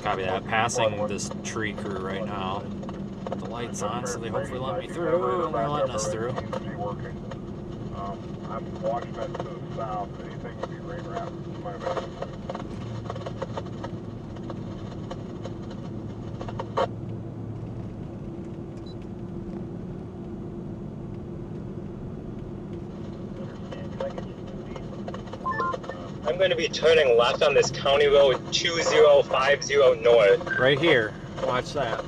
A: Copy that. Passing this tree crew right now. The light's on, so they hopefully let me through, and they're letting us through.
H: I'm watching that to the south. Anything would be right around my back.
C: I'm going to be turning left on this county road 2050 north.
A: Right here. Watch that.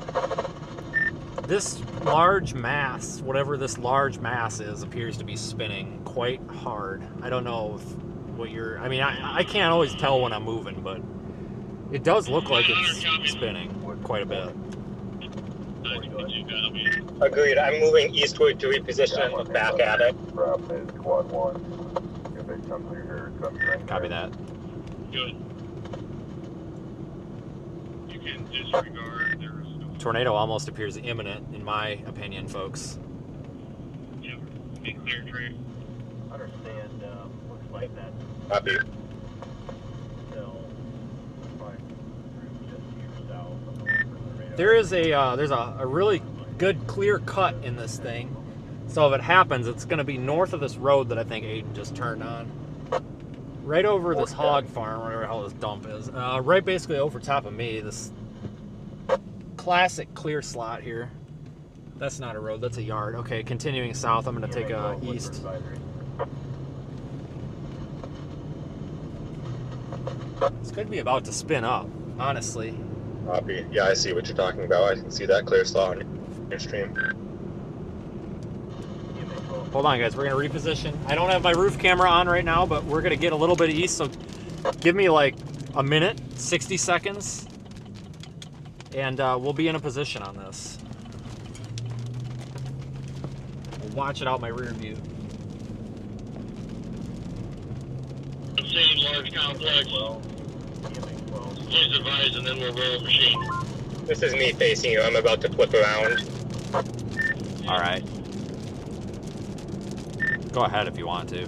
A: This large mass, whatever this large mass is, appears to be spinning quite hard. I don't know if what you're... I mean, I can't always tell when I'm moving, but it does look like it's spinning quite a bit.
C: Agreed. I'm moving eastward to reposition and look back at it.
A: Copy that.
J: Good. You can disregard their...
A: Tornado almost appears imminent, in my opinion, folks.
J: Yeah, be clear trade.
E: Understand, looks like that.
C: Copy.
A: There is there's a really good clear cut in this thing. So if it happens, it's going to be north of this road that I think Aiden just turned on. Right over this hog farm, whatever the hell this dump is. Right basically over top of me, this classic clear slot here. That's not a road, that's a yard. Okay, continuing south, I'm going to take a east. This could be about to spin up, honestly.
C: Copy. Yeah, I see what you're talking about. I can see that clear slot on your stream.
A: Hold on, guys. We're going to reposition. I don't have my roof camera on right now, but we're going to get a little bit east, so give me like a minute, 60 seconds, and we'll be in a position on this. I'll watch it out my rear view.
J: I'm seeing large complex. Please advise, and then we'll roll machine.
C: This is me facing you. I'm about to flip around.
A: All right. Go ahead if you want to.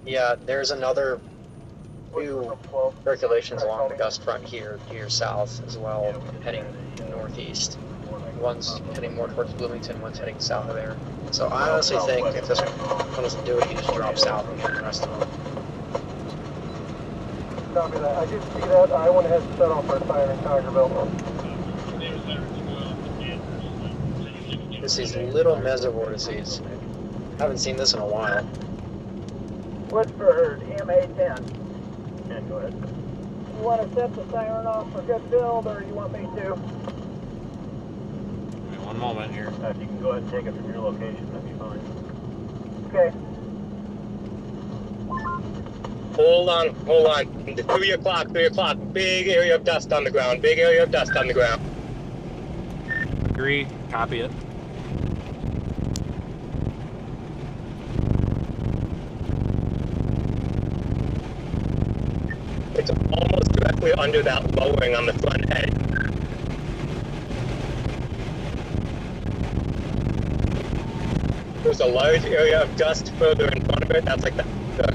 D: Yeah, there's another few circulations along the gust front here to your south as well, heading northeast. One's heading more towards Bloomington, one's heading south of there. So I honestly think if this one doesn't do it, you just drop south and get the rest of them.
K: Copy that. I did see that. I went ahead and set off our siren in Tigerville.
D: This is little mesovortices. Haven't seen this in a while.
K: Woodford, EMA 10. Yeah, go ahead. You want to set the siren off for good build, or you want me to?
A: One moment here.
E: If you can go ahead and take it from your location, that'd be fine.
K: Okay.
C: Hold on, hold on. 3 o'clock, 3 o'clock. Big area of dust on the ground. Big area of dust on the ground.
A: Agree. Copy it.
C: It's almost directly under that lowering on the front edge. There's a large area of dust further in front of it. That's like the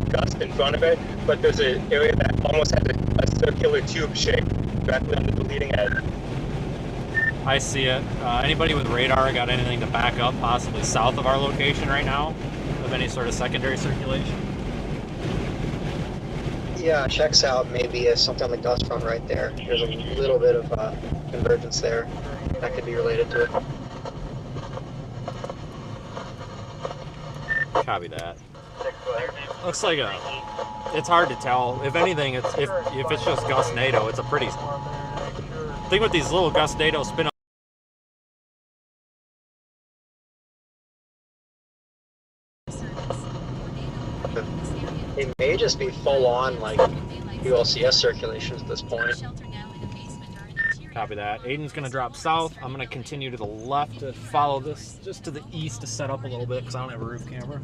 C: gust in front of it. But there's an area that almost has a circular tube shape directly under the leading edge.
A: I see it. Anybody with radar got anything to back up, possibly south of our location right now, of any sort of secondary circulation?
D: Yeah, checks out maybe something on the gust front right there. There's a little bit of convergence there. That could be related to it.
A: Copy that. Looks like it's hard to tell. If anything, if it's just Gustnado, it's a pretty thing with these little Gustnado spin.
D: It may just be full on like ULCS circulations at this point.
A: Copy that. Aiden's going to drop south. I'm going to continue to the left to follow this, just to the east to set up a little bit because I don't have a roof camera.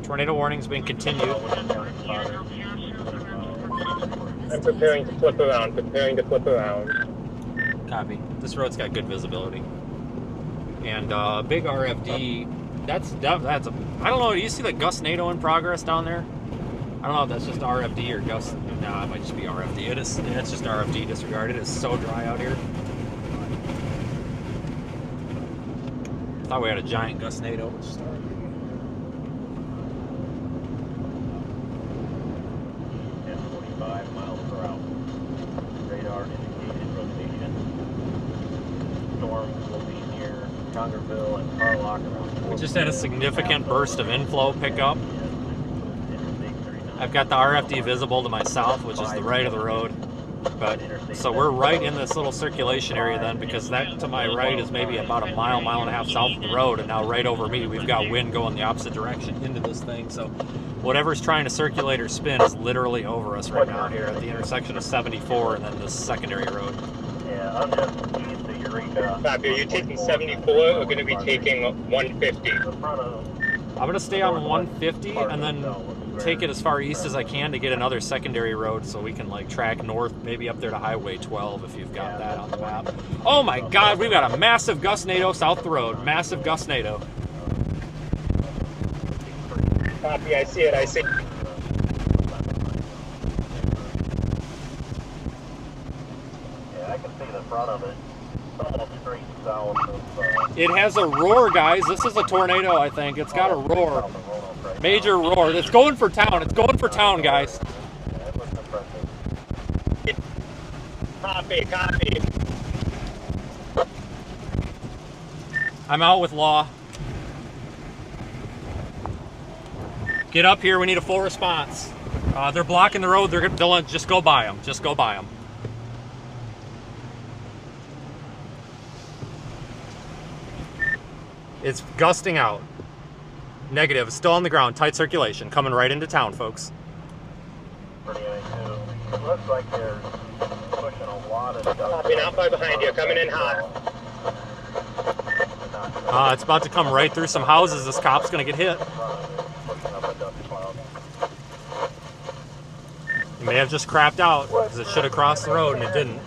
A: Tornado warning's being continued.
C: I'm preparing to flip around,
A: Copy. This road's got good visibility. And big RFD, that's a, I don't know, do you see the Gustnado in progress down there? I don't know if that's just RFD or Gust, no, it might just be RFD. It's just RFD, disregard it. It's so dry out here. Thought we had a giant Gustnado.
E: 45 miles per hour. Radar indicated rotation. Storm will be near Congerville and Carlock around.
A: We just had a significant burst of inflow pickup. I've got the RFD visible to my south, which is the right of the road. But so we're right in this little circulation area then, because that to my right is maybe about a mile, mile and a half south of the road, and now right over me we've got wind going the opposite direction into this thing. So whatever's trying to circulate or spin is literally over us right now here at the intersection of 74 and then this secondary road.
E: Yeah, I'm just east of Eureka.
C: Copy. Are you taking 74 or going to be taking 150?
A: I'm going to stay on 150 and then take it as far east as I can to get another secondary road so we can like track north, maybe up there to Highway 12 if you've got that on the map. Oh my God, we've got a massive Gustnado south the road. Massive Gustnado.
C: Copy, I see it, I see it.
E: Yeah, I can see the front of it. Almost straight south of,
A: It has a roar, guys. This is a tornado, I think. It's got a roar. Major roar. It's going for town. It's going for town, guys.
E: Yeah, it looks impressive.
C: Copy, copy.
A: I'm out with Law. Get up here. We need a full response. They're blocking the road. They'll just go by them. Just go by them. It's gusting out. Negative. Still on the ground. Tight circulation. Coming right into town, folks.
E: Pretty too. It looks like they're pushing a lot of stuff.
C: Copy, not far behind you. Coming in hot.
A: It's about to come right through some houses. This cop's going to get hit. It may have just crapped out because it should have crossed the road and it didn't.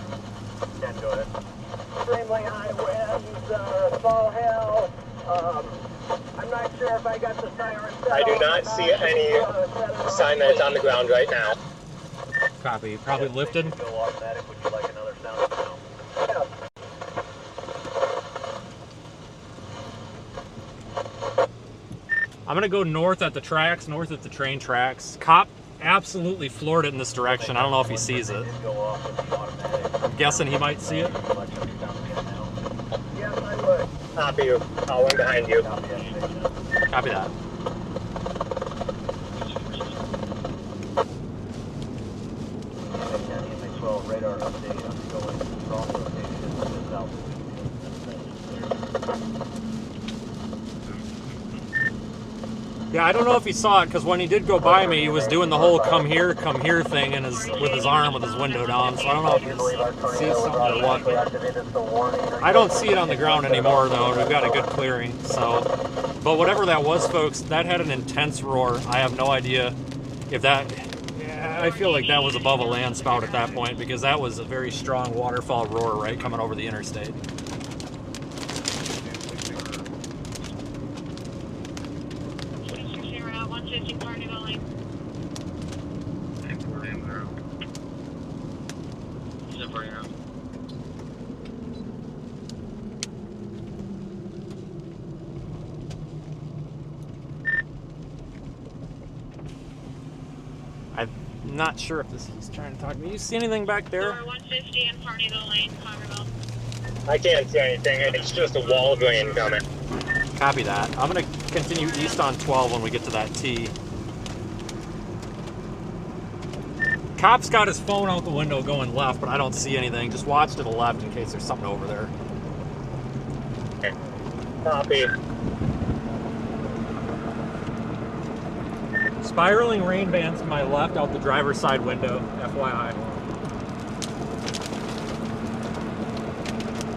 K: Extremely high winds, fall hell. I'm not sure if I got the siren set.
C: I do not see any sign that it's on the ground right now.
A: Copy. Probably lifted.
E: Go automatic. Would you like another sound now?
A: I'm going to go north at the tracks, north at the train tracks. Cop absolutely floored it in this direction. I don't know if he sees it. I'm guessing he might see it.
K: Yes, I would.
C: Copy you. I'll run behind you.
A: Copy that.
E: Radar update. I'm going strong rotation to the south.
A: Yeah, I don't know if he saw it because when he did go by me, he was doing the whole come here thing in with his arm with his window down. So I don't know if he sees something or what. I don't see it on the ground anymore though. We've got a good clearing. So, but whatever that was, folks, that had an intense roar. I have no idea if that. I feel like that was above a landspout at that point because that was a very strong waterfall roar right coming over the interstate. not sure if he's trying to talk to me. You see anything back there?
M: 150 in Farmingdale Lane, Congerville.
C: I can't see anything. It's just a wall of rain coming.
A: Copy that. I'm going to continue east on 12 when we get to that T. Cop's got his phone out the window going left, but I don't see anything. Just watch to the left in case there's something over there.
C: Okay. Copy.
A: Spiraling rain bands to my left out the driver's side window, FYI.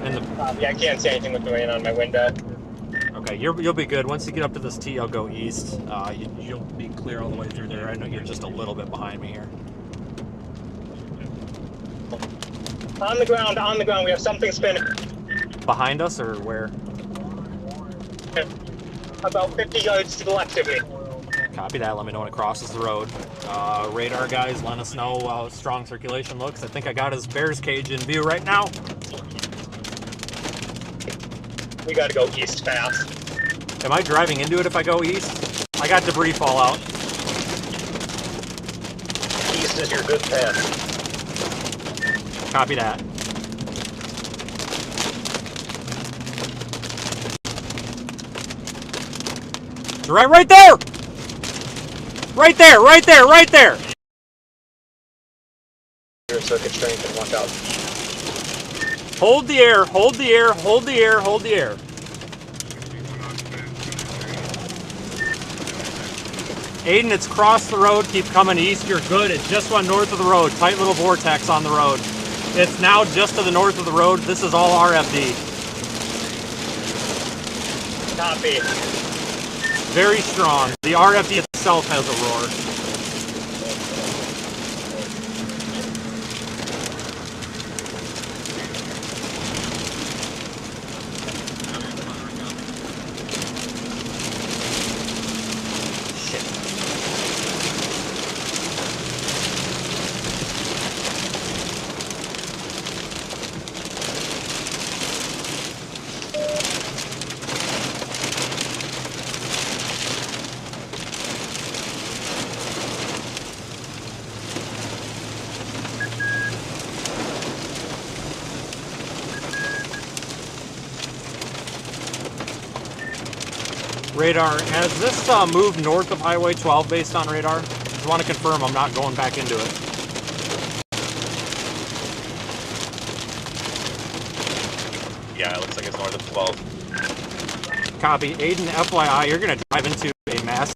A: And the,
C: I can't see anything with the rain on my window.
A: okay, you'll be good. Once you get up to this T, I'll go east. You'll be clear all the way through there. I know you're just a little bit behind me here.
C: On the ground. We have something spinning.
A: Behind us or where?
C: About 50 yards to the left of me.
A: Copy that. Let me know when it crosses the road. Radar guys, let us know how strong circulation looks. I think I got his bear's cage in view right now.
C: We gotta go east fast.
A: Am I driving into it if I go east? I got debris fallout.
C: East is your good path.
A: Copy that. It's right there! Right there, right there, right there!
D: Your circuit strength and watch out.
A: Hold the air, hold the air, hold the air, hold the air. Aiden, it's crossed the road. Keep coming east. You're good. It just went north of the road. Tight little vortex on the road. It's now just to the north of the road. This is all RFD.
C: Copy.
A: Very strong. The RFD itself has a roar. Radar, has this moved north of Highway 12 based on radar? Just want to confirm I'm not going back into it.
N: Yeah, it looks like it's north of 12.
A: Copy. Aiden, FYI, you're going to drive into a mass.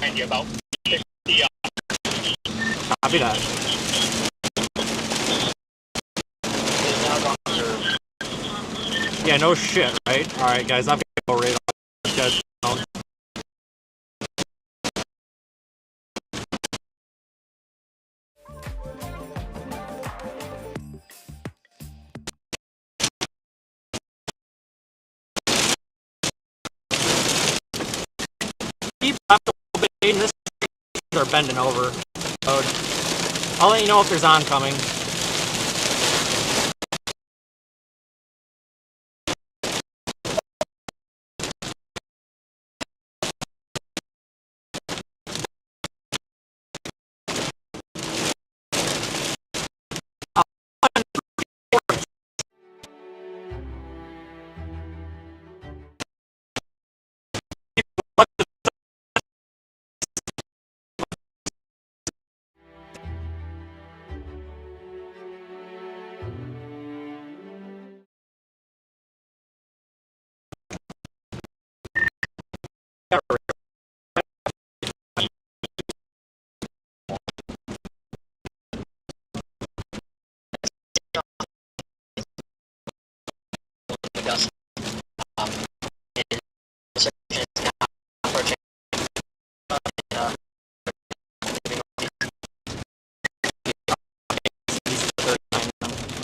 C: And you about 50
A: Copy that. Yeah, no shit, right? Alright, guys, I've got to go radar. Guys, keep up a little bit. Aiden, this are bending over. I'll let you know if there's oncoming.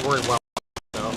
A: We're well. So.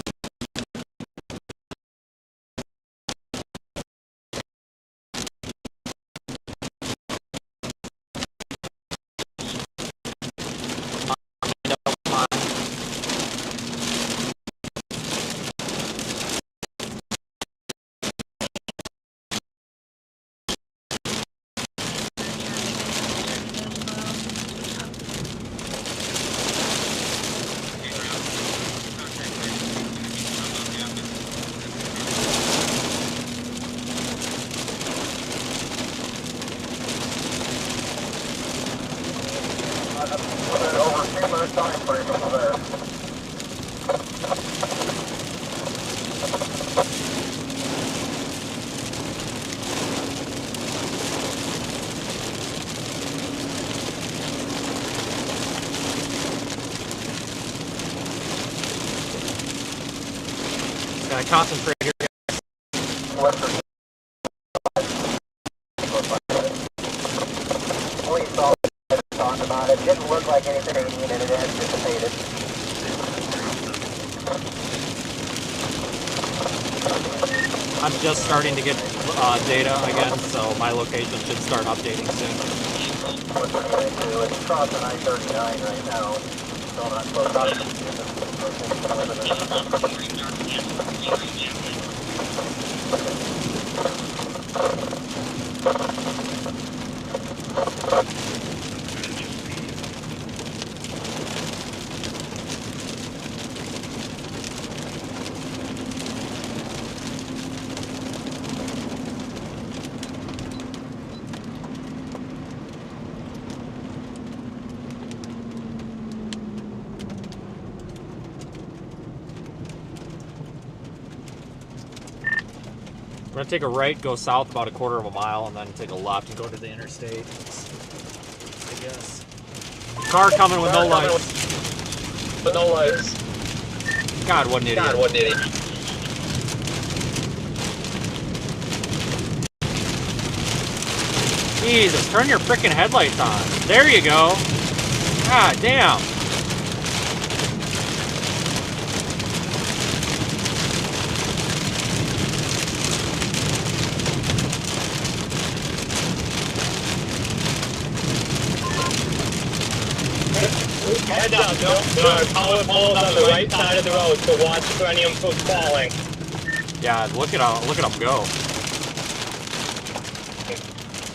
A: Can I concentrate here?
E: Police officers talked about it. Didn't look like anything and it had dissipated.
A: I'm just starting to get data again, so my location should start updating soon.
E: It's crossing I-39 right now. Still not close
A: I'm gonna take a right, go south about a quarter of a mile, and then take a left and go to the interstate. I guess. Car coming with no lights.
I: With no lights.
A: God, what an idiot.
I: God, what an idiot.
A: Jesus, turn your frickin' headlights on. There you go. God damn.
C: Heads up, there are power poles on the right side of the road, so watch for any of them falling.
A: Yeah, look at them go.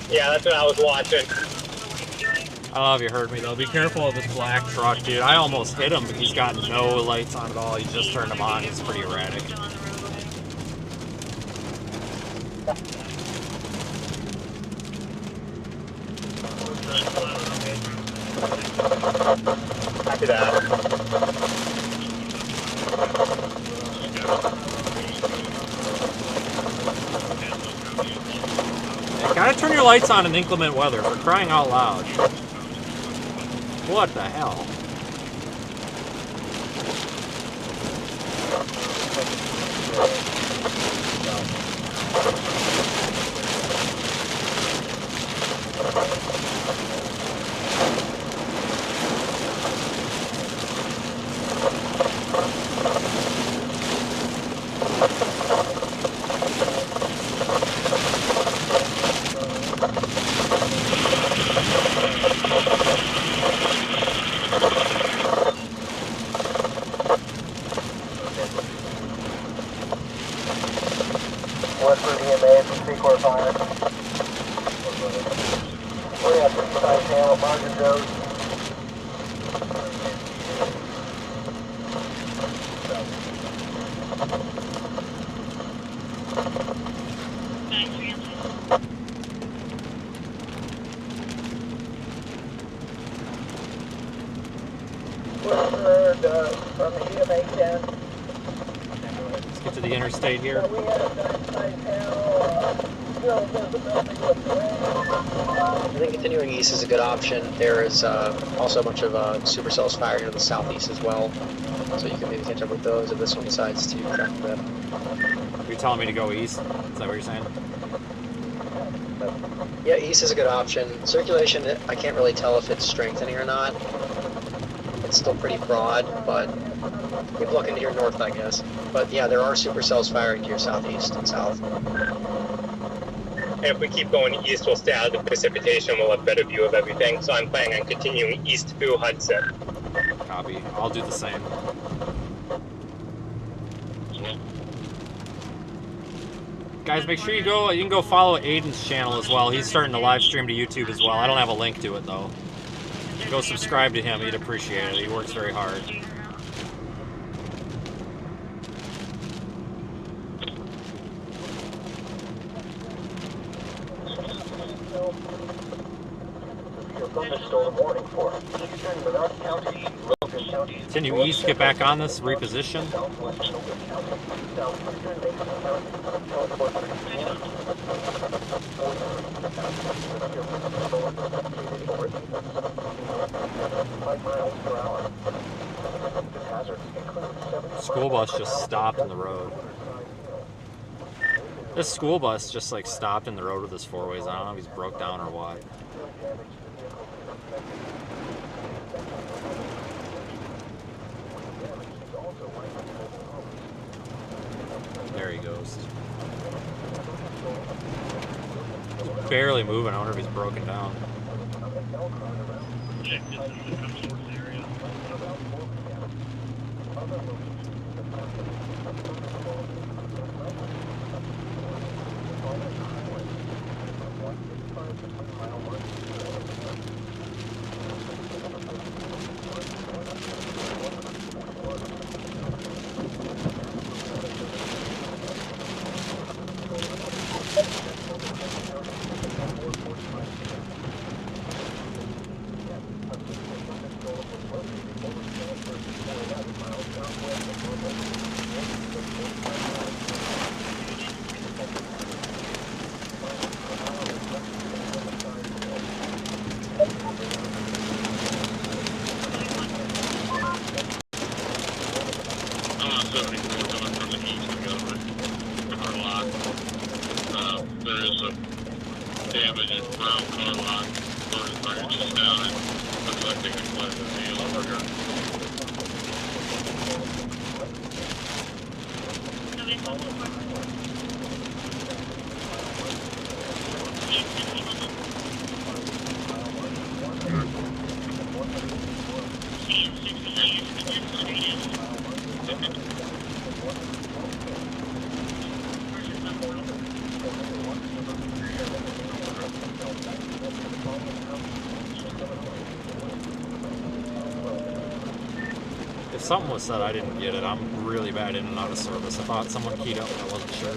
C: Yeah, that's what I was watching.
A: I don't know if you heard me though. Be careful of this black truck, dude. I almost hit him, but he's got no lights on at all. He just turned them on. He's pretty erratic.
C: Copy that.
A: Hey, gotta turn your lights on in inclement weather, for crying out loud. What the hell? Let's get to the interstate here.
D: I think continuing east is a good option. There is also a bunch of supercells firing to the southeast as well, so you can maybe catch up with those if this one decides to track them.
A: You're telling me to go east? Is that what you're saying?
D: Yeah, east is a good option. Circulation, I can't really tell if it's strengthening or not. It's still pretty broad, but keep looking to your north, I guess. But yeah, there are supercells firing to your southeast and south.
C: And if we keep going east, we'll stay out of the precipitation. We'll have a better view of everything. So I'm planning on continuing east through Hudson.
A: Copy. I'll do the same. Guys, make sure you can go follow Aiden's channel as well. He's starting to live stream to YouTube as well. I don't have a link to it though. Go subscribe to him. He'd appreciate it. He works very hard. Continue east, get back on this, reposition. School bus just stopped in the road. This school bus just like stopped in the road with his four ways. I don't know if he's broke down or what. There he goes. He's barely moving. I wonder if he's broken down. Something was said, I didn't get it. I'm really bad in and out of service. I thought someone keyed up, but I wasn't sure.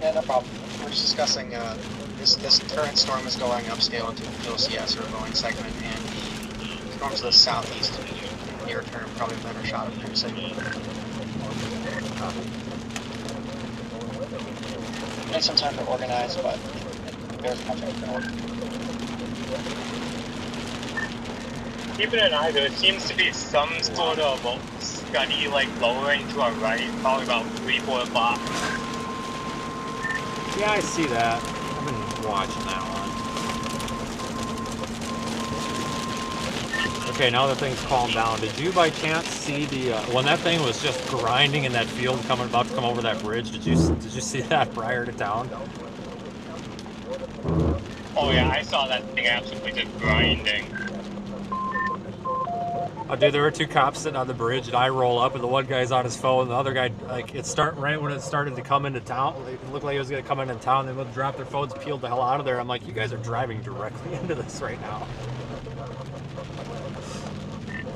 D: Yeah, no problem. We're just discussing this current storm is going upscale into the OCS or going segment, and the storm to the southeast near term probably a better shot of producing. Need some time to organize, but there's nothing for
C: Keeping an eye, there seems to be some sort of scuddy, like lowering to our right, probably about 3-4 o'clock.
A: Yeah, I see that. I've been watching that one. Okay, now that thing's calmed down, did you by chance see the when that thing was just grinding in that field, about to come over that bridge? Did you see that prior to town?
C: Oh yeah, I saw that thing absolutely just grinding.
A: Oh, dude, there were two cops sitting on the bridge, and I roll up, and the one guy's on his phone, and the other guy, like, right when it started to come into town, it looked like it was going to come into town, they both dropped their phones, peeled the hell out of there. I'm like, you guys are driving directly into this right now.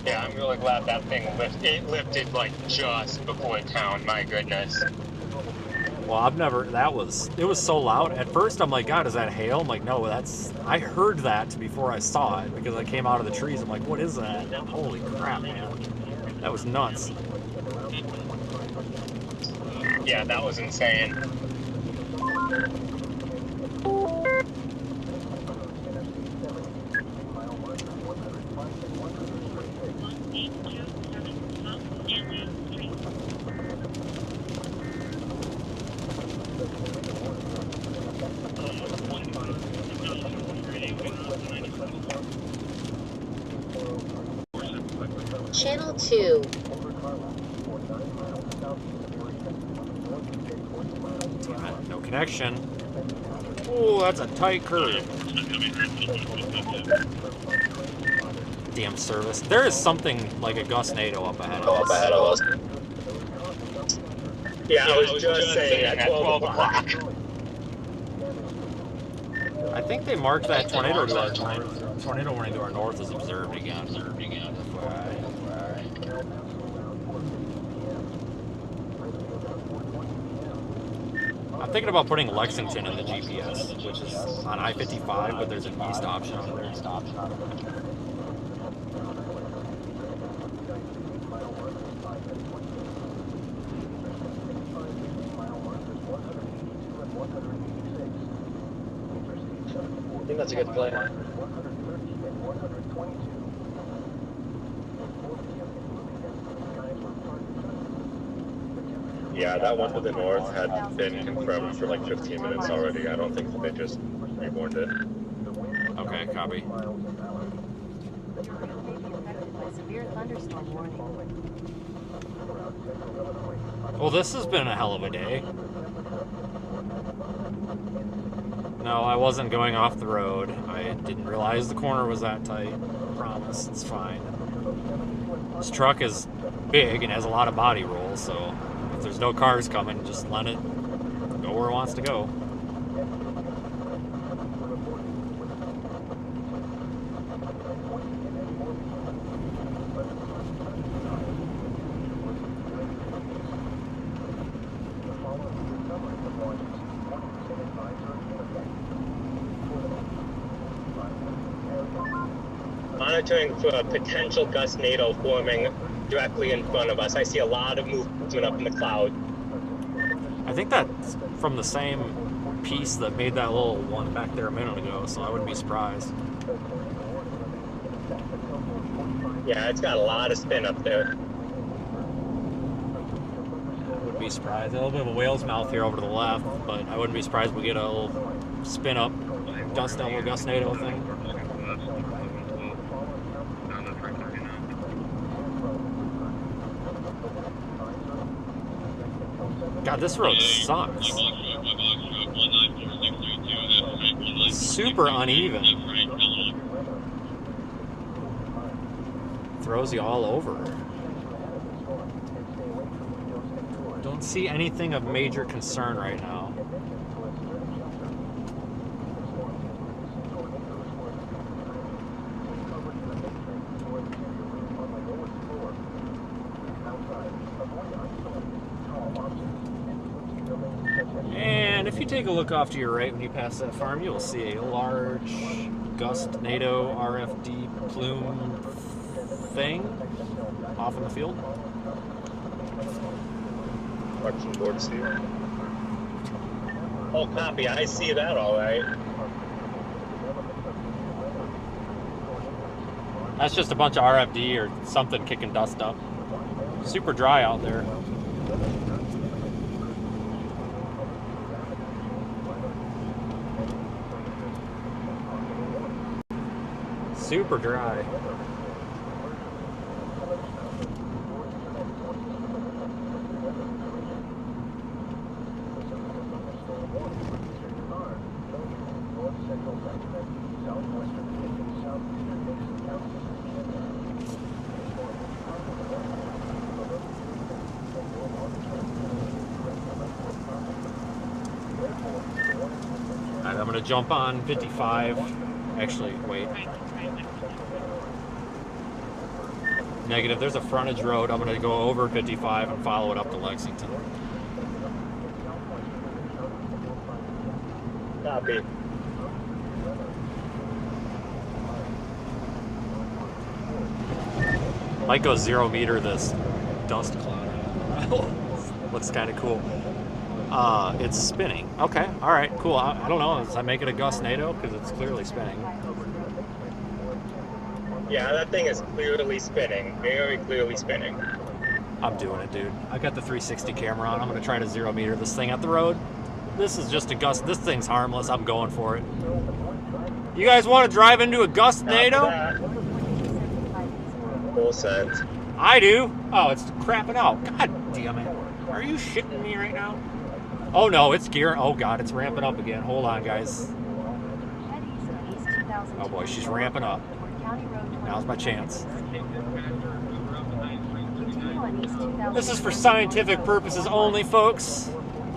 C: Yeah, I'm really glad that thing lifted like just before town, my goodness.
A: Well, it was so loud. At first, I'm like, God, is that hail? I'm like, no, I heard that before I saw it, because I came out of the trees. I'm like, what is that? Holy crap, man. That was nuts.
C: Yeah, that was insane.
F: Channel 2.
A: No connection. Oh, that's a tight curve. Damn service. There is something like a Gustnado up ahead of us.
C: Yeah, I was just saying at 12 o'clock.
A: I think they marked that tornado to our tornado warning to our north is observed again. I'm thinking about putting Lexington in the GPS, which is on I-55, but there's an east option on there.
D: I think that's a good play.
N: Yeah, that one to the north had been confirmed for like 15 minutes already. I don't think that they just rewarned it.
A: Okay, copy.
B: Severe thunderstorm warning.
A: Well, this has been a hell of a day. No, I wasn't going off the road. I didn't realize the corner was that tight. I promise, it's fine. This truck is big and has a lot of body roll, so if there's no cars coming, just let it go where it wants to go.
C: Monitoring for a potential Gustnado forming directly in front of us. I see a lot of movement up in the cloud.
A: I think that's from the same piece that made that little one back there a minute ago, so I wouldn't be surprised.
C: Yeah, it's got a lot of spin up there.
A: I wouldn't be surprised. A little bit of a whale's mouth here over to the left, but I wouldn't be surprised if we get a little spin up dust devil Gustnado thing. God, this road sucks. Super uneven. Throws you all over. Don't see anything of major concern right now. And if you take a look off to your right when you pass that farm, you'll see a large Gustnado RFD plume thing off in the field.
N: Watching board C.
C: Oh, copy. I see that all right.
A: That's just a bunch of RFD or something kicking dust up. Super dry out there. Super dry. Alright, I'm gonna jump on 55. Actually, wait. Negative, there's a frontage road. I'm gonna go over 55 and follow it up to Lexington.
C: Copy.
A: Might go 0 meter this dust cloud. Looks kind of cool. It's spinning. Okay, all right, cool. I don't know. Does that make it a Gustnado? Because it's clearly spinning.
C: Yeah, that thing is clearly spinning. Very clearly spinning.
A: I'm doing it, dude. I got the 360 camera on. I'm gonna try to 0 meter this thing at the road. This is just a Gust. This thing's harmless. I'm going for it. You guys want to drive into a Gustnado?
C: Full set.
A: I do. Oh, it's crapping out. God damn it. Are you shitting me right now? Oh no, it's gearing. Oh god, it's ramping up again. Hold on, guys. Oh boy, she's ramping up. Now's my chance. This is for scientific purposes only, folks.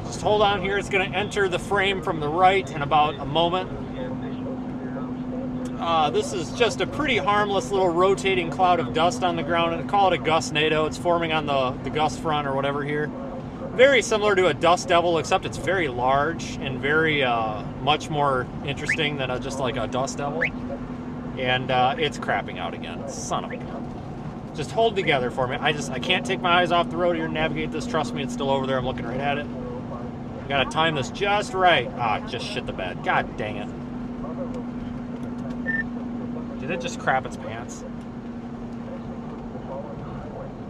A: Just hold on here. It's going to enter the frame from the right in about a moment. This is just a pretty harmless little rotating cloud of dust on the ground. And call it a Gustnado. It's forming on the gust front or whatever here. Very similar to a dust devil, except it's very large and very much more interesting than just like a dust devil. And it's crapping out again. Son of a gun. Just hold together for me. I can't take my eyes off the road here and navigate this. Trust me, it's still over there. I'm looking right at it. I gotta time this just right. Ah, just shit the bed. God dang it. Did it just crap its pants?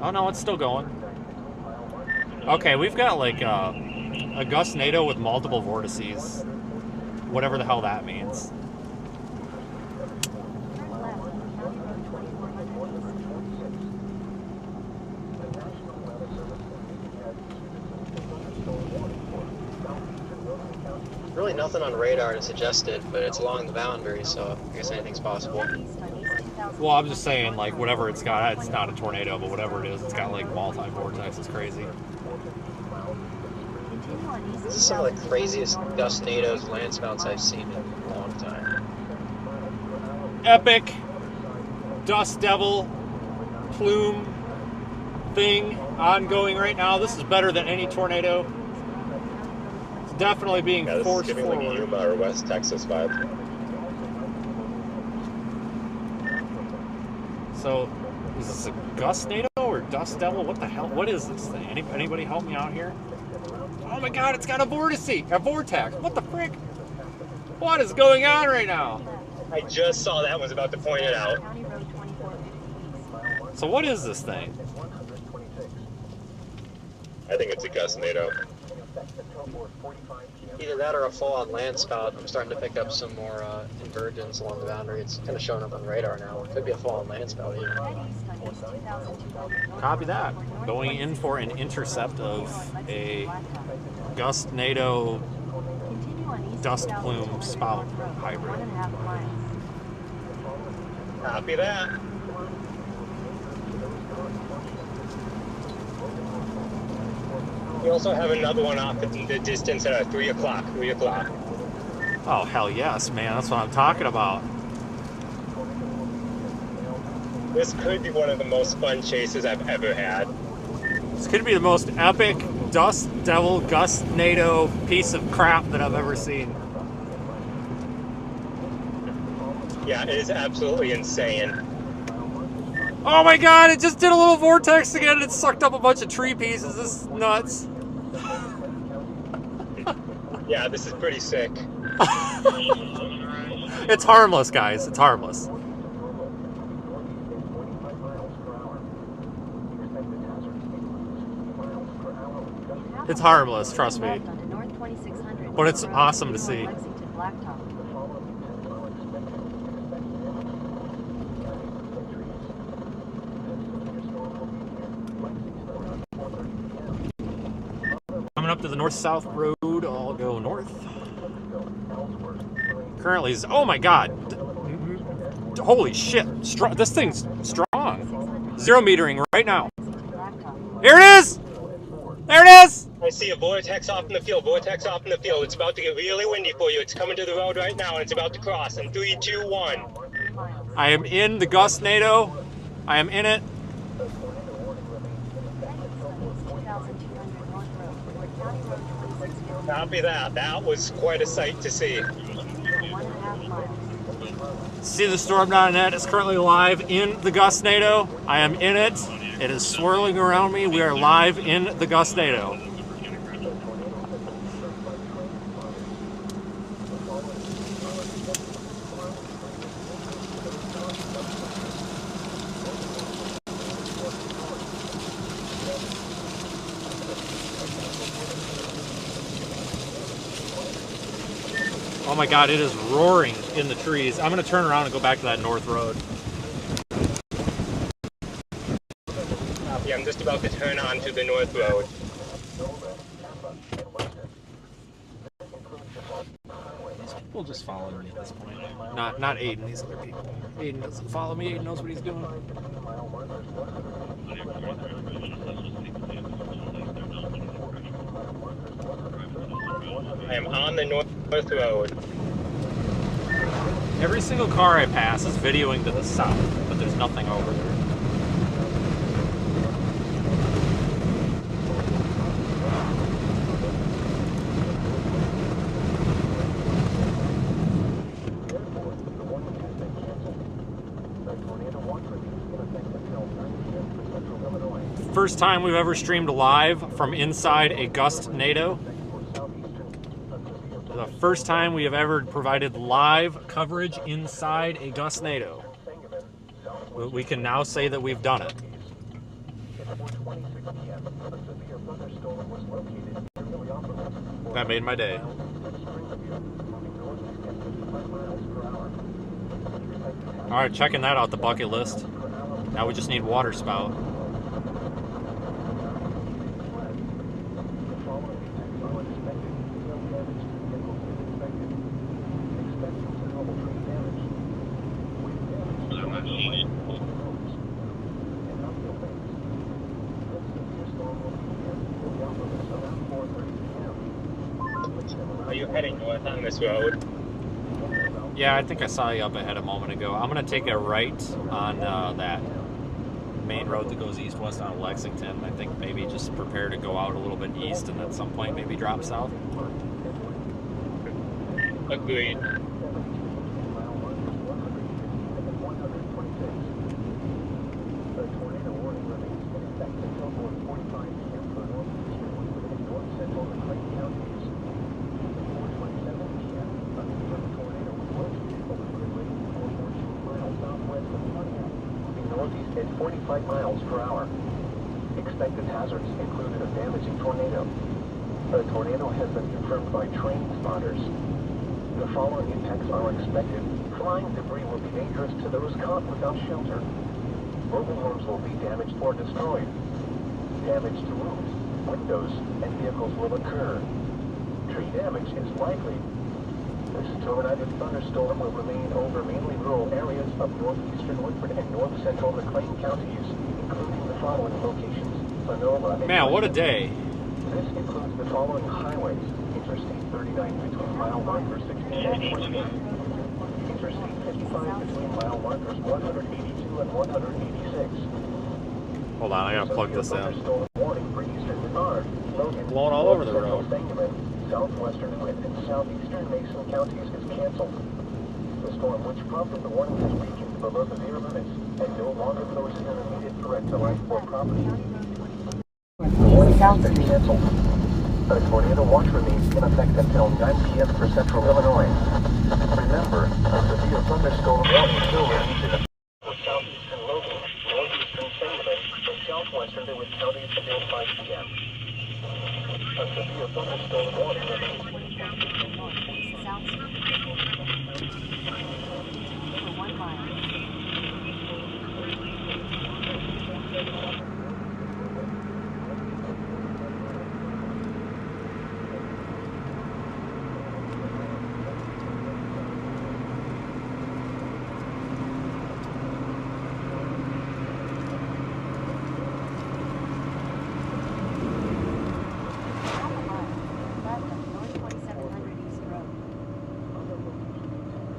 A: Oh no, it's still going. Okay, we've got like a Gustnado with multiple vortices. Whatever the hell that means.
D: Really nothing on radar to suggest it, but it's along the boundary, so I guess anything's possible.
A: Well, I'm just saying, like, whatever it's got, it's not a tornado, but whatever it is, it's got like multi-vortex. It's crazy.
D: This is some of the craziest Gustnados, landspouts I've seen in a long time.
A: Epic dust devil plume thing ongoing right now. This is better than any tornado. It's definitely being forced
N: giving
A: forward.
N: like a Yuma or West Texas vibe.
A: So, is this a Gustnado or dust devil? What the hell? What is this thing? Anybody help me out here? Oh my God! It's got a vortex. What the frick? What is going on right now?
C: I just saw that. Was about to point it out.
A: So what is this thing?
N: I think it's a Gustnado.
D: Either that or a full-on landspout. I'm starting to pick up some more invergence along the boundary. It's kind of showing up on the radar now. It could be a full-on landspout even.
A: Copy that. Going in for an intercept of a Gustnado dust plume spout hybrid.
C: Copy that. We also have another one off in the distance at 3 o'clock. 3 o'clock.
A: Oh, hell yes, man. That's what I'm talking about.
C: This could be one of the most fun chases I've ever had.
A: This could be the most epic dust devil Gustnado piece of crap that I've ever seen.
C: Yeah, it is absolutely insane.
A: Oh my God, it just did a little vortex again and it sucked up a bunch of tree pieces. This is nuts.
C: Yeah, this is pretty sick.
A: It's harmless, guys. It's harmless. It's harmless, trust me. But it's awesome to see. Coming up to the north-south road, I'll go north. Currently is, oh my God. Holy shit. This thing's strong. 0 metering right now. Here it is! There it is!
C: I see a vortex off in the field. Vortex off in the field. It's about to get really windy for you. It's coming to the road right now, and it's about to cross. In 3, 2, 1.
A: I am in the Gustnado. I am in it.
C: Copy that. That was quite a sight to see.
A: See the storm.net is currently live in the Gustnado. I am in it. It is swirling around me. We are live in the Gustnado. Oh my God, it is roaring in the trees. I'm going to turn around and go back to that north road.
C: Copy. I'm just about to turn onto the north road.
A: These people just follow me at this point. Not Aiden, these other people. Aiden doesn't follow me. Aiden knows what he's doing.
C: I am on the north road.
A: Every single car I pass is videoing to the south, but there's nothing over there. First time we've ever streamed live from inside a Gustnado. The first time we have ever provided live coverage inside a Gustnado. We can now say that we've done it.
E: severe thunderstorm was located nearly opposite.
A: That made my day. All right, checking that out the bucket list. Now we just need water spout.
C: Are you heading north on this road?
A: Yeah, I think I saw you up ahead a moment ago. I'm gonna take a right on that main road that goes east-west on Lexington. I think maybe just prepare to go out a little bit east and at some point maybe drop south.
C: Agreed.
E: At 45 miles per hour. Expected hazards included a damaging tornado. A tornado has been confirmed by train spotters. The following impacts are expected. Flying debris will be dangerous to those caught without shelter. Mobile homes will be damaged or destroyed. Damage to roofs, windows, and vehicles will occur. Tree damage is likely. This tornadic thunderstorm will remain over mainly rural areas of northeastern Woodford and north-central McLean counties, including the following locations: Sonoma and
A: Man, what a day.
E: This includes the following highways: Interstate 39 between mile markers 16 and 28, Interstate 55 between mile markers 182 and 186.
A: Hold on, I gotta plug this in.
E: Warning for eastern Menard, Logan,
A: Blowing all over the road.
E: Southwestern Wind and southeastern Mason counties is canceled. The storm, which prompted the warning, has weakened below severe limits and no longer poses an immediate threat to life or property. The warning has been canceled. A tornado watch remains in effect until 9 p.m. for central Illinois. Remember, a severe thunderstorm warning still remains in effect for southeastern Logan, northeastern Sangamon, and southwestern DeWitt counties until 5 p.m. A severe thunderstorm warning remains.
B: South for 1 mile.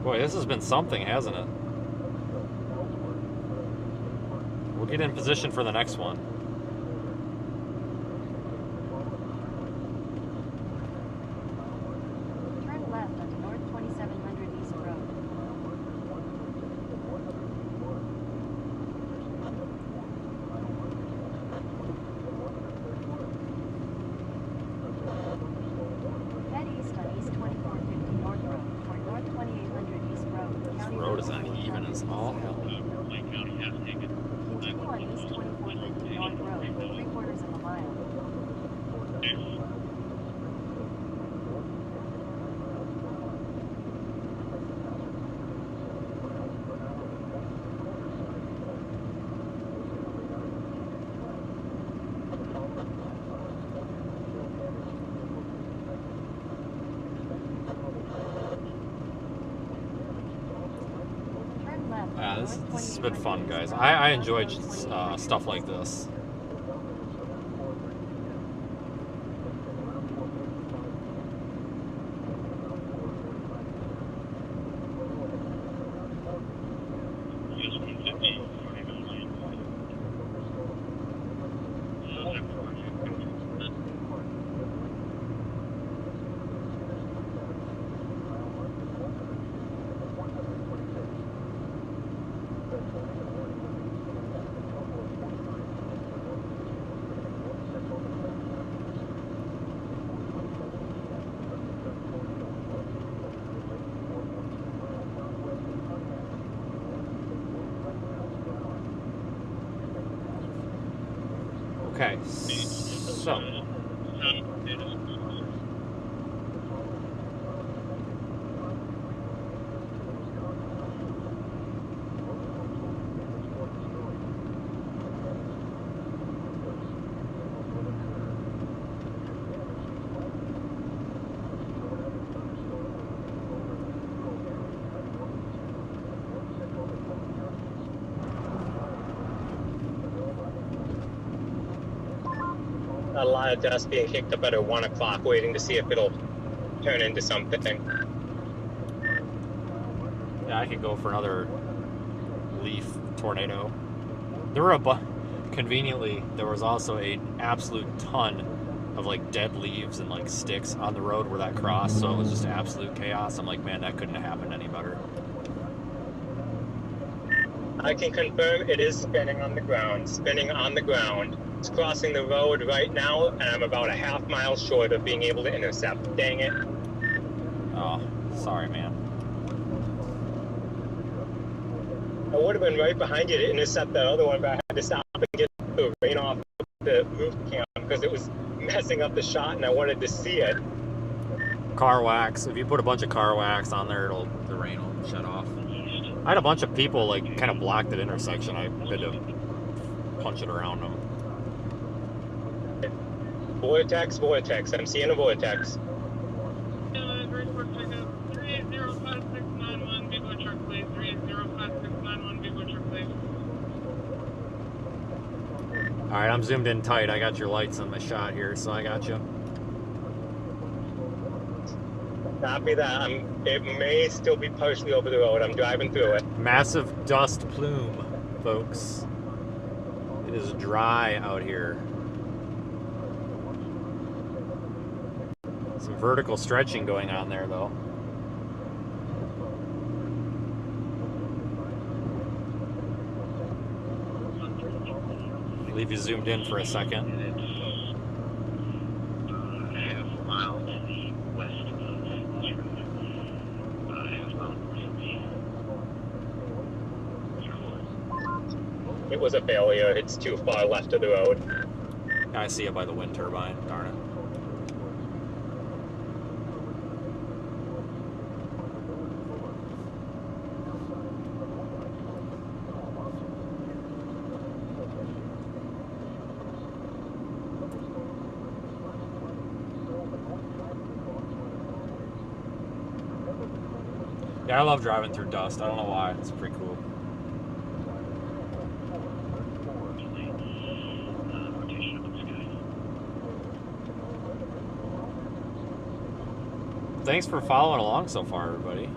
A: Boy, this has been something, hasn't it? We'll get in position for the next one.
B: Turn left onto North 2700 East Road. Head east on East 2450 North Road toward North 2800 East Road.
A: This road is uneven as all hell.
B: Continue on East 2450 North Road for 3/4 of a mile.
A: Yeah, this has been fun, guys. I enjoyed stuff like this. Okay, What's up?
O: A lot of dust being kicked up at 1 o'clock, waiting to see if it'll turn into something.
A: Yeah, I could go for another leaf tornado. There were conveniently, there was also a absolute ton of like dead leaves and like sticks on the road where that crossed, so it was just absolute chaos. I'm like, man, that couldn't have happened any better.
O: I can confirm it is spinning on the ground. It's crossing the road right now, and I'm about a half mile short of being able to intercept. Dang it.
A: Oh, sorry, man.
O: I would have been right behind you to intercept the other one, but I had to stop and get the rain off the roof cam because it was messing up the shot, and I wanted to see it.
A: Car wax. If you put a bunch of car wax on there, the rain will shut off. I had a bunch of people like kind of block that intersection. I had to punch it around them.
O: Vortex. I'm seeing a vortex.
J: 3805691, Big One truck, please. 3805691, Big One truck, please.
A: Alright, I'm zoomed in tight. I got your lights on my shot here, so I got you.
O: Copy that. It may still be partially over the road. I'm driving through it.
A: Massive dust plume, folks. It is dry out here. Some vertical stretching going on there, though. Leave you zoomed in for a second.
L: Half mile to the west of half mile north of the
O: It was a failure. It's too far left of the road.
A: I see it by the wind turbine. Darn it. Yeah, I love driving through dust. I don't know why. It's pretty cool. Thanks for following along so far, everybody.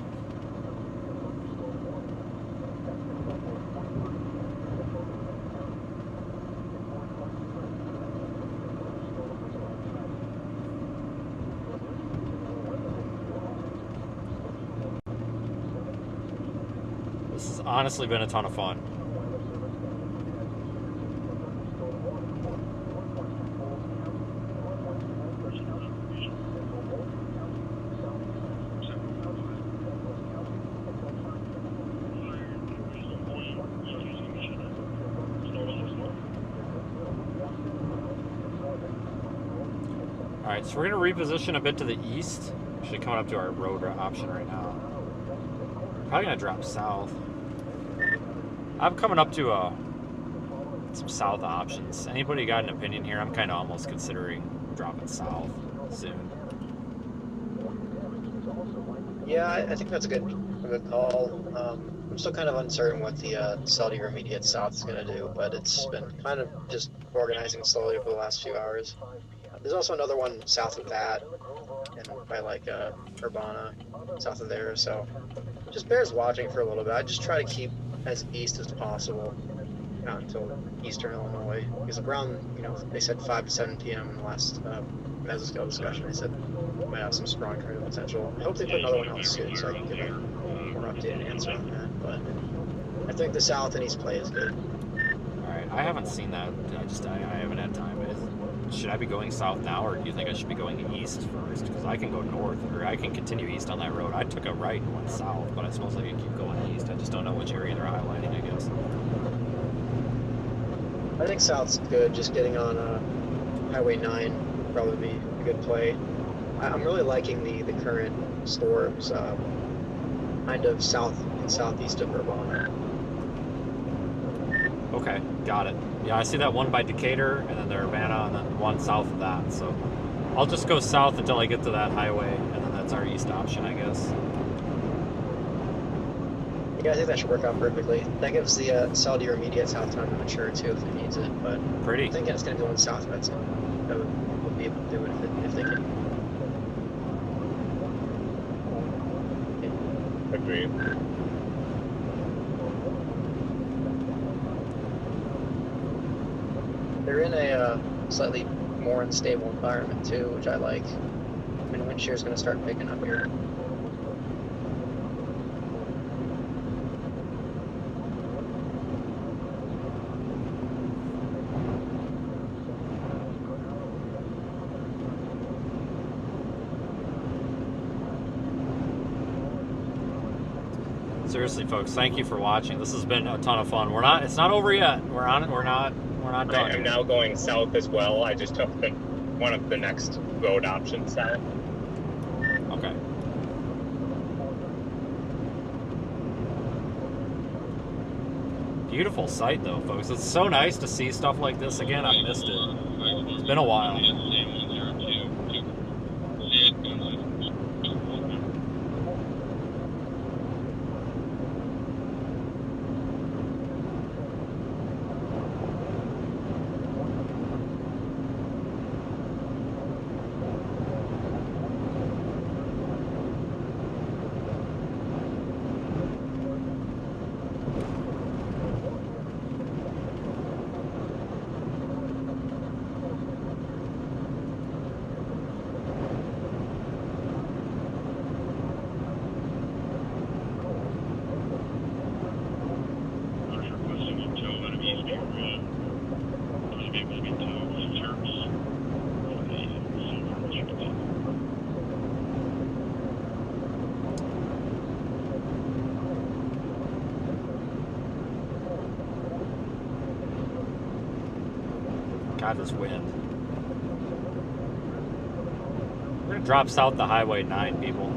A: This has honestly been a ton of fun. Alright, so we're going to reposition a bit to the east. Actually coming up to our road option right now. Probably going to drop south. I'm coming up to some south options. Anybody got an opinion here? I'm kind of almost considering dropping south soon.
D: Yeah, I think that's a good call. I'm still kind of uncertain what the Saudi or immediate south is going to do, but it's been kind of just organizing slowly over the last few hours. There's also another one south of that, and by like Urbana, south of there, so just bears watching for a little bit. I just try to keep as east as possible, not until eastern Illinois, because around, they said 5 to 7 p.m. in the last mesoscale discussion, they said we might have some strong tornado potential. I hope they put another one out soon so I can give a more updated answer on that, but I think the south and east play is good.
A: Alright, I haven't seen that. I haven't had time. Should I be going south now, or do you think I should be going east first? Because I can go north, or I can continue east on that road. I took a right and went south, but I suppose I can keep going east. I just don't know which area they're highlighting, I guess.
D: I think south's good, just getting on Highway 9 would probably be a good play. I'm really liking the current storms, kind of south and southeast of Urbana.
A: Okay, got it. Yeah, I see that one by Decatur, and then the Urbana, and then one south of that. So I'll just go south until I get to that highway, and then that's our east option, I guess.
D: Yeah, I think that should work out perfectly. That gives the Saudi or immediate south time to mature too if it needs it. But
A: Pretty.
D: I'm thinking it's going to go in south. That's that would be able to do it if they can.
N: Agreed.
D: They're in a slightly more unstable environment too, which I like. I mean, wind shear is going to start picking up here.
A: Seriously, folks, thank you for watching. This has been a ton of fun. It's not over yet. We're on it. We're not done.
O: I'm now going south as well. I just took one of the next road options south.
A: Okay. Beautiful sight, though, folks. It's so nice to see stuff like this again. I missed it. It's been a while. God, this wind. We're gonna drop south the Highway 9, people.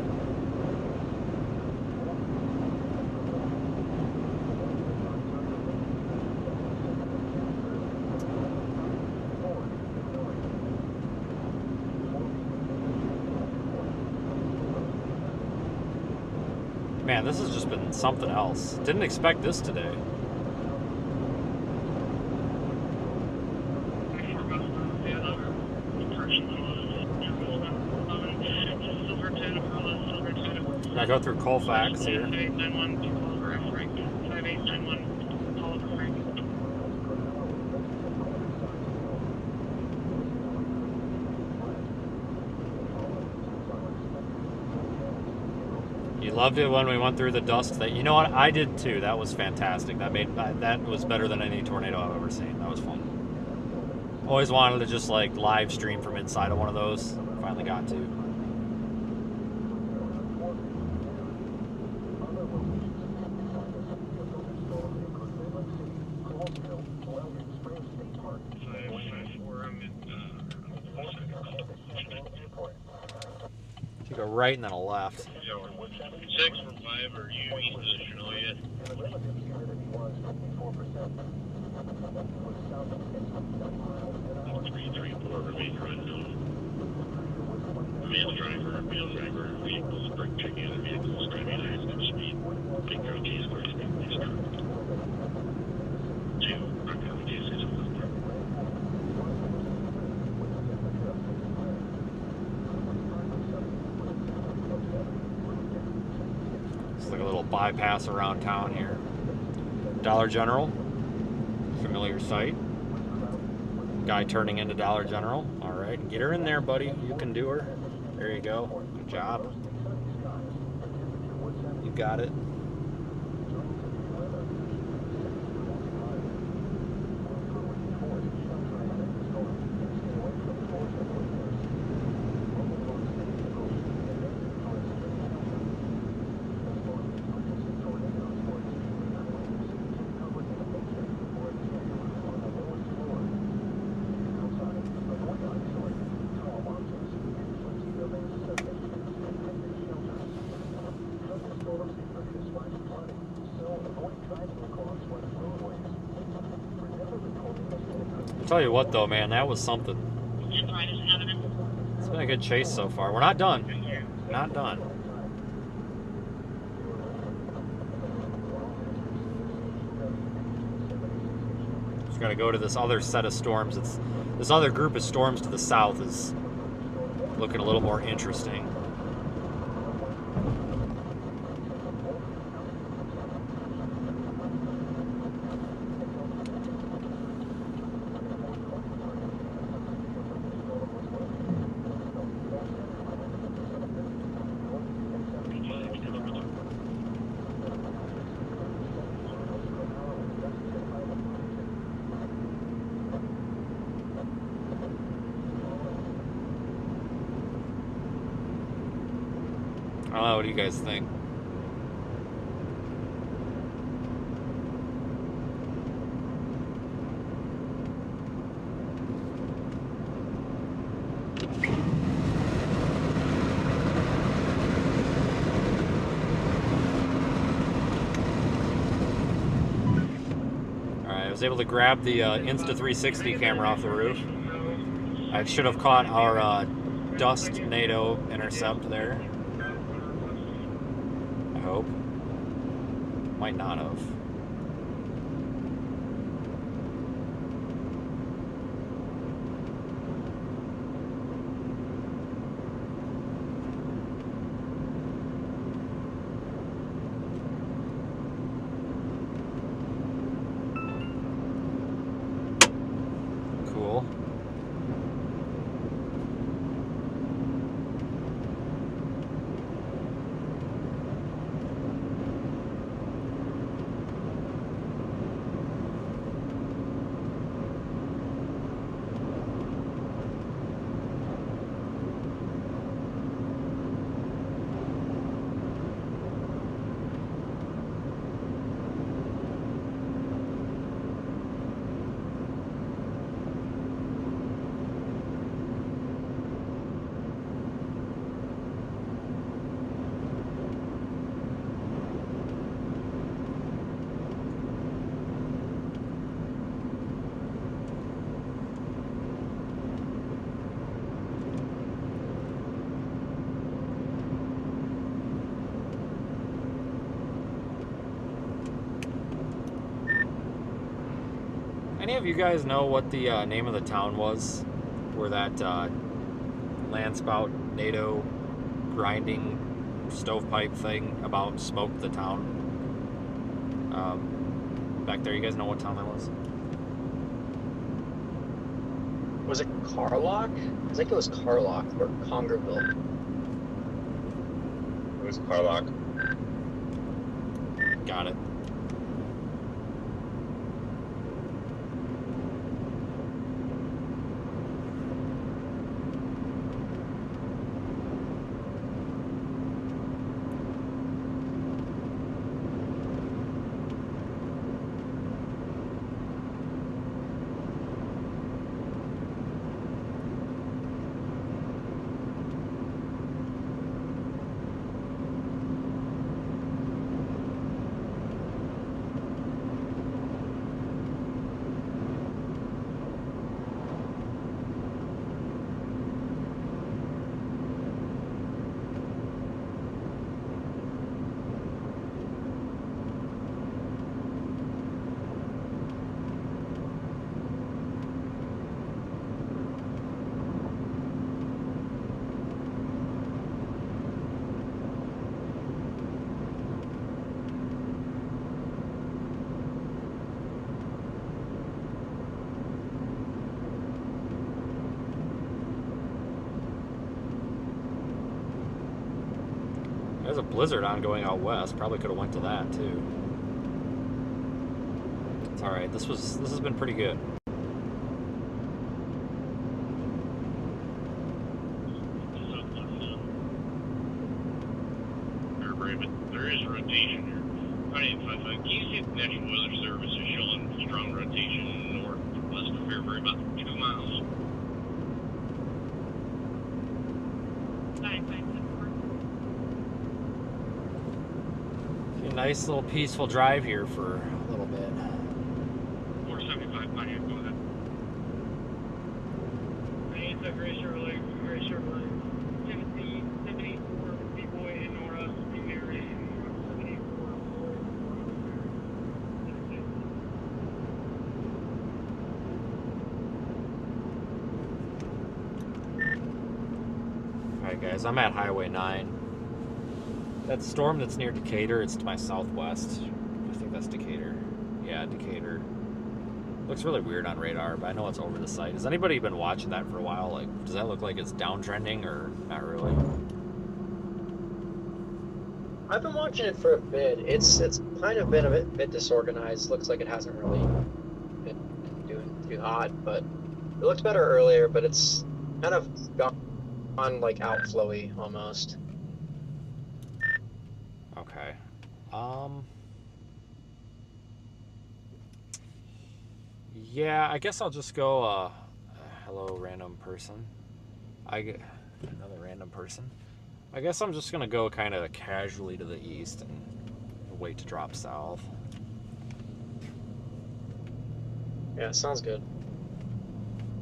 A: Man, this has just been something else. Didn't expect this today. I go through Colfax here. You loved it when we went through the dust. That, you know what, I did too. That was fantastic. That was better than any tornado I've ever seen. That was fun. Always wanted to just like live stream from inside of one of those. Finally got to. You go right and then a left.
J: 6 or 5, are you east of the Chanel yet? Three, 4 remain right now. Male driver, vehicles, brake checking other vehicles, driving at high speed. Big girl case, where is this truck? 2, not counting cases.
A: It's like a little bypass around town here. Dollar General, familiar sight. Guy turning into Dollar General. All right, get her in there, buddy. You can do her. There you go. Good job. You got it. tell you what, though, man, that was something. It's been a good chase so far. We're not done. Not done. Just gotta go to this other set of storms. This other group of storms to the south is looking a little more interesting. I don't know, what do you guys think? Alright, I was able to grab the Insta360 camera off the roof. I should have caught our Gustnado intercept there. Hope. Might not have. Cool. Any of you guys know what the name of the town was where that landspout NATO grinding stovepipe thing about smoked the town? Back there, you guys know what town that was?
D: Was it Carlock? I think it was Carlock or Congerville.
N: It was Carlock.
A: Got it. There's a blizzard ongoing out west. Probably could have went to that too. It's all right. This has been pretty good.
J: There is rotation here. 585. Can you see if the National Weather Service is showing strong rotation northwest of here for about 2 miles?
A: 554. Nice little peaceful drive here for a little bit.
J: 475. Go ahead.
A: Alright guys, I'm at Highway 9. That storm that's near Decatur, it's to my southwest. I think that's Decatur. Yeah, Decatur. Looks really weird on radar, but I know it's over the site. Has anybody been watching that for a while? Like, does that look like it's downtrending or not really?
D: I've been watching it for a bit. It's kind of been a bit disorganized. Looks like it hasn't really been doing too hot, but it looked better earlier, but it's kind of gone like outflowy almost.
A: Okay. Yeah, I guess I'll just go, hello, random person. Another random person. I guess I'm just gonna go kind of casually to the east and wait to drop south.
D: Yeah, sounds good.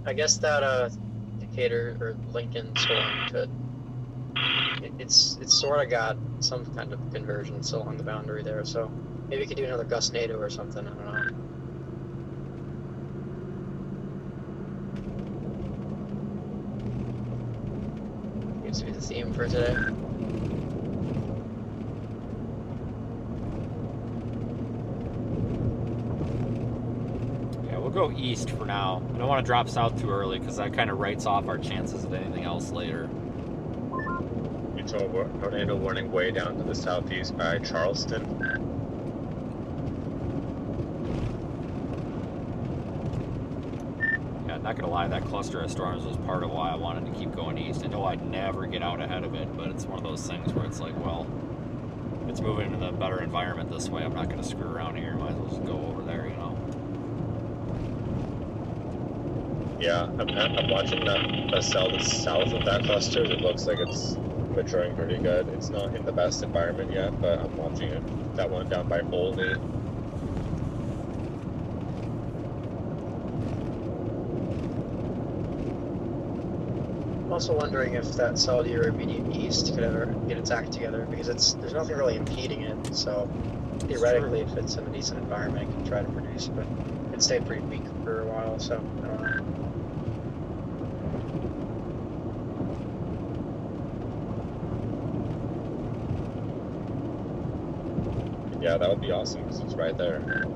D: I guess that Decatur or Lincoln storm could. It's sort of got some kind of convergence along the boundary there, so maybe we could do another Gustnado or something. I don't know. Seems to be the theme for today.
A: Yeah, we'll go east for now. I don't want to drop south too early because that kind of writes off our chances of anything else later.
N: Tornado warning way down to the southeast by Charleston.
A: Yeah, not gonna lie, that cluster of storms was part of why I wanted to keep going east. I know I'd never get out ahead of it, but it's one of those things where it's like, well, it's moving in a better environment this way. I'm not gonna screw around here. Might as well just go over there, you know.
N: Yeah, I'm watching the cell that's south of that cluster. It looks like it's maturing pretty good. It's not in the best environment yet, but I'm watching it. That one down by Olney.
D: I'm also wondering if that Saudi or immediate east could ever get its act together, because there's nothing really impeding it, so theoretically if it's in a decent environment it can try to produce, but it stayed pretty weak for a while, so I don't know.
N: Yeah, that would be awesome because it's right there.
D: I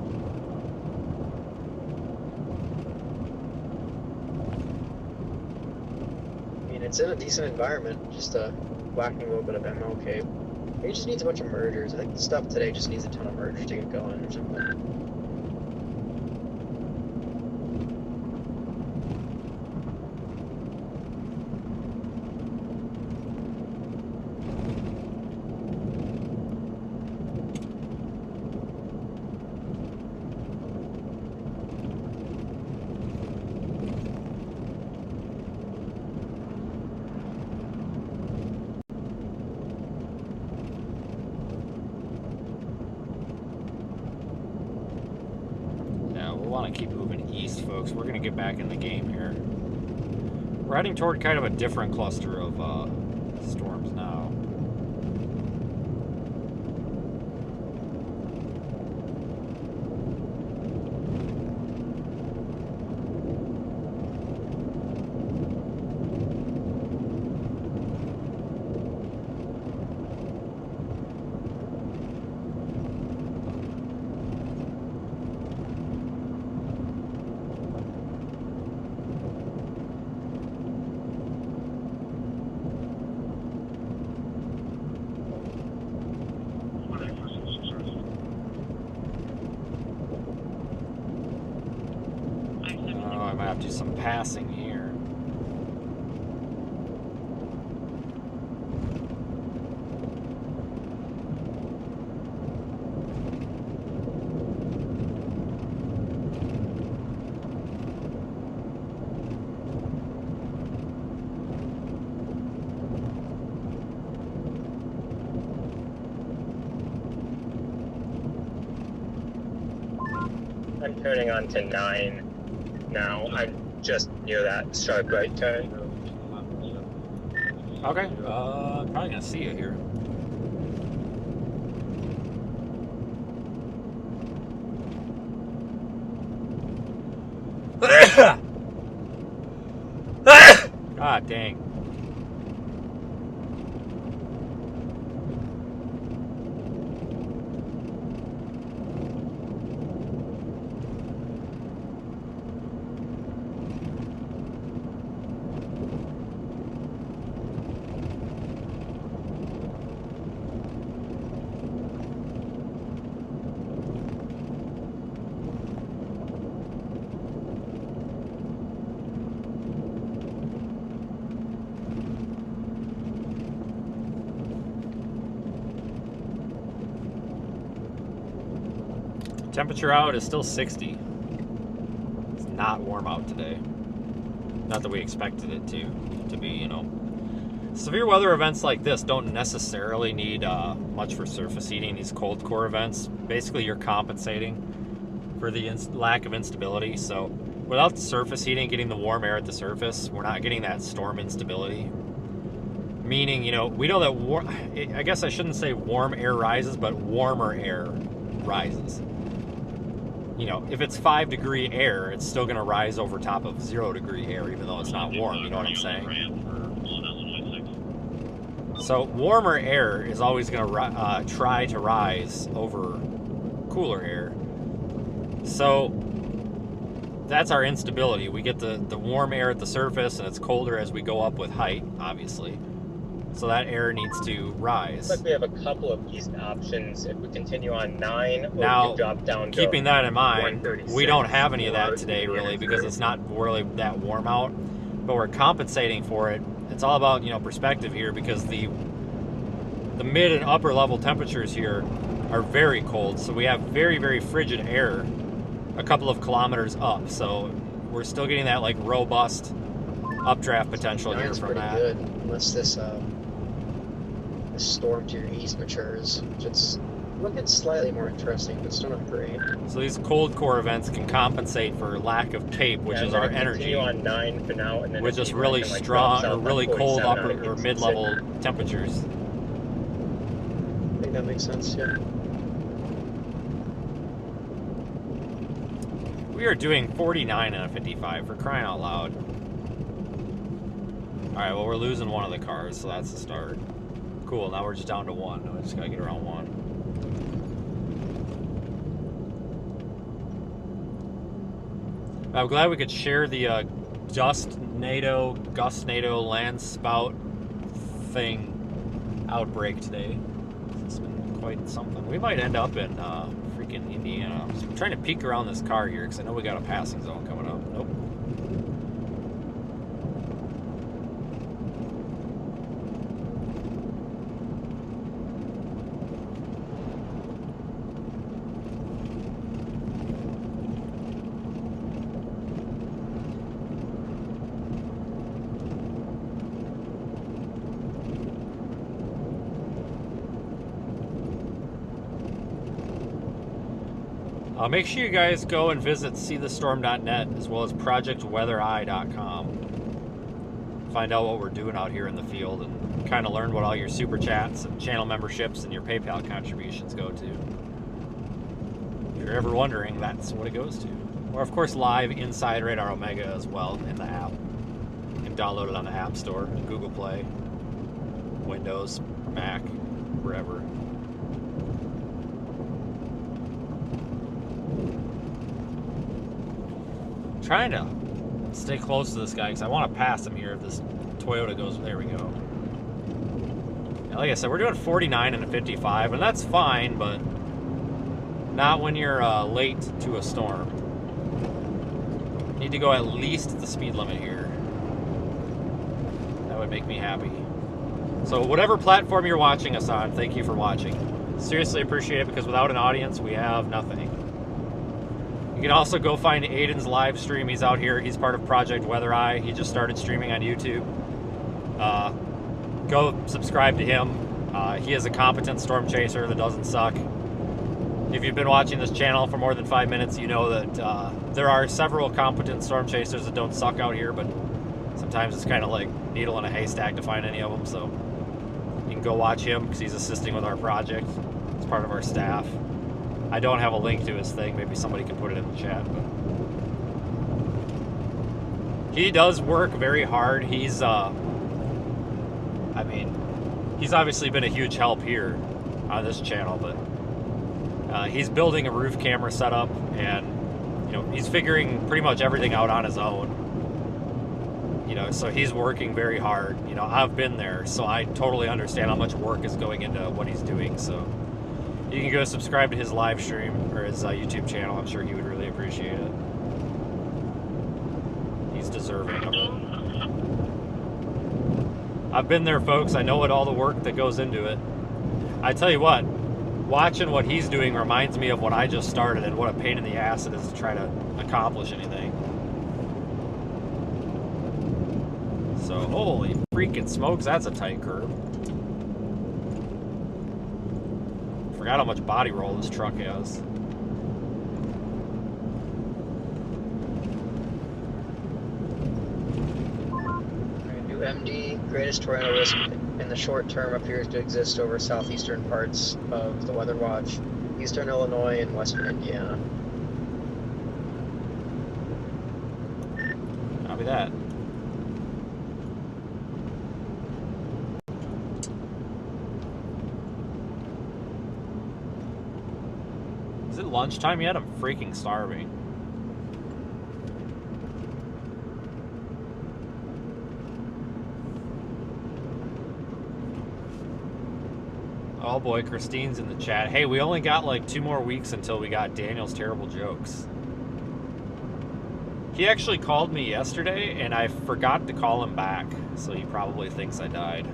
D: mean, it's in a decent environment, just whacking a little bit of MO cape. It just needs a bunch of mergers. I think the stuff today just needs a ton of mergers to get going or something.
A: Keep moving east, folks. We're gonna get back in the game here. We're heading toward kind of a different cluster of storms now. Do some passing here.
O: I'm turning on to 9 now. I'm just near that sharp right turn.
A: Okay, probably gonna see you here. God dang. Temperature out is still 60. It's not warm out today. Not that we expected it to be, you know. Severe weather events like this don't necessarily need much for surface heating. These cold core events, basically you're compensating for the lack of instability. So without the surface heating, getting the warm air at the surface, we're not getting that storm instability. Meaning, you know, we know that I guess I shouldn't say warm air rises, but warmer air rises. You know, if it's 5-degree air, it's still going to rise over top of 0-degree air, even though it's not warm. You know what I'm saying? So warmer air is always going to try to rise over cooler air. So that's our instability. We get the warm air at the surface, and it's colder as we go up with height, obviously. So that air needs to rise.
O: Looks like we have a couple of east options. If we continue on 9, or
A: now,
O: we can drop down to
A: keeping that in mind, we don't have any of that today, really, because it's not really that warm out. But we're compensating for it. It's all about, you know, perspective here, because the mid and upper level temperatures here are very cold. So we have very, very frigid air a couple of kilometers up. So we're still getting that like robust updraft potential here from that.
D: Pretty good, unless this storm to your east matures, which it's looking slightly more interesting, but still not great.
A: So these cold core events can compensate for lack of tape, which is our energy,
O: on 9 for now, and then
A: with just really strong or really cold upper or mid-level temperatures.
D: I think that makes sense, yeah.
A: We are doing 49 and a 55, for crying out loud. Alright, well, we're losing one of the cars, so that's the start. Cool, now we're just down to 1. I just gotta get around 1. I'm glad we could share the Gustnado landspout thing outbreak today. It's been quite something. We might end up in freaking Indiana. I'm trying to peek around this car here because I know we got a passing zone coming up. Nope. Make sure you guys go and visit seethestorm.net as well as projectweathereye.com. Find out what we're doing out here in the field and kind of learn what all your super chats and channel memberships and your PayPal contributions go to. If you're ever wondering, that's what it goes to. Or of course live inside Radar Omega as well in the app. You can download it on the App Store, Google Play, Windows, Mac, wherever. Trying to stay close to this guy because I want to pass him here if this Toyota goes. There we go. And like I said, we're doing 49 and a 55, and that's fine, but not when you're late to a storm. You need to go at least the speed limit here. That would make me happy. So whatever platform you're watching us on, thank you for watching. Seriously appreciate it, because without an audience, we have nothing. You can also go find Aiden's live stream. He's out here. He's part of Project WeatherEye. He just started streaming on YouTube. Go subscribe to him. He is a competent storm chaser that doesn't suck. If you've been watching this channel for more than 5 minutes, you know that there are several competent storm chasers that don't suck out here, but sometimes it's kind of like needle in a haystack to find any of them. So you can go watch him because he's assisting with our project. He's part of our staff. I don't have a link to his thing. Maybe somebody can put it in the chat. But he does work very hard. He's, I mean, he's obviously been a huge help here on this channel, but he's building a roof camera setup, and, you know, he's figuring pretty much everything out on his own. You know, so he's working very hard. You know, I've been there, so I totally understand how much work is going into what he's doing, so you can go subscribe to his live stream or his YouTube channel. I'm sure he would really appreciate it. He's deserving of it. I've been there, folks. I know what all the work that goes into it. I tell you what, watching what he's doing reminds me of when I just started and what a pain in the ass it is to try to accomplish anything. So, holy freaking smokes, that's a tight curve. Forgot how much body roll this truck has.
D: New MD, greatest tornado risk in the short term appears to exist over southeastern parts of the weather watch, eastern Illinois and western Indiana.
A: Copy that. Is it lunchtime yet? I'm freaking starving. Oh boy, Christine's in the chat. Hey, we only got like 2 more weeks until we got Daniel's terrible jokes. He actually called me yesterday and I forgot to call him back, so he probably thinks I died.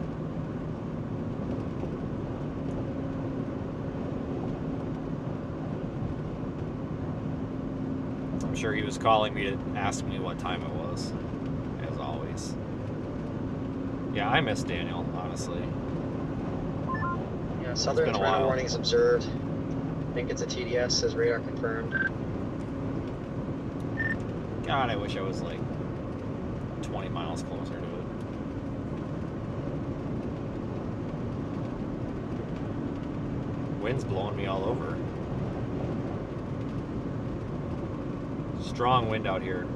A: I'm sure he was calling me to ask me what time it was, as always. Yeah, I miss Daniel, honestly.
D: Yeah, southern tornado warnings observed. I think it's a TDS, says radar confirmed.
A: God, I wish I was like 20 miles closer to it. Wind's blowing me all over. Strong wind out here.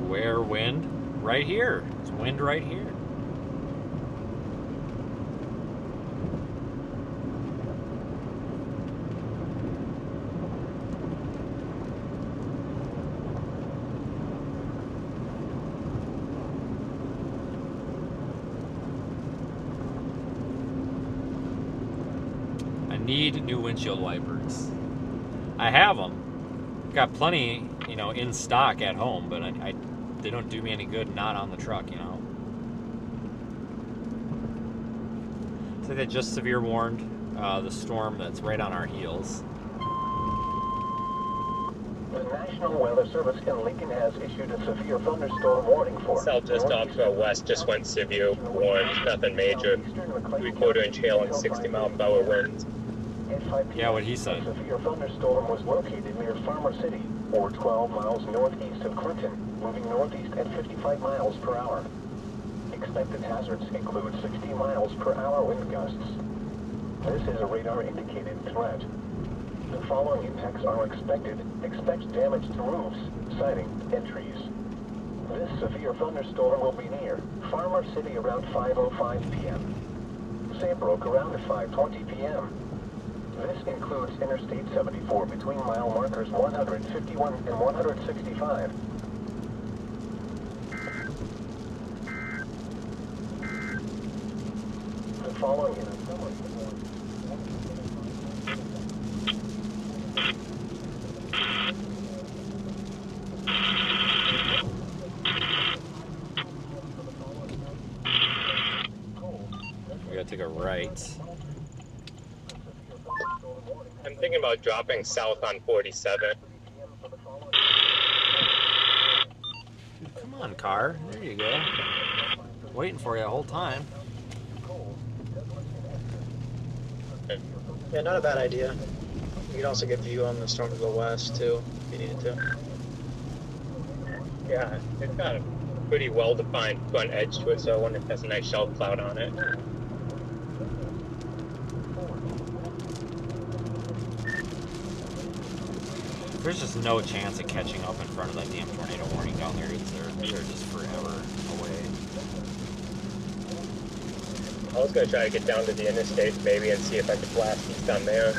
A: Where wind? Right here. It's wind right here. I need new windshield wipers. I have them. Got plenty, you know, in stock at home, but they don't do me any good not on the truck, you know. So they just severe warned the storm that's right on our heels.
E: The National Weather Service in Lincoln has issued a severe thunderstorm warning for
O: South just off to our west just went severe warned, nothing major. 3/4 inch hail and 60-mile-per-hour winds.
A: Yeah, what he said.
E: A severe thunderstorm was located near Farmer City, or 12 miles northeast of Clinton, moving northeast at 55 miles per hour. Expected hazards include 60 miles per hour wind gusts. This is a radar-indicated threat. The following impacts are expected. Expect damage to roofs, siding, and trees. This severe thunderstorm will be near Farmer City around 5:05 p.m. Saybrook around 5:20 p.m. This includes Interstate 74 between mile markers 151 and 165. The following is a summary.
A: We gotta take a right.
O: I'm thinking about dropping south on 47.
A: Come on, car. There you go. Waiting for you the whole time.
D: Yeah, not a bad idea. You could also get view on the storm to the west, too, if you needed to.
O: Yeah, it's got a pretty well-defined front edge to it, so I wonder if it has a nice shelf cloud on it.
A: There's just no chance of catching up in front of that damn tornado warning down there. They're just forever away.
O: I was gonna try to get down to the interstate maybe and see if I could blast these down there.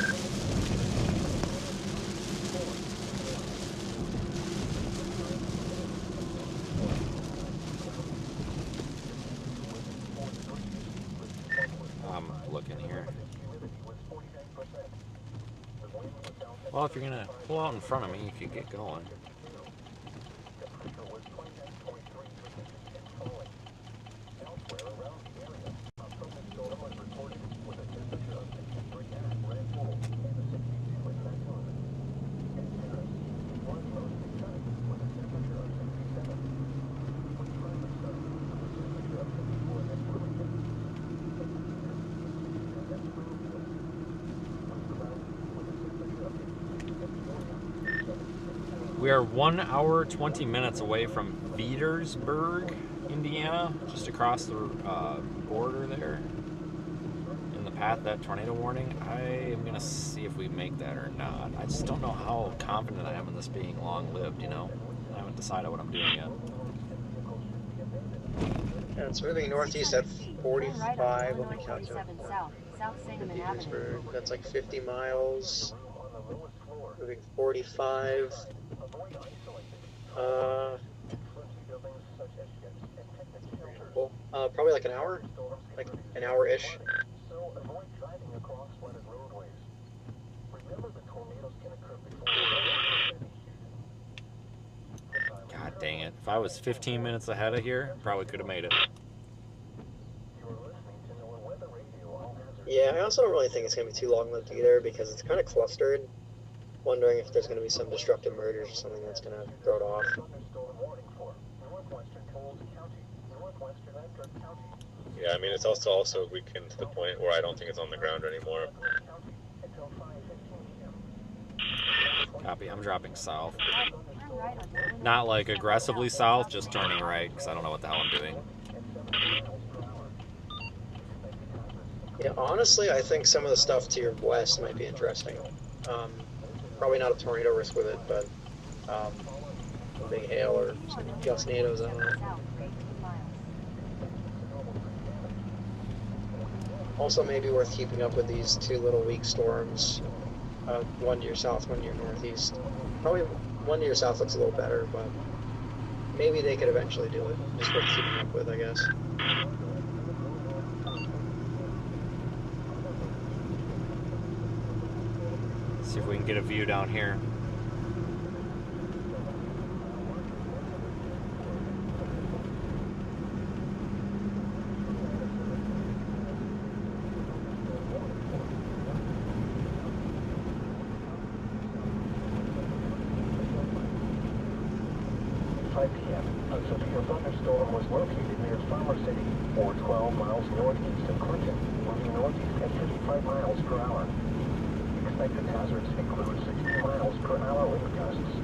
A: I'm looking here. Well, if you're gonna pull out in front of me, you could get going. We are 1 hour 20 minutes away from Petersburg, Indiana, just across the border there. In the path of that tornado warning. I am gonna see if we make that or not. I just don't know how confident I am in this being long-lived, you know? I haven't decided what I'm doing yet.
D: Yeah, it's moving northeast at 45. Let me calculate. Petersburg, that's like 50 miles. Moving 45. Probably like an hour, like an hour-ish.
A: God dang it. If I was 15 minutes ahead of here, probably could have made it.
D: Yeah, I also don't really think it's going to be too long-lived either because it's kind of clustered. Wondering if there's going to be some destructive mergers or something that's going to throw it off.
N: Yeah, I mean, it's also weakened to the point where I don't think it's on the ground anymore.
A: Copy, I'm dropping south. Not like aggressively south, just turning right, because I don't know what the hell I'm doing.
D: Yeah, honestly, I think some of the stuff to your west might be interesting. Probably not a tornado risk with it, but a big hail or some Gustnados, I don't know. Also, maybe worth keeping up with these two little weak storms. One to your south, one to your northeast. Probably one to your south looks a little better, but maybe they could eventually do it. Just worth keeping up with, I guess.
A: See if we can get a view down here.
E: Thunderstorm was located near Farmer City, or 12 miles northeast of Clinton, moving northeast at 55 miles per hour. Expected hazards include 60 miles per hour wind gusts.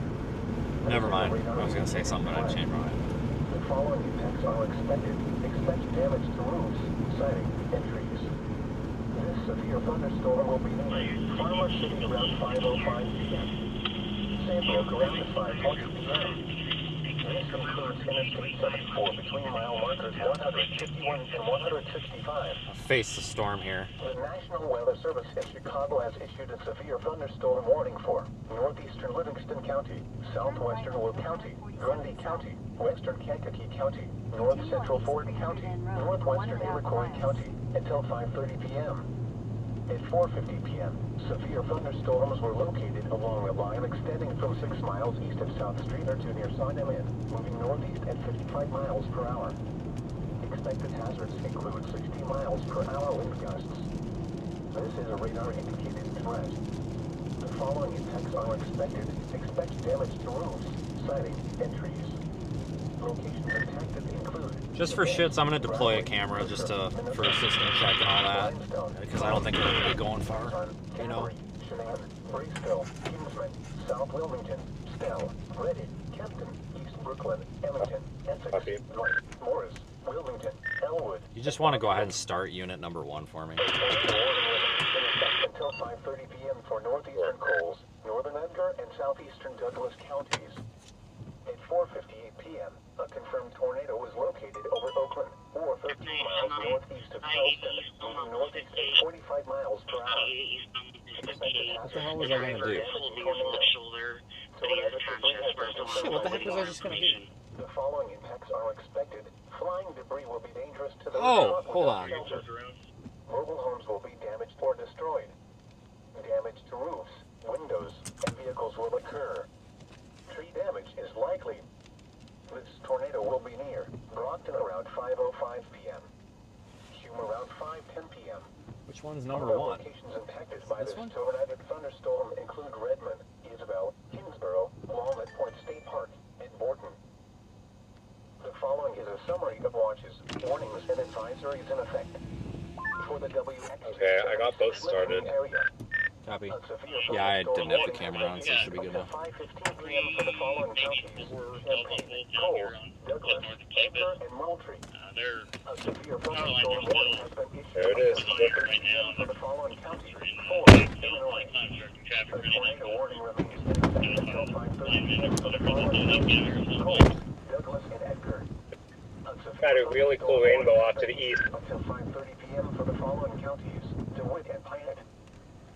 A: Never mind. I was going to say something, but I changed my mind.
E: The following impacts are expected. Expect damage to roofs, siding, and trees. This severe thunderstorm will be near Farmer City around 5:05 p.m. Sandbrook around 5:20 p.m. This includes Interstate 74 between mile markers 151 and 165.
A: I'll face the storm here.
E: The National Weather Service in Chicago has issued a severe thunderstorm warning for northeastern Livingston County, southwestern Will County, Grundy County, western Kankakee County, north central Ford County, northwestern Iroquois County until 5:30 p.m. At 4:50 p.m., severe thunderstorms were located along a line extending from 6 miles east of South Street or to near Sodom Inn, moving northeast at 55 miles per hour. Expected hazards include 60 miles per hour wind gusts. This is a radar-indicated threat. The following impacts are expected. Expect damage to roofs, siding, and trees. Locations impacted include...
A: Just for shits, I'm going to deploy a camera just for a system check and all that, because I don't think we're really going far, you know?
E: Shanann, Braceville, Kingsman, South Wilmington, Stell, Redding, Kempton, East Brooklyn, Ellington, Essex, Dwight, Morris, Wilmington, Elwood.
A: You just want to go ahead and start unit number 1 for me.
E: until 5:30 p.m. for northeastern Coles, northern Edgar, and southeastern Douglas counties. At 4:58 p.m., a confirmed tornado was located over Oakland, or 13 miles northeast of Charleston, moving northeast at 45 miles per hour.
A: What the hell was I gonna do? Shit, what the heck was I just gonna do?
E: The following impacts are expected. Flying debris will be dangerous to those
A: Oh,
E: caught
A: hold
E: without
A: on.
E: shelter. Mobile homes will be damaged or destroyed. Damage to roofs, windows, and vehicles will occur. Tree damage is likely. This tornado will be near Brockton around 5:05 p.m. Hume around 5:10 p.m.
A: Which one's number
E: Other
A: one?
E: locations impacted by
A: This
E: this
A: one?
E: tornadic thunderstorm include Redmond, Isabel, Hinsboro, Walnut Point State Park, and Borton. The following is a summary of watches, warnings, and advisories in effect. For the
N: Okay, I got both started.
A: Copy. Yeah, I didn't have the camera on, so it should be good enough.
E: 5:15 p.m. for the following counties: Champaign, Coles, Douglas, Edgar, and Moultrie. A severe thunderstorm warning has been issued.
N: There it is.
E: For the following counties: Ford, Illinois. A tornado warning remains in effect until 5:30 p.m. for the following counties: Coles, Douglas, and Edgar.
O: Got a really cool rainbow off to the east.
E: Until 5:30 p.m. for the following counties: DeWitt and Piatt.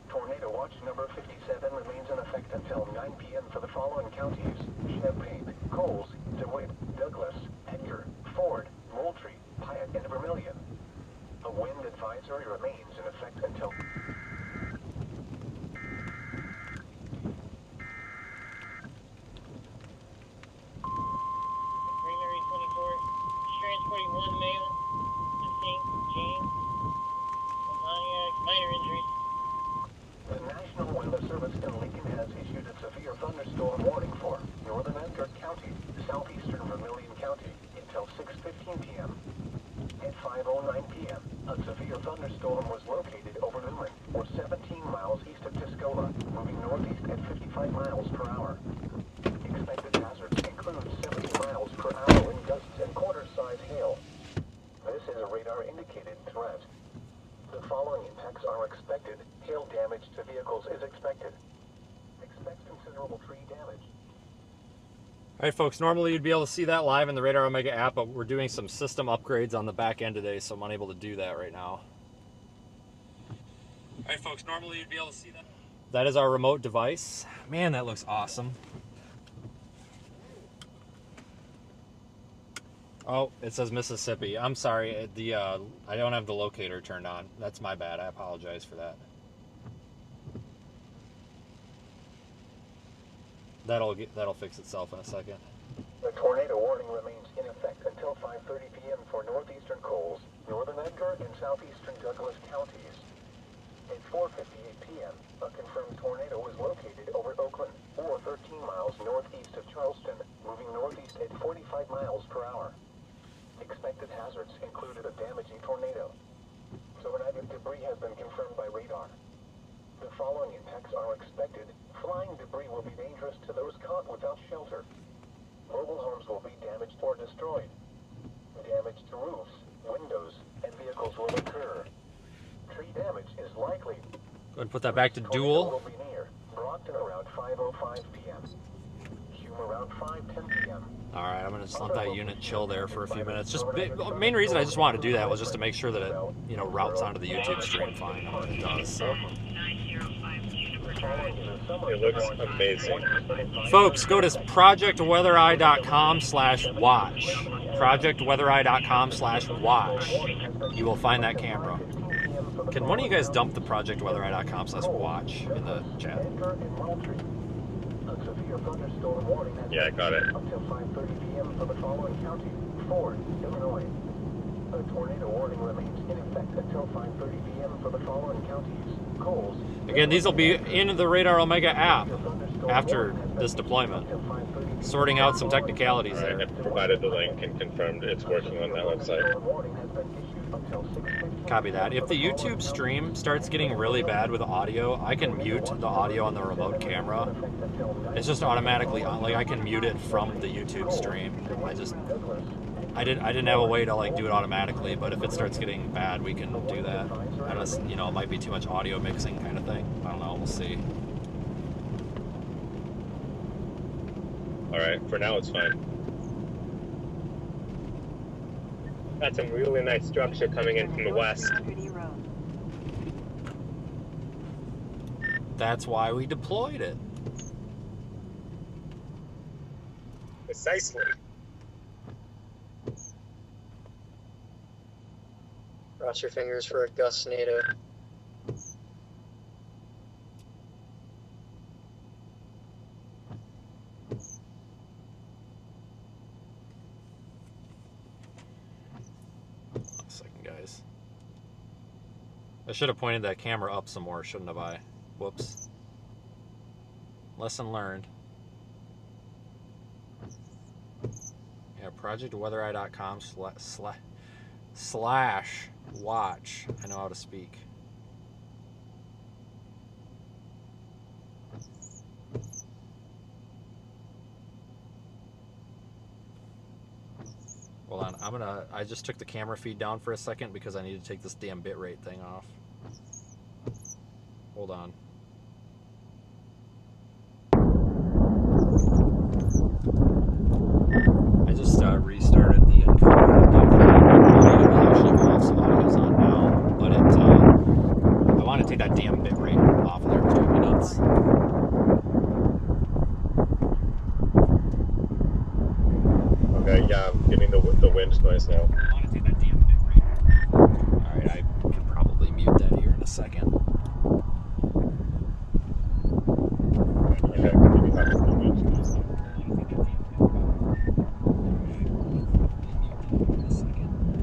E: Tornado watch number 57 remains in effect until 9 p.m. for the following counties: Champaign, Coles, DeWitt, Douglas, Edgar, Ford, Moultrie, Piatt, and Vermilion. A wind advisory remains in effect until...
L: Primary 24, transporting one male, St. James, Pontiac, minor injuries.
E: The National Weather Service in Lincoln has issued a severe thunderstorm warning for northern Edgar County, southeastern Vermilion County until 6:15 p.m. At 5:09 p.m., a severe thunderstorm was located over Newman, or 17 miles east of Tuscola, moving northeast at 55 miles per hour. Expected hazards include 70 miles per hour wind gusts and quarter-size hail. This is a radar-indicated threat. The following impacts are expected. Hail damage to vehicles is expected. Expect considerable tree damage.
A: All right, folks, normally you'd be able to see that live in the Radar Omega app, but we're doing some system upgrades on the back end today, so I'm unable to do that right now. All right, folks, normally you'd be able to see that. That is our remote device. Man, that looks awesome. Oh, it says Mississippi. I'm sorry, I don't have the locator turned on. That's my bad. I apologize for that. That'll fix itself in a second.
E: The tornado warning remains in effect until 5:30 p.m. for northeastern Coles, northern Edgar, and southeastern Douglas counties. At 4:58 p.m., a confirmed tornado was located over Oakland, or 13 miles northeast of Charleston, moving northeast at 45 miles per hour. Expected hazards included a damaging tornado. Tornadic debris has been confirmed by radar. The following impacts are expected. Flying debris will be dangerous to those caught without shelter. Mobile homes will be damaged or destroyed. Damage to roofs, windows, and vehicles will occur. Tree damage is likely.
A: Go ahead and put that back to
E: Tornado
A: dual.
E: will be near Brockton around 5:05 p.m. Hume around 5:10 p.m.
A: All right, I'm gonna just let that unit chill there for a few minutes. Just the main reason I just wanted to do that was just to make sure that it, routes onto the YouTube stream fine. It does. So.
N: It looks amazing.
A: Folks, go to projectweathereye.com/watch. Projectweathereye.com/watch. You will find that camera. Can one of you guys dump the projectweathereye.com/watch in the chat?
N: Yeah, I got it.
E: Until 5:30 p.m. for the following county: Ford, Illinois. A tornado warning remains in effect until 5:30 p.m. for the following counties: Coles.
A: Again, these will be in the Radar Omega app after this deployment. Sorting out some technicalities there.
N: I provided the link and confirmed it's working on that website.
A: Copy that. If the YouTube stream starts getting really bad with audio, I can mute the audio on the remote camera. It's just automatically on. Like, I can mute it from the YouTube stream. I didn't have a way to like do it automatically, but if it starts getting bad, we can do that. I just, you know, it might be too much audio mixing kind of thing. I don't know. We'll see.
N: All right, for now it's fine.
O: That's a really nice structure coming in from the west.
A: That's why we deployed it.
O: Precisely.
D: Cross your fingers for a Gustnado.
A: One second, guys. I should have pointed that camera up some more, shouldn't have I? Whoops. Lesson learned. Yeah, projectweathereye.com/watch. I know how to speak. Hold on, I just took the camera feed down for a second because I need to take this damn bitrate thing off. Hold on. I just restarted the encoder. The audio is actually off, so audio is on now. But I want to take that damn bitrate off of there. It's driving me nuts.
N: Okay, yeah, I'm getting the wind noise now.
A: I want to take that damn bitrate. Alright, I can probably mute that here in a second.
N: Okay, maybe that's the wind noise.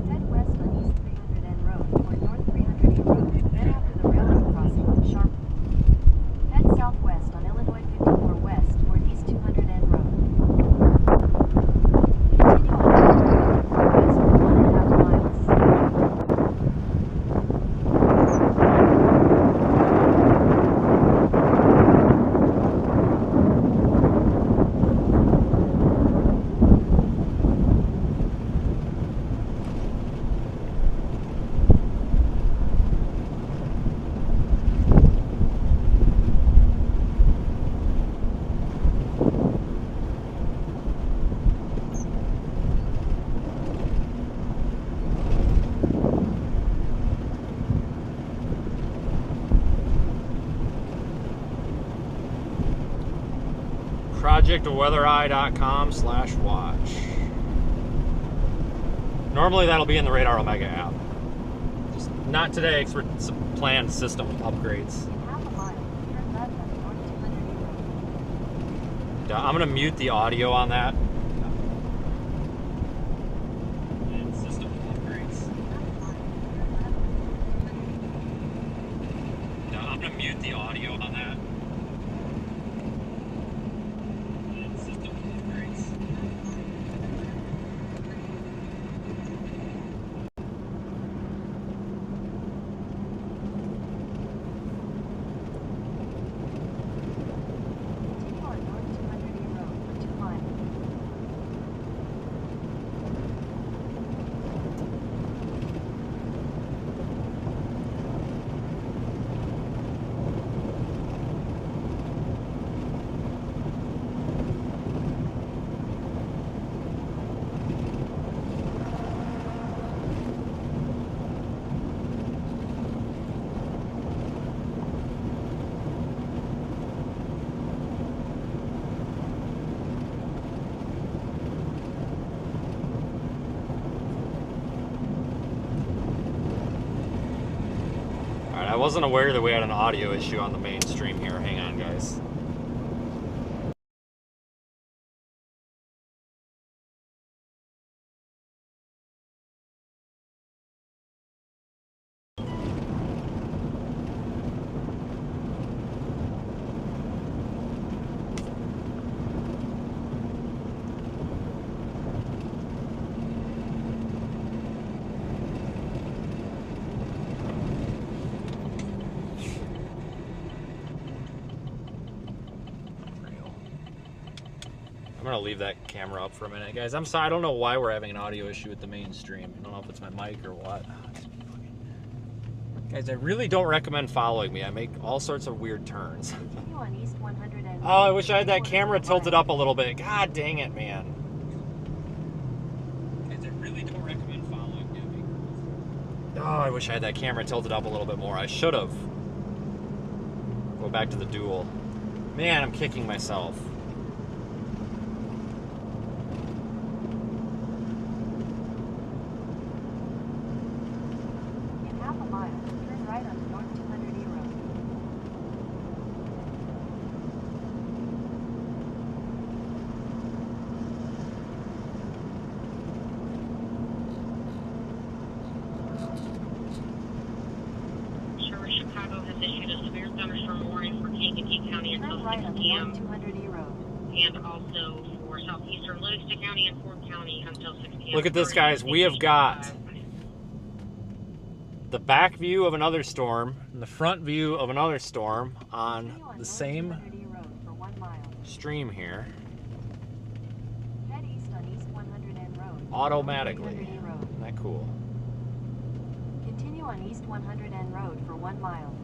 B: Head west on East 300N Road or North 300E Road, then after the railroad crossing, sharp. Head southwest on Illinois 54 West or East 200N Road. Continue on west for 1.5 miles.
A: projectweathereye.com/watch. Normally that'll be in the Radar Omega app. Just not today because we're some planned system upgrades.
B: In half a mile, turn left on North 200E Road.
A: I'm going to mute the audio on that. System upgrades. I'm going to mute the audio on that. System upgrades.
B: Continue on North 200E Road for 2 miles.
A: Alright, I wasn't aware that we had an audio issue on the main stream here. Hang on, guys. gonna leave that camera up for a minute, guys. I'm sorry. I don't know why we're having an audio issue with the main stream. I don't know if it's my mic or what. Guys, I really don't recommend following me. I make all sorts of weird turns.
B: Continue on East 100 and
A: Oh, I wish I had that camera tilted up a little bit. God dang it, man. Guys, I really don't recommend following me. Oh, I wish I had that camera tilted up a little bit more. I should have. Go back to the dual. Man, I'm kicking myself.
B: In half a mile, turn right onto North 200 E Road.
M: Sure, Chicago has issued a severe thunderstorm warning for Kankakee County until
B: Turn right
M: 6
B: onto
M: p.m.
B: North 200 E Road.
M: and also for southeastern Livingston County and Ford County until 6 p.m.
A: Look at this, guys. We have got the back view of another storm and the front view of another storm on the same stream here.
B: Head east on East 100 N Road.
A: Automatically.
B: 300 E Road.
A: Isn't that cool?
B: Continue on East 100 N Road for 1 mile.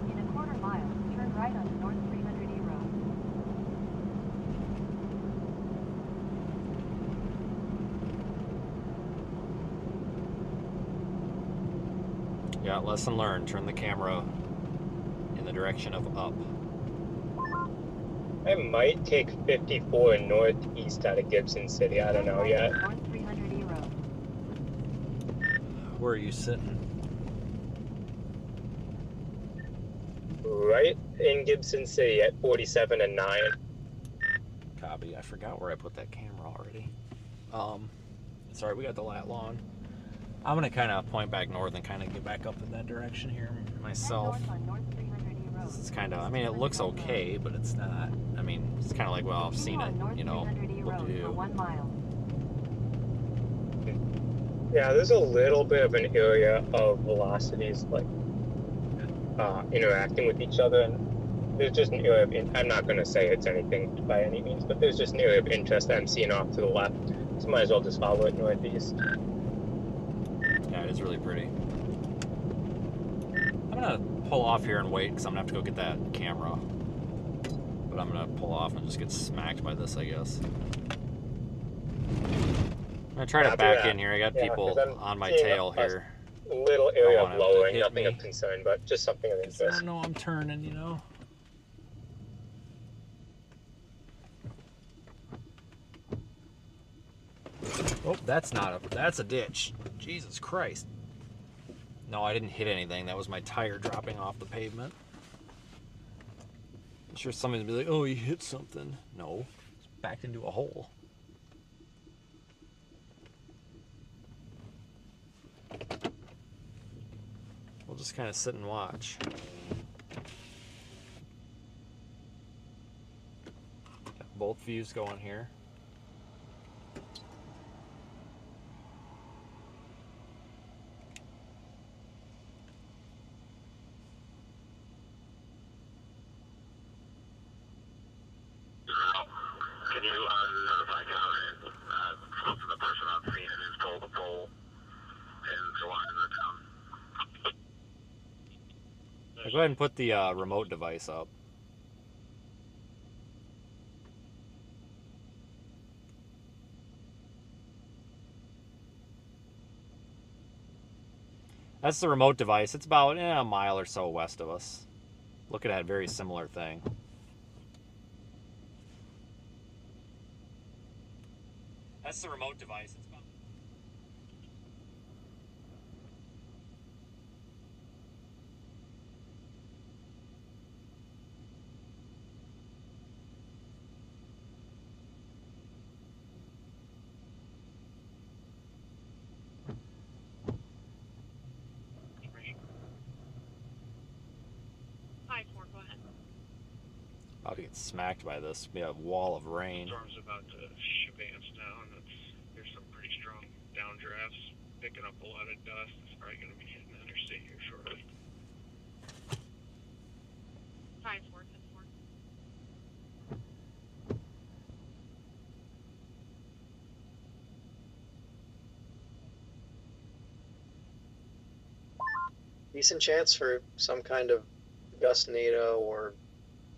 B: In a quarter mile, turn right onto North 300 E Road.
A: Yeah, lesson learned. Turn the camera in the direction of up.
O: I might take 54 northeast out of Gibson City. I don't know yet.
B: North 300 E Road.
A: Where are you sitting?
O: Right in Gibson City at 47 and 9.
A: Copy. I forgot where I put that camera already. Sorry, we got the lat lawn. I'm gonna kind of point back north and kind of get back up in that direction here myself.
B: Head north on North 300 E Road.
A: It's kind of, I mean, it looks okay, but it's not. I mean, it's kind of like, well, I've seen it, you know.
B: 300 E
A: What
B: Road
A: to
B: for
A: do?
B: 1 mile.
O: Yeah, there's a little bit of an area of velocities like interacting with each other, and there's just an area of I'm not going to say it's anything by any means, but there's just an area of interest that I'm seeing off to the left, so might as well just follow it northeast.
A: Yeah, it is really pretty. I'm gonna pull off here and wait because I'm gonna have to go get that camera. But I'm gonna pull off and just get smacked by this, I guess. I'm gonna try to back in here. I got people on my tail here.
O: Little area
A: Don't
O: of
A: want 'em to
O: lowering,
A: hit
O: nothing
A: me.
O: of concern, but just something of
A: I
O: interest.
A: don't know I'm turning, you know. Oh, that's a ditch. Jesus Christ. No, I didn't hit anything. That was my tire dropping off the pavement. I'm sure somebody's gonna be like, oh, you hit something. No, it's backed into a hole. We'll just kind of sit and watch. Got both views going here.
H: Can you notify county from the person on scene who's told the pole and go on in the town?
A: Go ahead and put the remote device up. That's the remote device. It's about a mile or so west of us. Looking at a very similar thing. That's the remote device. It's about...
M: 5-4, go ahead.
A: About to get smacked by this. Be a wall of rain.
J: Storm's about to ship ants down. There's some pretty strong downdrafts, picking up a lot of dust. It's probably going to be hitting the interstate here shortly.
M: 5-4, 10-4.
D: Decent chance for some kind of Gustnado or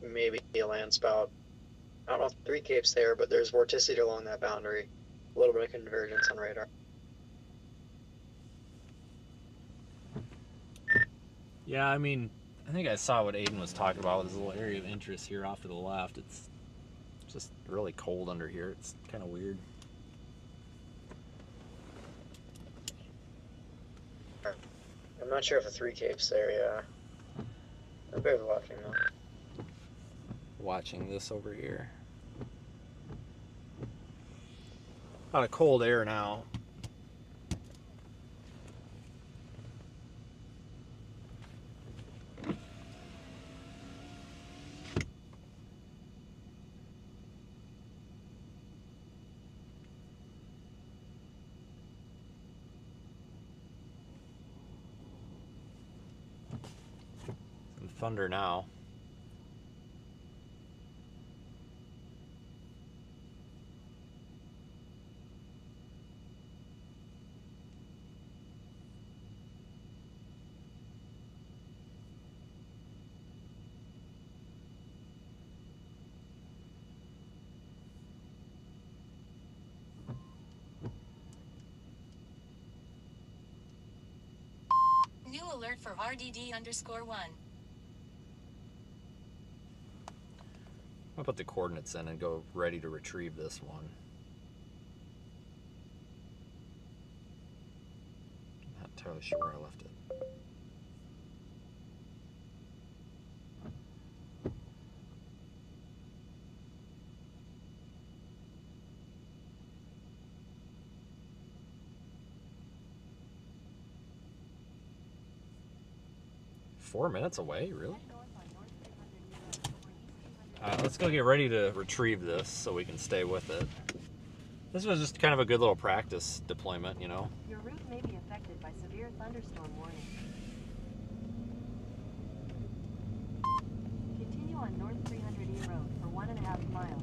D: maybe a landspout. I don't know if 3 Cape's there, but there's vorticity along that boundary. A little bit of convergence on radar.
A: Yeah, I mean, I think I saw what Aiden was talking about with his little area of interest here off to the left. It's just really cold under here. It's kind of weird.
D: I'm not sure if a 3 Cape's there, yeah. I'm very watching though.
A: Watching this over here. A lot of cold air now. Some thunder now.
P: New alert for RDD_1.
A: I'll put the coordinates in and go ready to retrieve this one. Not entirely sure where I left it. Four minutes away, really? Let's go get ready to retrieve this so we can stay with it. This was just kind of a good little practice deployment, you know.
B: Your route may be affected by severe thunderstorm warning. Continue on North 300E Road for 1.5 miles.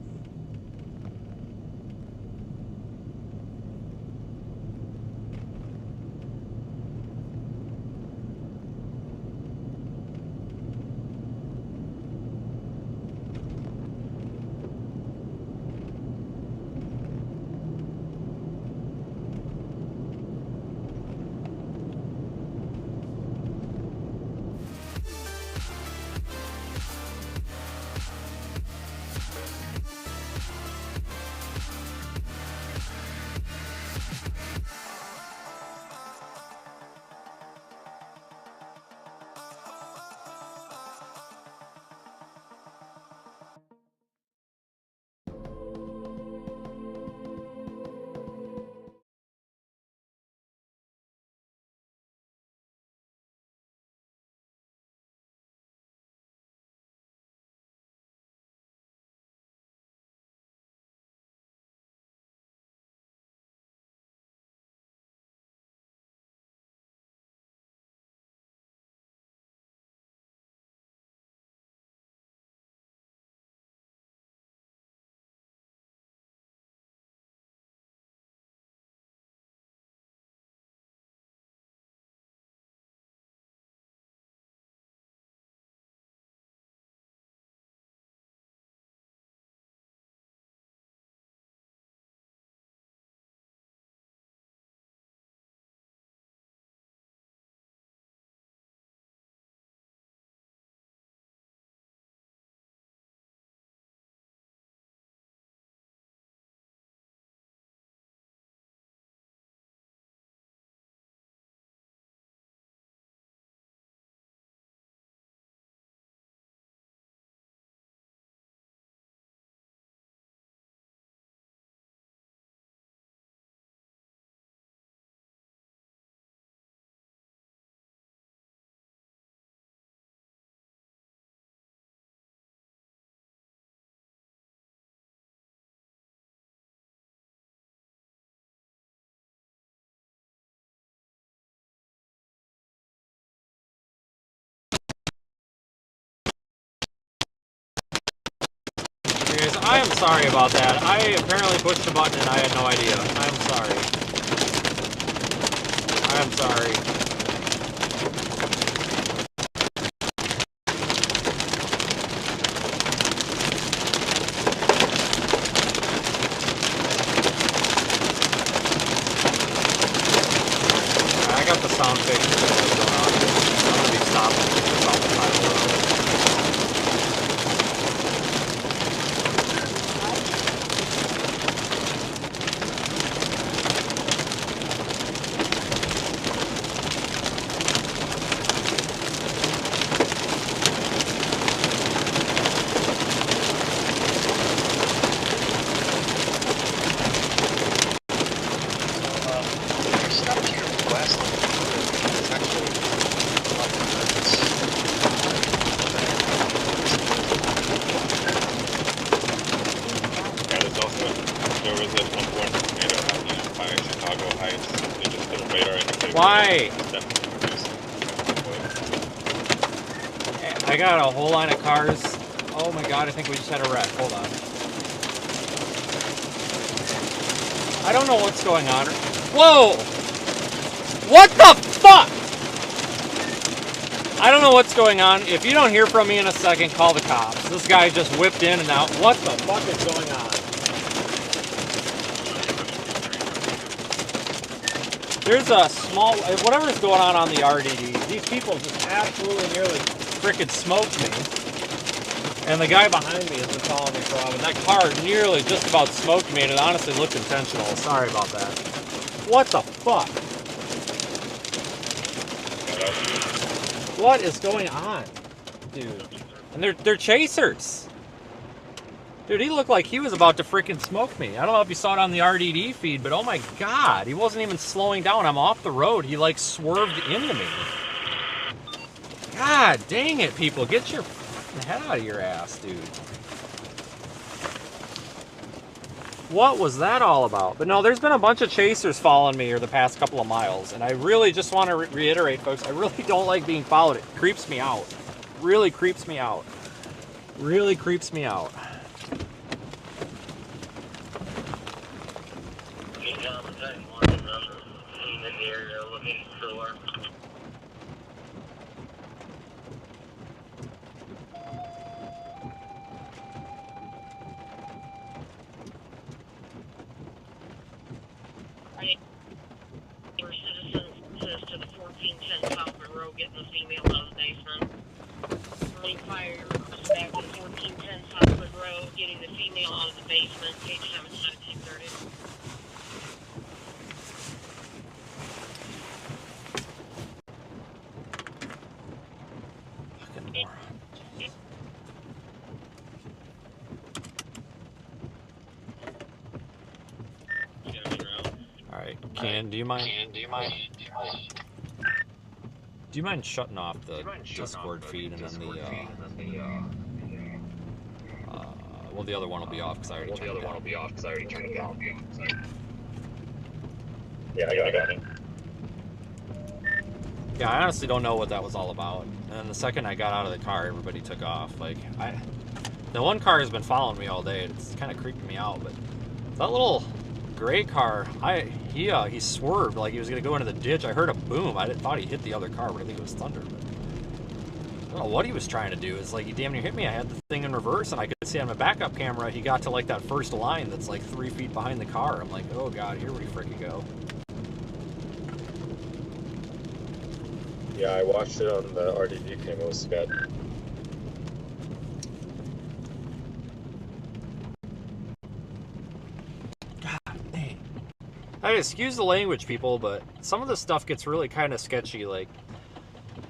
A: guys, I am sorry about that. I apparently pushed a button and I had no idea. I'm sorry. I'm sorry. I got the sound fixed. I'm gonna be stopping about the time of the road.
D: There's stuff to your west. It's actually
N: Yeah, there's also, there was this one tornado happening by Chicago Heights. They just put a radar indicator.
A: Why? I got a whole line of cars. Oh my god, I think we just had a wreck. Hold on. I don't know what's going on. Whoa! What the fuck? I don't know what's going on. If you don't hear from me in a second, call the cops. This guy just whipped in and out. What the fuck is going on? There's a small, whatever's going on the RDD, these people just absolutely nearly frickin' smoked me. And the guy behind me has been following me for a while, and that car nearly just about smoked me, and it honestly looked intentional. Sorry about that. What the fuck? What is going on? Dude. And they're chasers. Dude, he looked like he was about to freaking smoke me. I don't know if you saw it on the RDD feed, but oh my god, he wasn't even slowing down. I'm off the road. He like swerved into me. God dang it, people. Get your fucking head out of your ass, dude. What was that all about? But no, there's been a bunch of chasers following me here the past couple of miles, and I really just want to reiterate, folks, I really don't like being followed. It creeps me out. Really creeps me out. Really creeps me out.
M: To the 1410 Southwood Road, getting the female out of the basement. Early fire request back to 1410 Southwood Road, getting the female out of the basement. Page 7, 230.
A: Fucking moron. Alright, Ken, do you mind? Do you mind shutting off the Discord feed and then the, well, the other one will be off because I already turned it down.
N: Yeah, I got it.
A: Yeah, I honestly don't know what that was all about. And the second I got out of the car, everybody took off. Like, the one car has been following me all day. It's kind of creeping me out, but that little gray car, he swerved like he was gonna go into the ditch. I heard a boom. I thought he hit the other car, but I think it was thunder. But I don't know what he was trying to do. It's like he damn near hit me. I had the thing in reverse, and I could see on my backup camera he got to like that first line that's like 3 feet behind the car. I'm like, oh god, here we freaking go.
N: Yeah, I watched it on the RDD cam. It was good.
A: Hey, excuse the language, people, but some of this stuff gets really kind of sketchy. Like,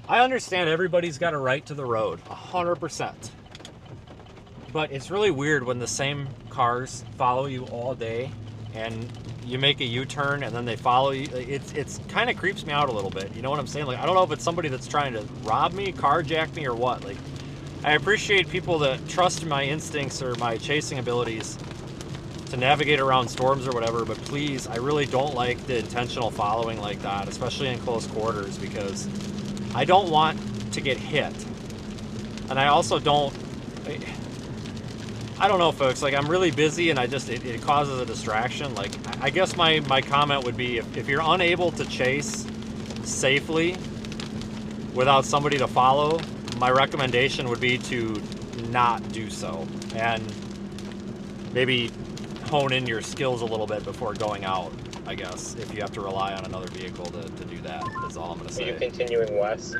A: I understand everybody's got a right to the road, 100%. But it's really weird when the same cars follow you all day, and you make a U-turn, and then they follow you. It's kind of creeps me out a little bit. You know what I'm saying? Like, I don't know if it's somebody that's trying to rob me, carjack me, or what. Like, I appreciate people that trust my instincts or my chasing abilities to navigate around storms or whatever, but please, I really don't like the intentional following like that, especially in close quarters, because I don't want to get hit. And I also don't... I don't know, folks. Like, I'm really busy, and it causes a distraction. Like, I guess my comment would be, if you're unable to chase safely without somebody to follow, my recommendation would be to not do so, and maybe hone in your skills a little bit before going out, I guess, if you have to rely on another vehicle to do that. That's all I'm going to say.
O: Are you continuing west?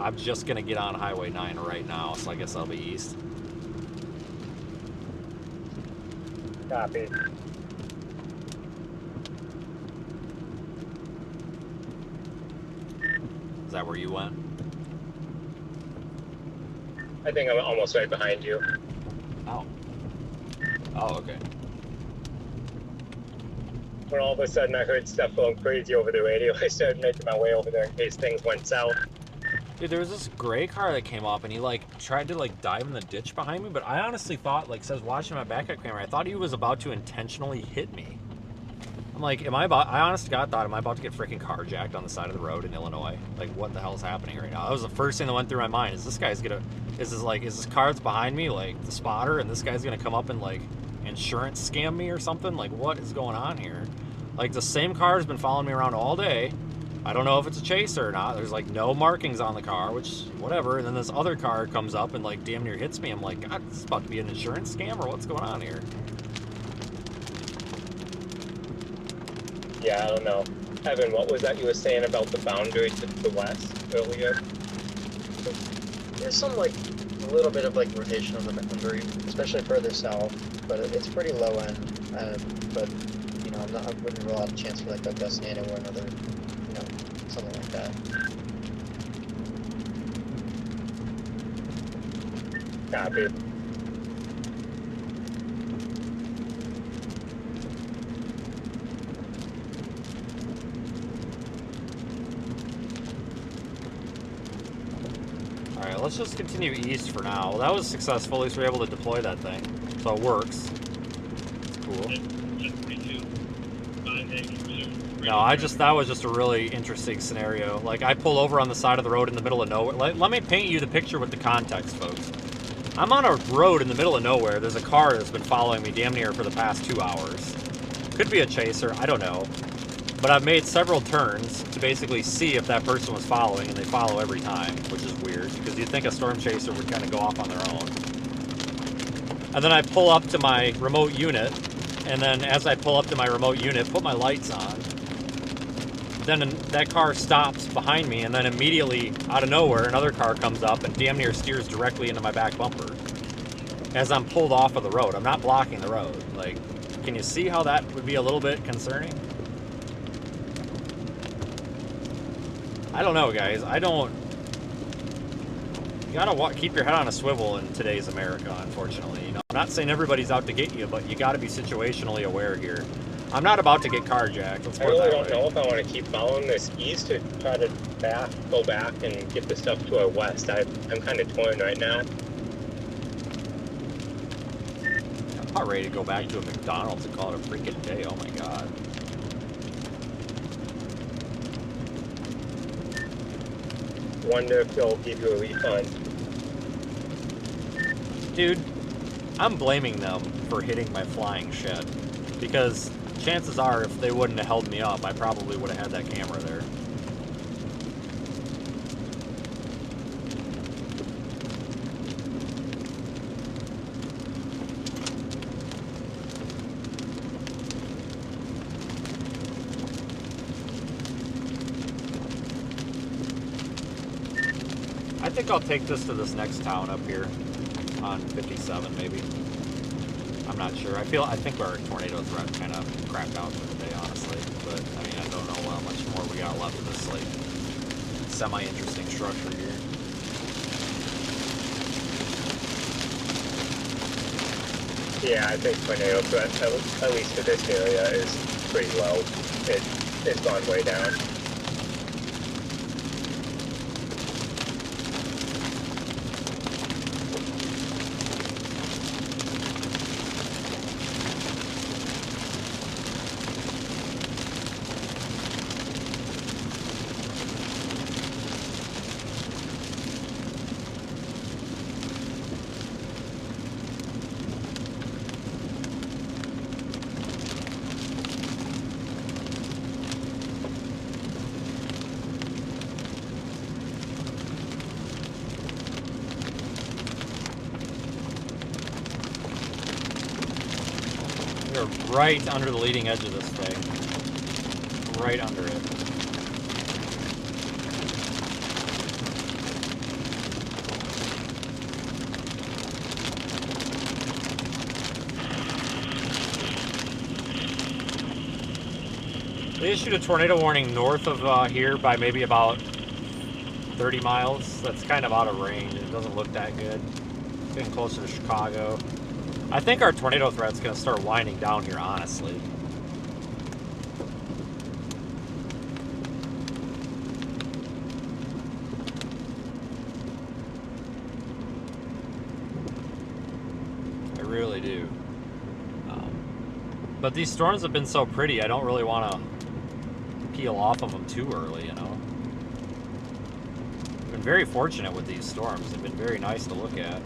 A: I'm just going to get on Highway 9 right now, so I guess I'll be east.
O: Copy.
A: Is that where you went?
O: I think I'm almost right behind you.
A: Oh. Oh, okay.
O: When all of a sudden I heard stuff going crazy over the radio, I started making my way over there in case things went south.
A: Dude, there was this gray car that came up, and he, like, tried to, like, dive in the ditch behind me, but I honestly thought, like, so I was watching my backup camera, I thought he was about to intentionally hit me. I'm like, I honest to God thought, am I about to get freaking carjacked on the side of the road in Illinois? Like, what the hell is happening right now? That was the first thing that went through my mind. Is this car that's behind me, like, the spotter, and this guy's gonna come up and, like, insurance scam me or something? Like, what is going on here? Like, the same car has been following me around all day. I don't know if it's a chaser or not. There's, like, no markings on the car, which, whatever. And then this other car comes up and, like, damn near hits me. I'm like, God, this is about to be an insurance scam, or what's going on here?
O: Yeah, I don't know. Evan, what was that you were saying about the boundary to the west earlier?
D: There's some, like, a little bit of, like, rotation on the boundary, especially further south, but it's pretty low end. But, you know, I wouldn't rule out a chance for, like, a Gustnado or another, you know, something like that.
O: Copy.
A: Alright, let's just continue east for now. Well, that was successful. At least we were able to deploy that thing. So it works. It's cool. No, that was just a really interesting scenario. Like, I pull over on the side of the road in the middle of nowhere. Let me paint you the picture with the context, folks. I'm on a road in the middle of nowhere. There's a car that's been following me damn near for the past 2 hours. Could be a chaser, I don't know. But I've made several turns to basically see if that person was following, and they follow every time, which is weird, because you'd think a storm chaser would kind of go off on their own. And then I pull up to my remote unit, and then as I pull up to my remote unit, put my lights on. Then that car stops behind me, and then immediately, out of nowhere, another car comes up and damn near steers directly into my back bumper as I'm pulled off of the road. I'm not blocking the road. Like, can you see how that would be a little bit concerning? I don't know, guys. You gotta keep your head on a swivel in today's America, unfortunately. You know, I'm not saying everybody's out to get you, but you gotta be situationally aware here. I'm not about to get carjacked. Let's
O: I
A: put it
O: really
A: that
O: don't
A: way.
O: know if I want to keep following this east to try to go back and get the stuff to our west. I'm kind of torn right now.
A: I'm about ready to go back to a McDonald's and call it a freaking day. Oh my god.
O: Wonder if they'll give you a refund.
A: Dude, I'm blaming them for hitting my flying shed. Because chances are, if they wouldn't have held me up, I probably would have had that camera there. I think I'll take this to this next town up here on 57, maybe. I'm not sure. I think our tornado threat kind of cracked out for the day, honestly. But I mean, I don't know how much more we got left of this like semi-interesting structure here.
O: Yeah, I think tornado threat, at least to this area, is pretty low. It's gone way down.
A: They're right under the leading edge of this thing. Right under it. They issued a tornado warning north of here by maybe about 30 miles. That's kind of out of range. It doesn't look that good. It's getting closer to Chicago. I think our tornado threat's going to start winding down here, honestly. I really do. But these storms have been so pretty, I don't really want to peel off of them too early, you know. I've been very fortunate with these storms. They've been very nice to look at.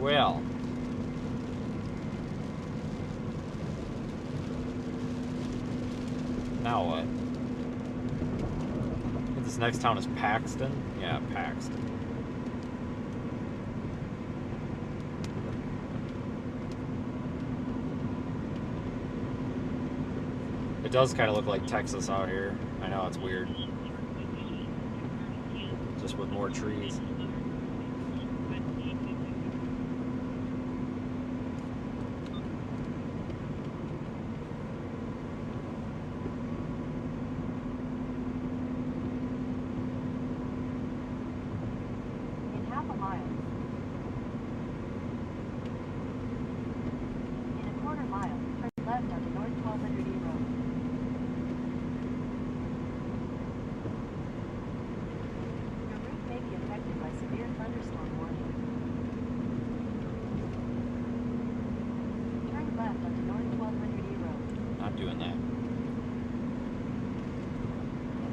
A: Well, now what? I think this next town is Paxton. Yeah, Paxton. It does kind of look like Texas out here. I know, it's weird. Just with more trees.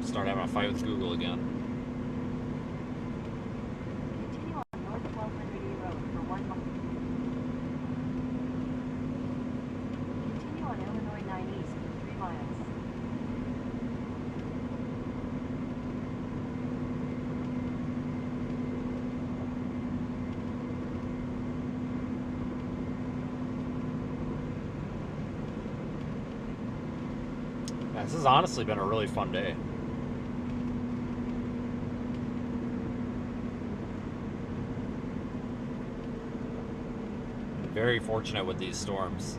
A: Start having a fight with Google again.
B: Continue on North 1200 E Road for 1 mile. Continue on Illinois 9 East for 3 miles.
A: Yeah, this has honestly been a really fun day. Very fortunate with these storms.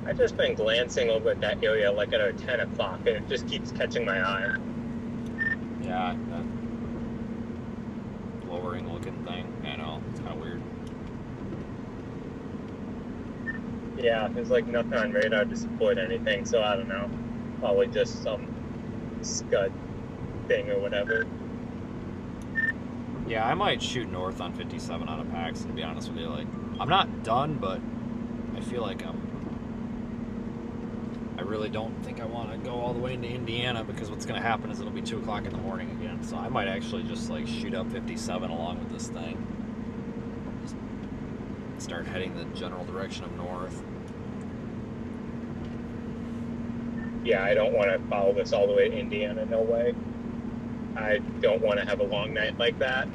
O: I've just been glancing over at that area like at 10 o'clock and it just keeps catching my eye.
A: Yeah, that lowering looking thing. I know, it's kind of weird.
O: Yeah, there's like nothing on radar to support anything, so I don't know. Probably just some scud thing or whatever.
A: Yeah, I might shoot north on 57 out of Paxton, to be honest with you. Like, I'm not done, but I feel like I really don't think I want to go all the way into Indiana, because what's going to happen is it'll be 2 o'clock in the morning again. So I might actually just like shoot up 57 along with this thing. Just start heading the general direction of north.
O: Yeah, I don't want to follow this all the way to Indiana, no way. I don't want to have a long night like that.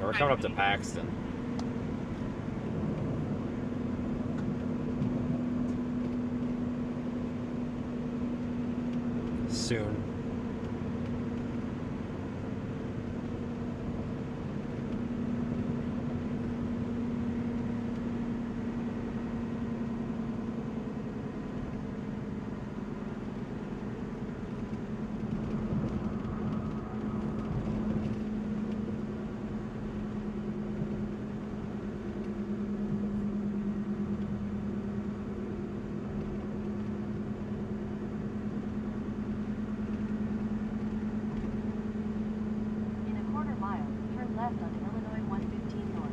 A: We're coming up to Paxton. Soon.
B: left on Illinois 115 North.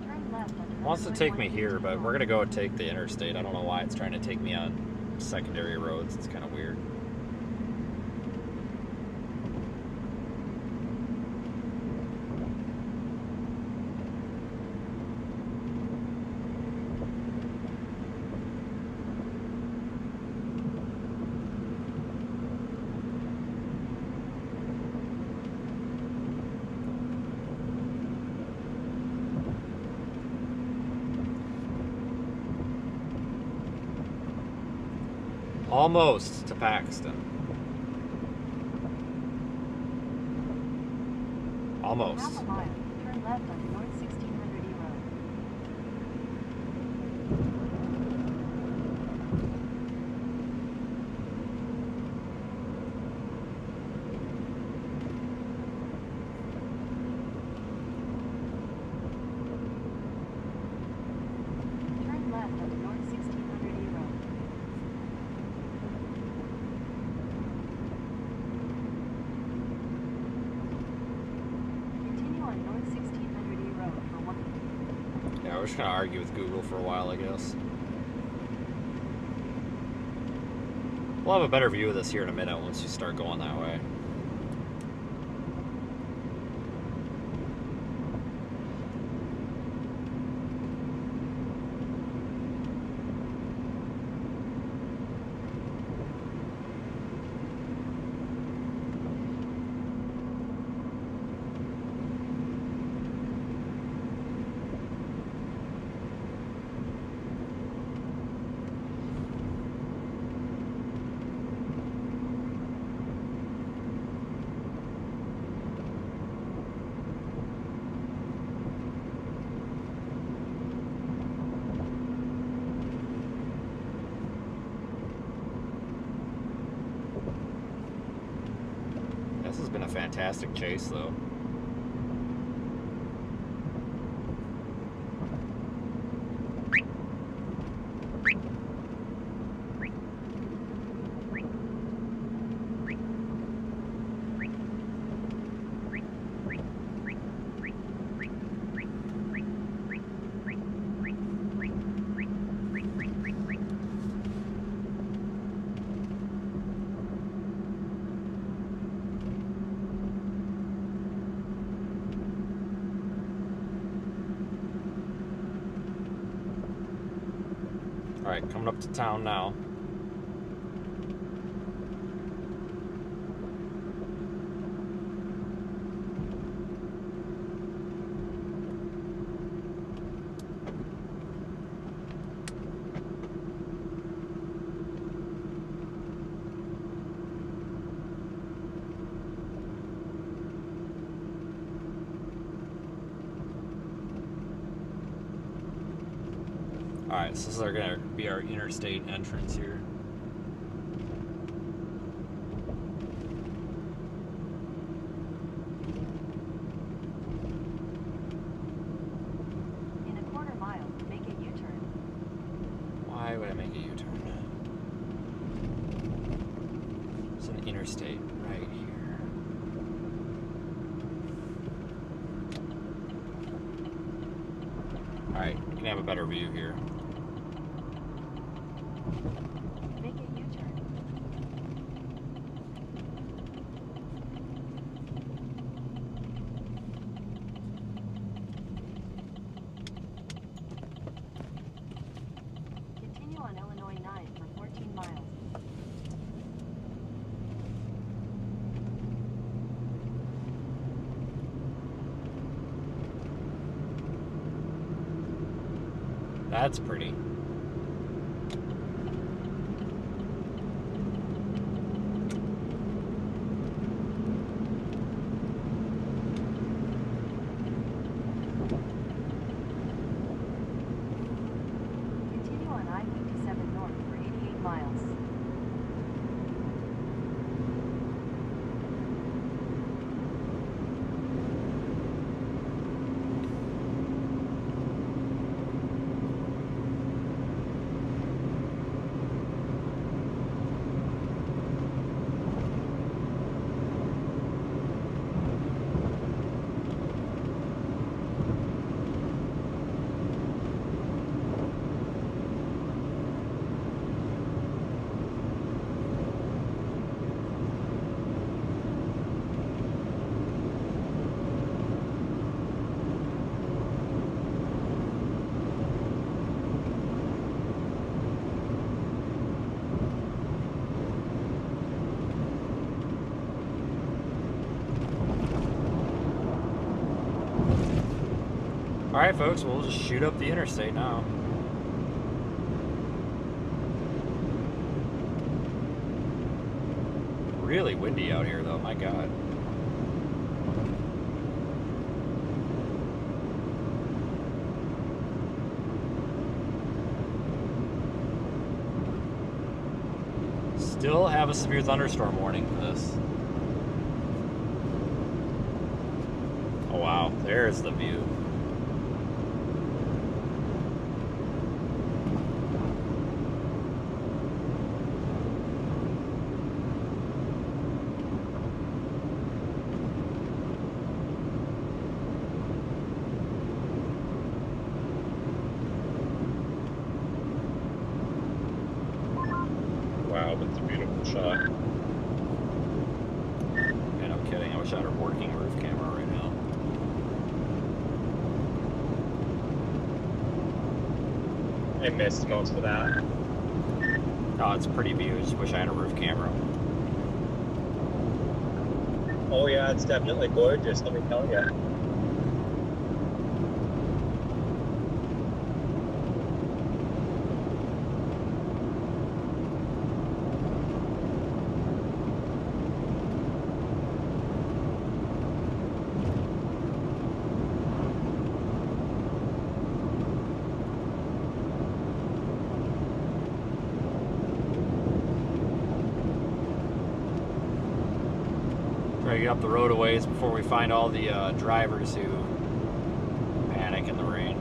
B: Turn left on
A: It wants to take me here, but we're gonna go take the interstate. I don't know why it's trying to take me on secondary roads. It's kind of weird. Almost to Paxton. Almost.
B: Half a mile. Turn left on North 1600 E Road. Turn left on North 1600 E Road. Continue on North 1600 E Road for 1.
A: Yeah, we're just gonna argue with Google for a while, I guess. We'll have a better view of this here in a minute once you start going that way. This has been a fantastic chase, though. Alright, coming up to town now. Alright, so this is gonna be our interstate entrance here.
B: In a quarter mile, make a U-turn.
A: Why would I make a U-turn? It's an interstate right here. Alright, you can have a better view here.
B: Make a U-turn.
A: That's pretty.
B: Continue on I-57 north for 88 miles.
A: All right, folks, we'll just shoot up the interstate now. Really windy out here, though. My God. Still have a severe thunderstorm warning for this. Oh, wow. There's the view.
N: Wow, that's a beautiful shot.
A: Yeah, no kidding. I wish I had a working roof camera right now.
O: I missed most of that.
A: Oh, it's a pretty view. I just wish I had a roof camera.
O: Oh yeah, it's definitely gorgeous, let me tell you.
A: Try to get up the road a ways before we find all the drivers who panic in the rain.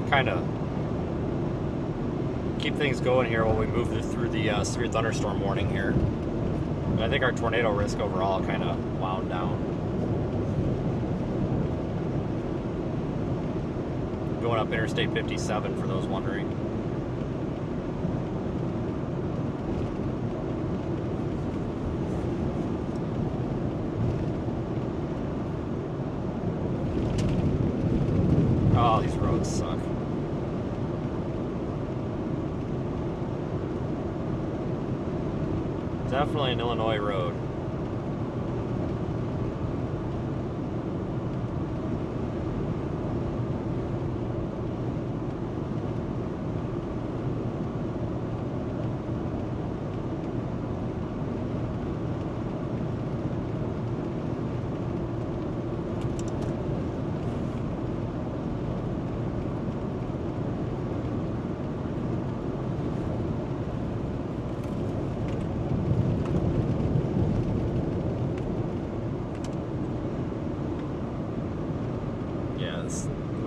A: Kind of keep things going here while we move through the severe thunderstorm warning here. But I think our tornado risk overall kind of wound down. Going up Interstate 57 for those wondering. Oh, these roads suck. Definitely an Illinois road.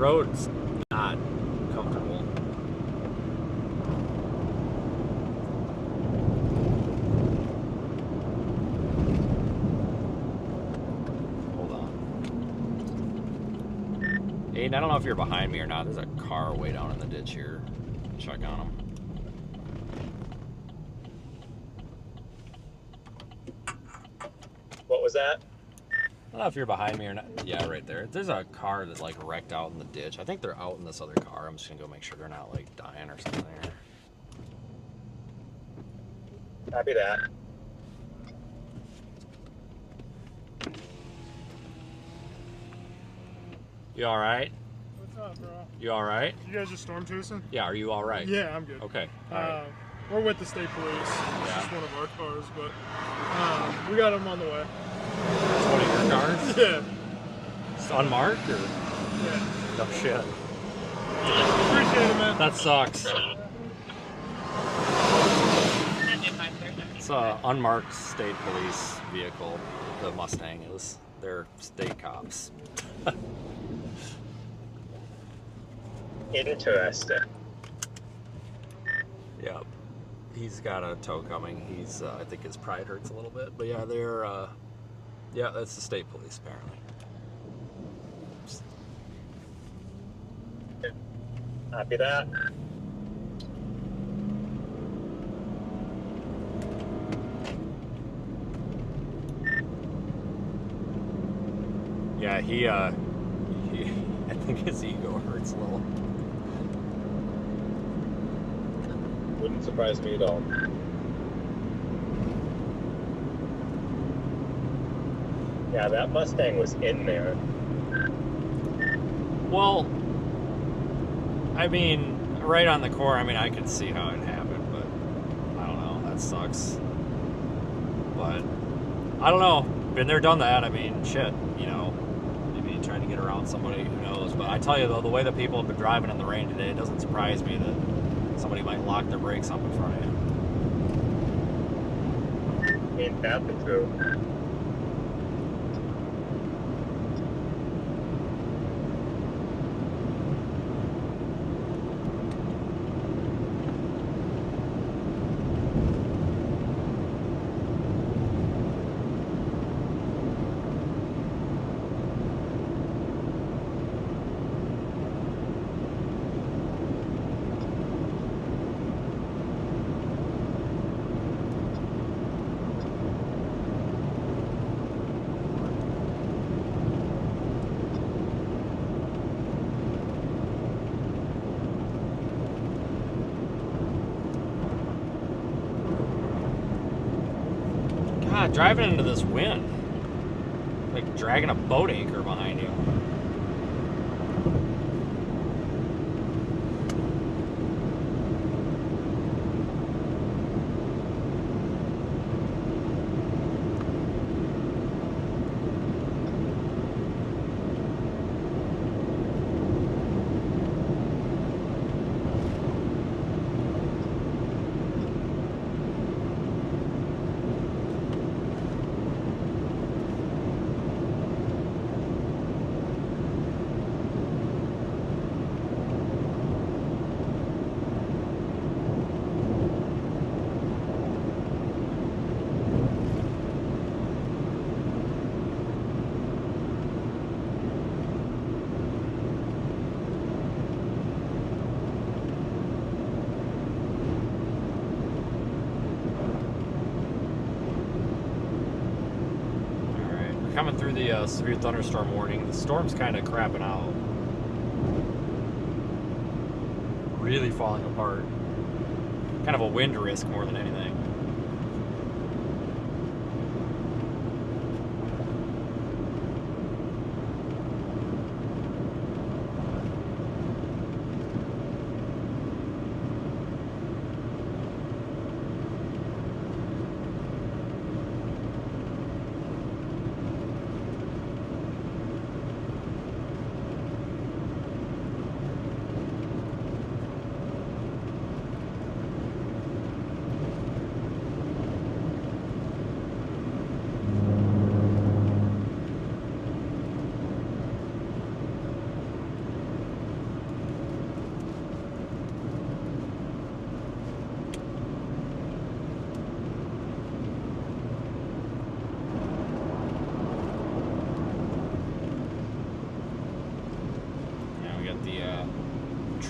A: road's not comfortable. Hold on. Aiden, I don't know if you're behind me or not. There's a car way down in the ditch here. Check on him.
O: What was that?
A: I don't know if you're behind me or not. Yeah, right there. There's a car that's like wrecked out in the ditch. I think they're out in this other car. I'm just gonna go make sure they're not like dying or something.
O: Copy that.
A: You all right?
Q: What's up, bro?
A: You all right?
Q: You guys just storm chasing?
A: Yeah. Are you all right?
Q: Yeah, I'm good.
A: Okay. All right.
Q: We're with the state police. It's
A: Yeah.
Q: just one of our cars, but we got them on the way.
A: It's one of your cars?
Q: Yeah.
A: It's unmarked or?
Q: Yeah.
A: No shit.
Q: Appreciate it, man.
A: That sucks. It's a unmarked state police vehicle. The Mustang is. They're state cops.
O: Interesting.
A: Yep. He's got a tow coming. He's, I think his pride hurts a little bit. But yeah, they're, yeah, that's the state police apparently.
O: Copy that.
A: Yeah, he I think his ego hurts a little.
N: Wouldn't surprise me at all.
O: Yeah, that Mustang was in there.
A: Well, I mean, right on the core, I mean, I could see how it happened, but I don't know, that sucks. But, I don't know, been there, done that, I mean, shit, you know, maybe trying to get around somebody, who knows, but I tell you though, the way that people have been driving in the rain today, it doesn't surprise me that somebody might lock their brakes up in front of you.
O: Ain't that the truth?
A: God, driving into this wind, like dragging a boat anchor behind you. Coming through the severe thunderstorm warning. The storm's kind of crapping out. Really falling apart. Kind of a wind risk more than anything.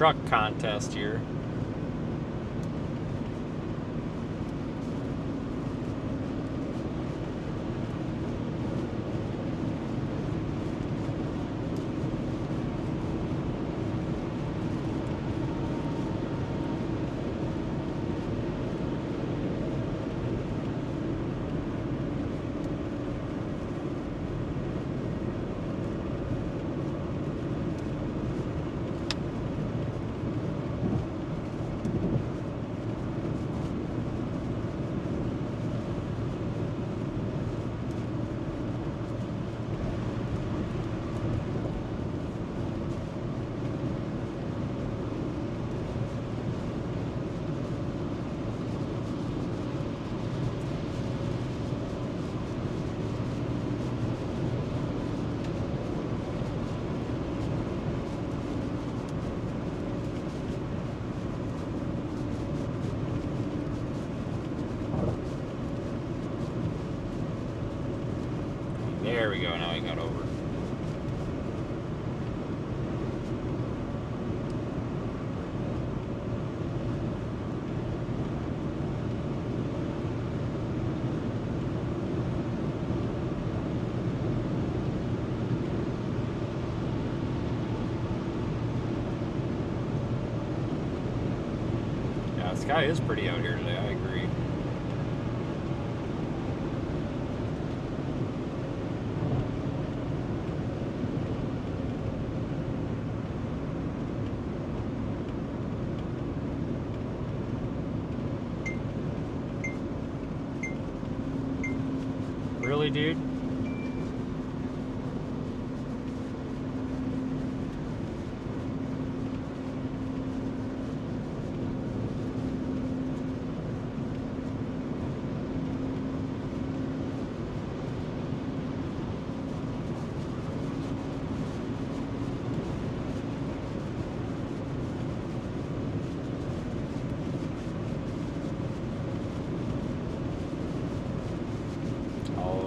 A: truck contest here. There we go, now he got over. Yeah, the sky is pretty out here today, I agree. Really, dude?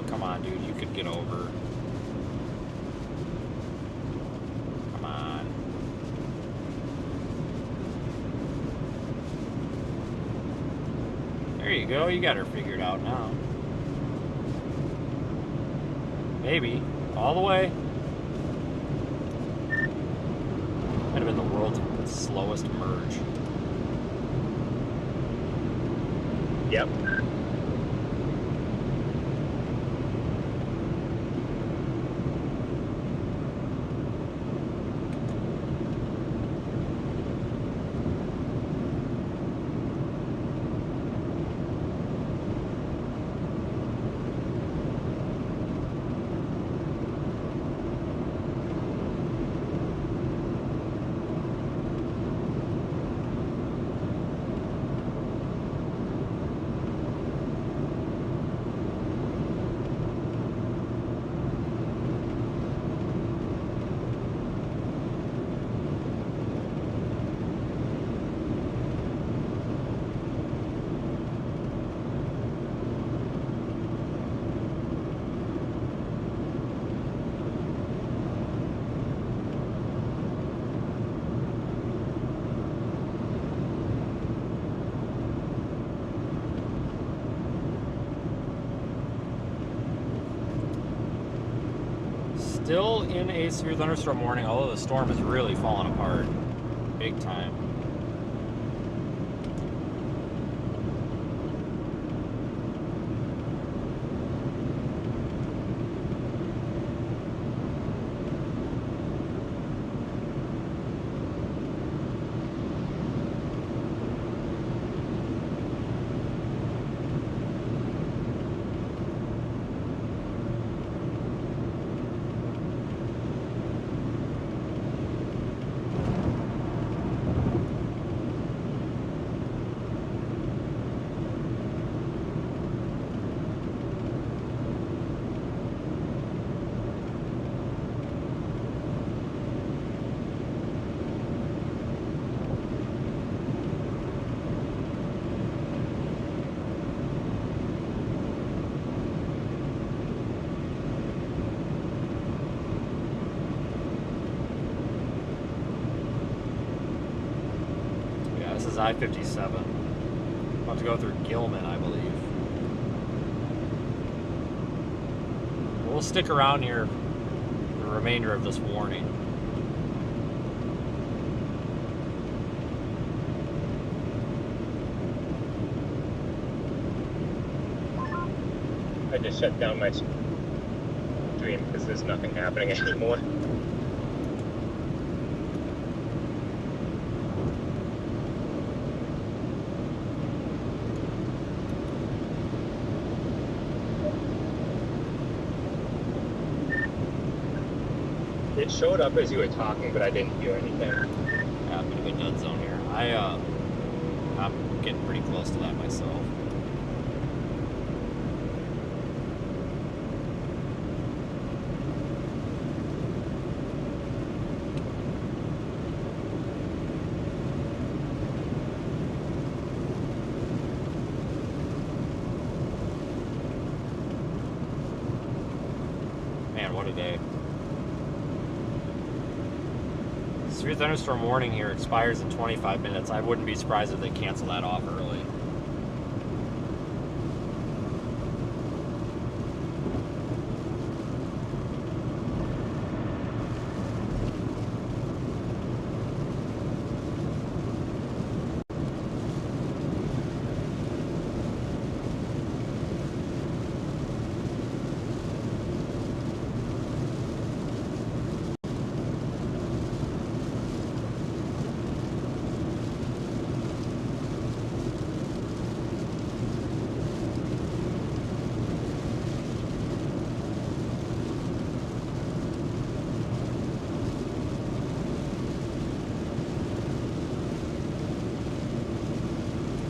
A: Come on, dude, you could get over. Come on. There you go, you got her figured out now. Maybe. All the way. Might have been the world's slowest merge.
O: Yep.
A: Still in a severe thunderstorm warning, although the storm is really falling apart. Big time. is I-57. About to go through Gilman, I believe. We'll stick around here the remainder of this warning.
O: I just shut down my stream because there's nothing happening anymore. It showed up as you were talking, but I didn't hear anything.
A: Yeah, I'm in a dead zone here. I'm getting pretty close to that myself. Man, what a day. Severe thunderstorm warning here expires in 25 minutes. I wouldn't be surprised if they cancel that off early.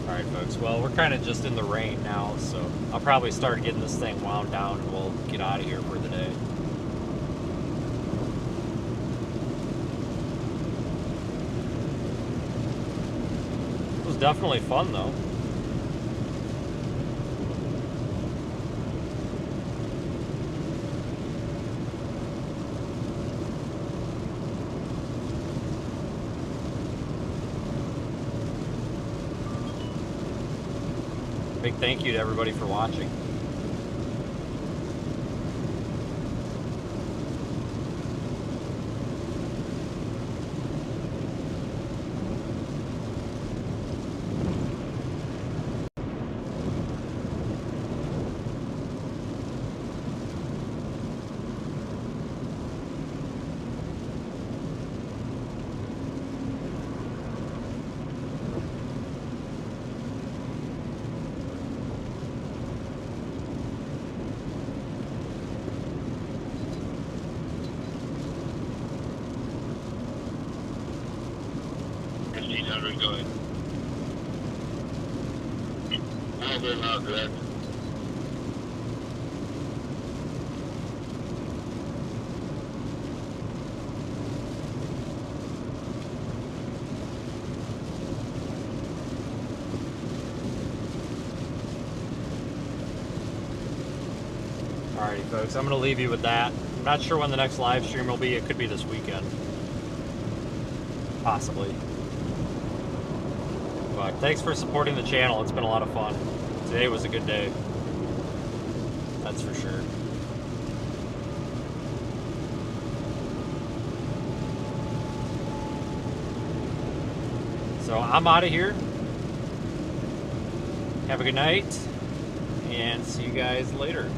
A: Alright folks, well we're kind of just in the rain now, so I'll probably start getting this thing wound down and we'll get out of here for the day. It was definitely fun though. Big thank you to everybody for watching.
J: Go ahead. I'll go out to that.
A: Alrighty folks, I'm going to leave you with that. I'm not sure when the next live stream will be. It could be this weekend. Possibly. But thanks for supporting the channel. It's been a lot of fun. Today was a good day. That's for sure. So I'm out of here. Have a good night. And see you guys later.